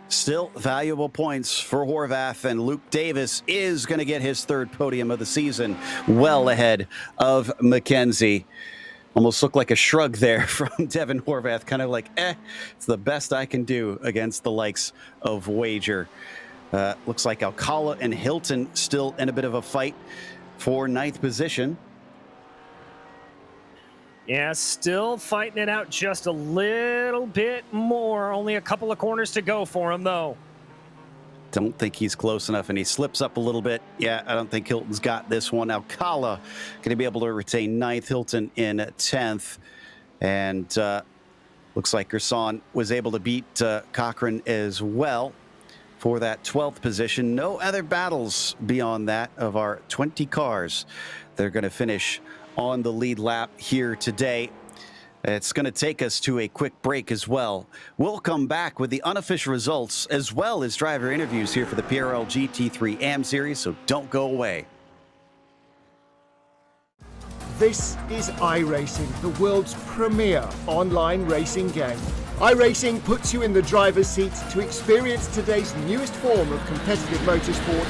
Still valuable points for Horvath, and Luke Davis is going to get his 3rd podium of the season, well ahead of Mackenzie. Almost looked like a shrug there from Devin Horvath, kind of like, it's the best I can do against the likes of Wager. Looks like Alcala and Hilton still in a bit of a fight for 9th position. Yeah, still fighting it out just a little bit more. Only a couple of corners to go for him, though. Don't think he's close enough, and he slips up a little bit. Yeah, I don't think Hilton's got this one. Alcala going to be able to retain 9th, Hilton in 10th. And looks like Gerson was able to beat Cochran as well for that 12th position. No other battles beyond that of our 20 cars. They're going to finish on the lead lap here today. It's going to take us to a quick break as well. We'll come back with the unofficial results as well as driver interviews here for the PRL GT3 AM Series, so don't go away. This is iRacing, the world's premier online racing game. iRacing puts you in the driver's seat to experience today's newest form of competitive motorsport,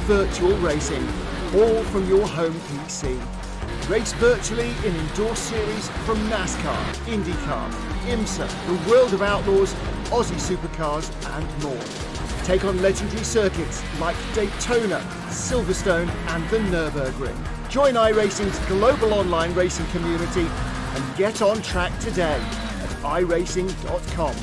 virtual racing, all from your home PC. Race virtually in endorsed series from NASCAR, IndyCar, IMSA, the World of Outlaws, Aussie Supercars and more. Take on legendary circuits like Daytona, Silverstone and the Nürburgring. Join iRacing's global online racing community and get on track today at iRacing.com.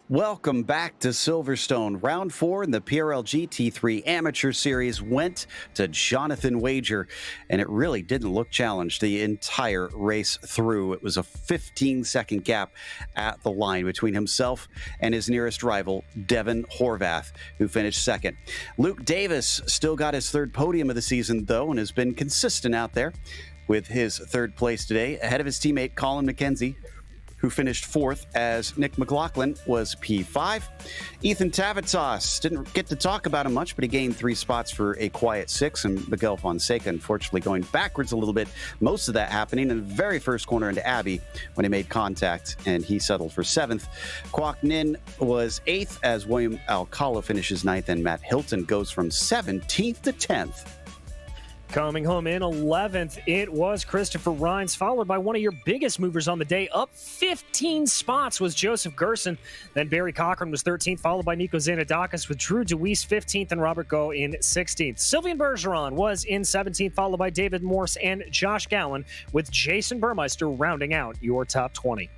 Welcome back to Silverstone. Round 4 in the PRL GT3 Amateur Series went to Jonathan Wager, and it really didn't look challenged the entire race through. It was a 15-second gap at the line between himself and his nearest rival, Devin Horvath, who finished second. Luke Davis still got his 3rd podium of the season, though, and has been consistent out there with his 3rd place today, ahead of his teammate Colin McKenzie, who finished fourth, as Nick McLaughlin was P5. Ethan Tavitas, didn't get to talk about him much, but he gained 3 spots for a quiet 6, and Miguel Fonseca, unfortunately, going backwards a little bit. Most of that happening in the very first corner into Abbey when he made contact, and he settled for 7th. Kwok Nin was 8th, as William Alcala finishes 9th, and Matt Hilton goes from 17th to 10th. Coming home in 11th, it was Christopher Rhines, followed by one of your biggest movers on the day. Up 15 spots was Joseph Gerson. Then Barry Cochran was 13th, followed by Nico Zanadakis with Drew DeWeese 15th and Robert Go in 16th. Sylvian Bergeron was in 17th, followed by David Morse and Josh Gowan, with Jason Burmeister rounding out your top 20.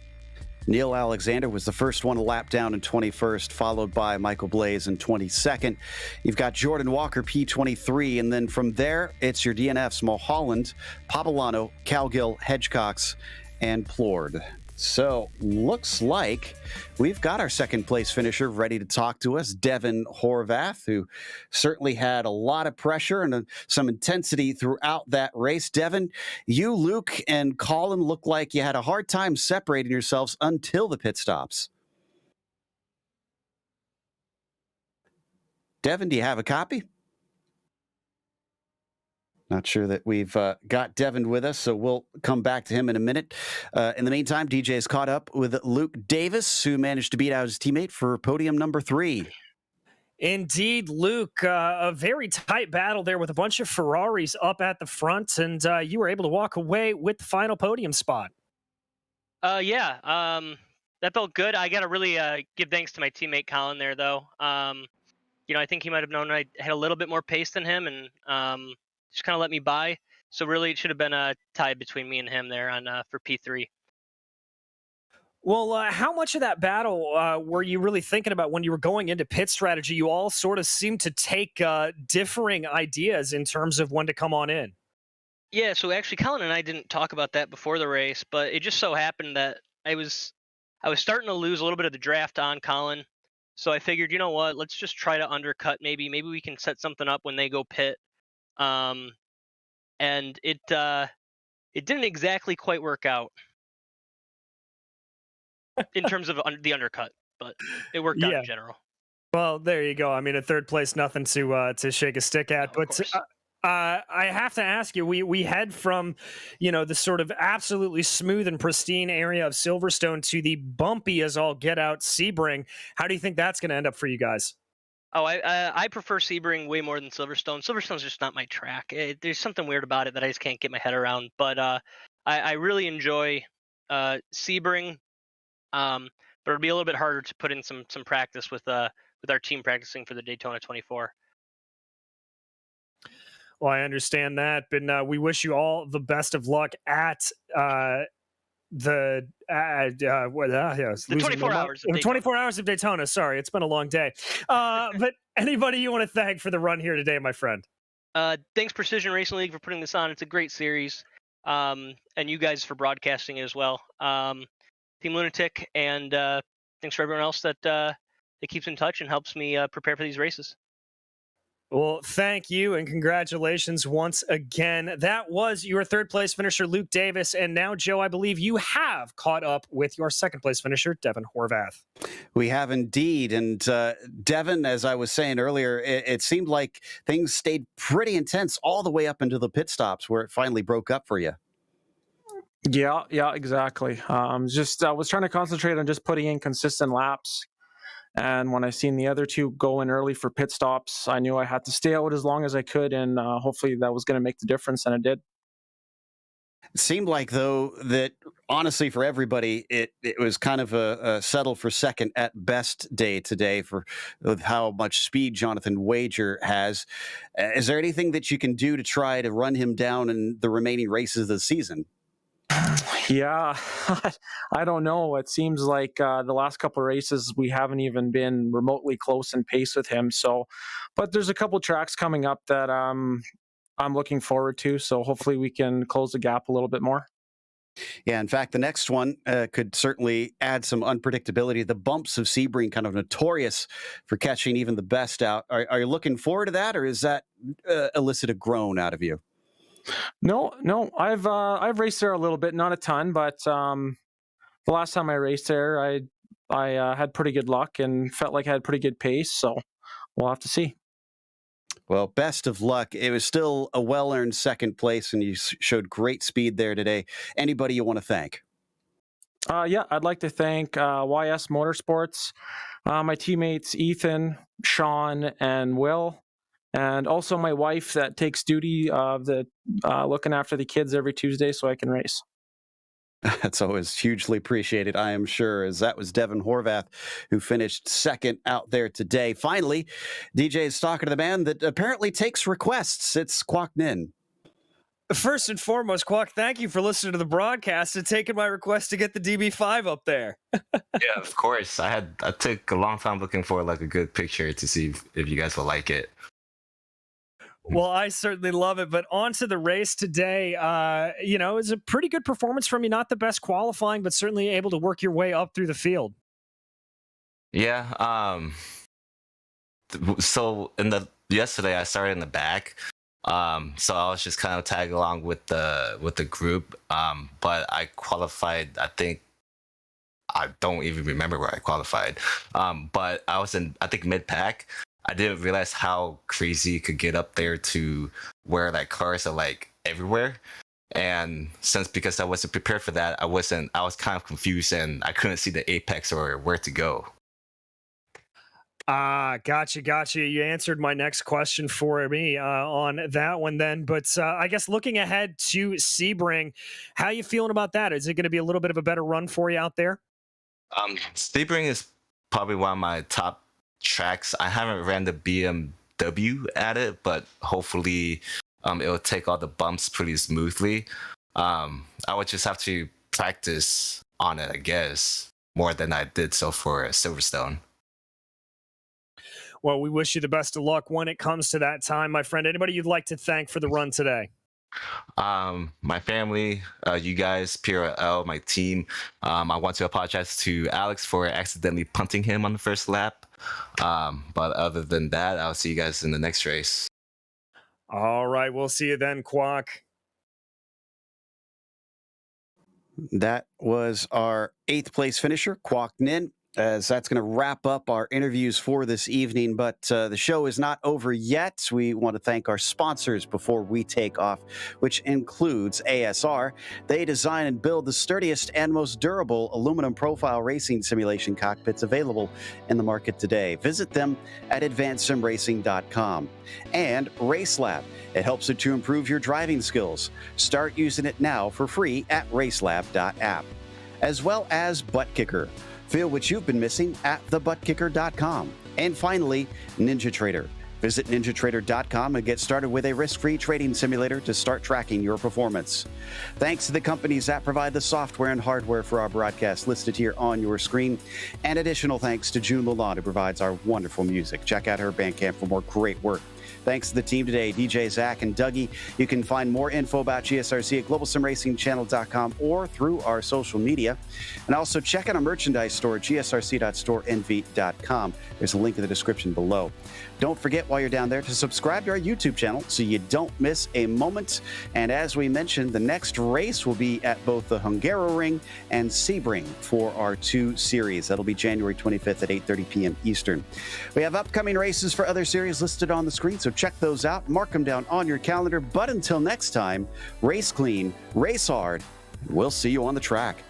Neil Alexander was the first one to lap down in 21st, followed by Michael Blaze in 22nd. You've got Jordan Walker, P23, and then from there, it's your DNFs, Mulholland, Pavolano, Calgill, Hedgecox, and Plord. So, looks like we've got our second place finisher ready to talk to us, Devin Horvath, who certainly had a lot of pressure and some intensity throughout that race. Devin, you, Luke, and Colin looked like you had a hard time separating yourselves until the pit stops. Devin, do you have a copy? Not sure that we've got Devin with us, so we'll come back to him in a minute. In the meantime, DJ is caught up with Luke Davis, who managed to beat out his teammate for podium number 3. Indeed, Luke, a very tight battle there with a bunch of Ferraris up at the front, and you were able to walk away with the final podium spot. That felt good. I got to really give thanks to my teammate Colin there, though. I think he might have known I had a little bit more pace than him, and just kind of let me by. So really, it should have been a tie between me and him there on for P3. Well, how much of that battle were you really thinking about when you were going into pit strategy? You all sort of seemed to take differing ideas in terms of when to come on in. Yeah, so actually, Colin and I didn't talk about that before the race, but it just so happened that I was starting to lose a little bit of the draft on Colin. So I figured, you know what, let's just try to undercut. Maybe we can set something up when they go pit. And it didn't exactly quite work out in terms of the undercut, but it worked out in general. Well, there you go. I mean, a third place, nothing to shake a stick at. But I have to ask you, we head from, the sort of absolutely smooth and pristine area of Silverstone to the bumpy as all get out Sebring. How do you think that's going to end up for you guys? Oh, I prefer Sebring way more than Silverstone. Silverstone's just not my track. There's something weird about it that I just can't get my head around. But I really enjoy Sebring. But it'll be a little bit harder to put in some practice with our team practicing for the Daytona 24. Well, I understand that, but we wish you all the best of luck at the 24 hours. 24 hours of Daytona. Sorry, it's been a long day. But anybody you want to thank for the run here today, my friend? Thanks, Precision Racing League, for putting this on. It's a great series, and you guys for broadcasting it as well. Team Lunatic, and thanks for everyone else that keeps in touch and helps me prepare for these races. Well, thank you and congratulations once again. That was your third place finisher, Luke Davis. And now, Joe, I believe you have caught up with your second place finisher, Devin Horvath. We have indeed. And Devin, as I was saying earlier, it seemed like things stayed pretty intense all the way up into the pit stops where it finally broke up for you. Yeah, exactly. I was trying to concentrate on just putting in consistent laps. And when I seen the other two go in early for pit stops, I knew I had to stay out as long as I could, and hopefully that was going to make the difference, and it did. It seemed like, though, that honestly for everybody, it was kind of a settle for second at best day today for how much speed Jonathan Wager has. Is there anything that you can do to try to run him down in the remaining races of the season? Yeah, I don't know. It seems like the last couple of races, we haven't even been remotely close in pace with him. So, but there's a couple tracks coming up that I'm looking forward to. So hopefully we can close the gap a little bit more. Yeah, in fact, the next one could certainly add some unpredictability. The bumps of Sebring, kind of notorious for catching even the best out. Are you looking forward to that, or is that elicit a groan out of you? No. I've raced there a little bit, not a ton, but the last time I raced there, I had pretty good luck and felt like I had pretty good pace. So we'll have to see. Well, best of luck. It was still a well-earned second place, and you showed great speed there today. Anybody you want to thank? Yeah, I'd like to thank YS Motorsports, my teammates Ethan, Sean, and Will, and also my wife that takes duty of looking after the kids every Tuesday so I can race. That's always hugely appreciated, I am sure, as that was Devin Horvath, who finished second out there today. Finally, DJ is talking to the man that apparently takes requests. It's Cochran. First and foremost, Quack, thank you for listening to the broadcast and taking my request to get the DB5 up there. Yeah, of course. I took a long time looking for like a good picture to see if you guys will like it. Well, I certainly love it. But on to the race today. You know, it's a pretty good performance from you. Not the best qualifying, but certainly able to work your way up through the field. Yeah. So yesterday I started in the back. So I was just kind of tagging along with the group. But I qualified. I don't even remember where I qualified. But I was in, I think, mid-pack. I didn't realize how crazy it could get up there to where like cars are like everywhere. And because I wasn't prepared for that, I was kind of confused and I couldn't see the apex or where to go. Gotcha. You answered my next question for me on that one then. But I guess looking ahead to Sebring, how you feeling about that? Is it going to be a little bit of a better run for you out there? Sebring is probably one of my top tracks. I haven't ran the BMW at it, but hopefully it'll take all the bumps pretty smoothly. I would just have to practice on it, I guess, more than I did so for Silverstone. Well, we wish you the best of luck when it comes to that time, my friend. Anybody you'd like to thank for the run today? My family, you guys, PRL, my team. I want to apologize to Alex for accidentally punting him on the first lap. But other than that, I'll see you guys in the next race. All right, we'll see you then, Quack. That was our 8th place finisher, Cochran. As that's going to wrap up our interviews for this evening, but the show is not over yet. We want to thank our sponsors before we take off, which includes ASR. They design and build the sturdiest and most durable aluminum profile racing simulation cockpits available in the market today. Visit them at advancedsimracing.com. And RaceLab. It helps you to improve your driving skills. Start using it now for free at racelab.app. As well as ButtKicker. Feel what you've been missing at thebuttkicker.com. And finally, NinjaTrader. Visit NinjaTrader.com and get started with a risk-free trading simulator to start tracking your performance. Thanks to the companies that provide the software and hardware for our broadcast listed here on your screen. And additional thanks to June Lalonde, who provides our wonderful music. Check out her Bandcamp for more great work. Thanks to the team today, DJ Zach and Dougie. You can find more info about GSRC at globalsimracingchannel.com or through our social media. And also check out our merchandise store at gsrc.storenv.com. There's a link in the description below. Don't forget while you're down there to subscribe to our YouTube channel so you don't miss a moment. And as we mentioned, the next race will be at both the Hungaroring and Sebring for our 2 series. That'll be January 25th at 8:30 p.m. Eastern. We have upcoming races for other series listed on the screen, so check those out. Mark them down on your calendar. But until next time, race clean, race hard, and we'll see you on the track.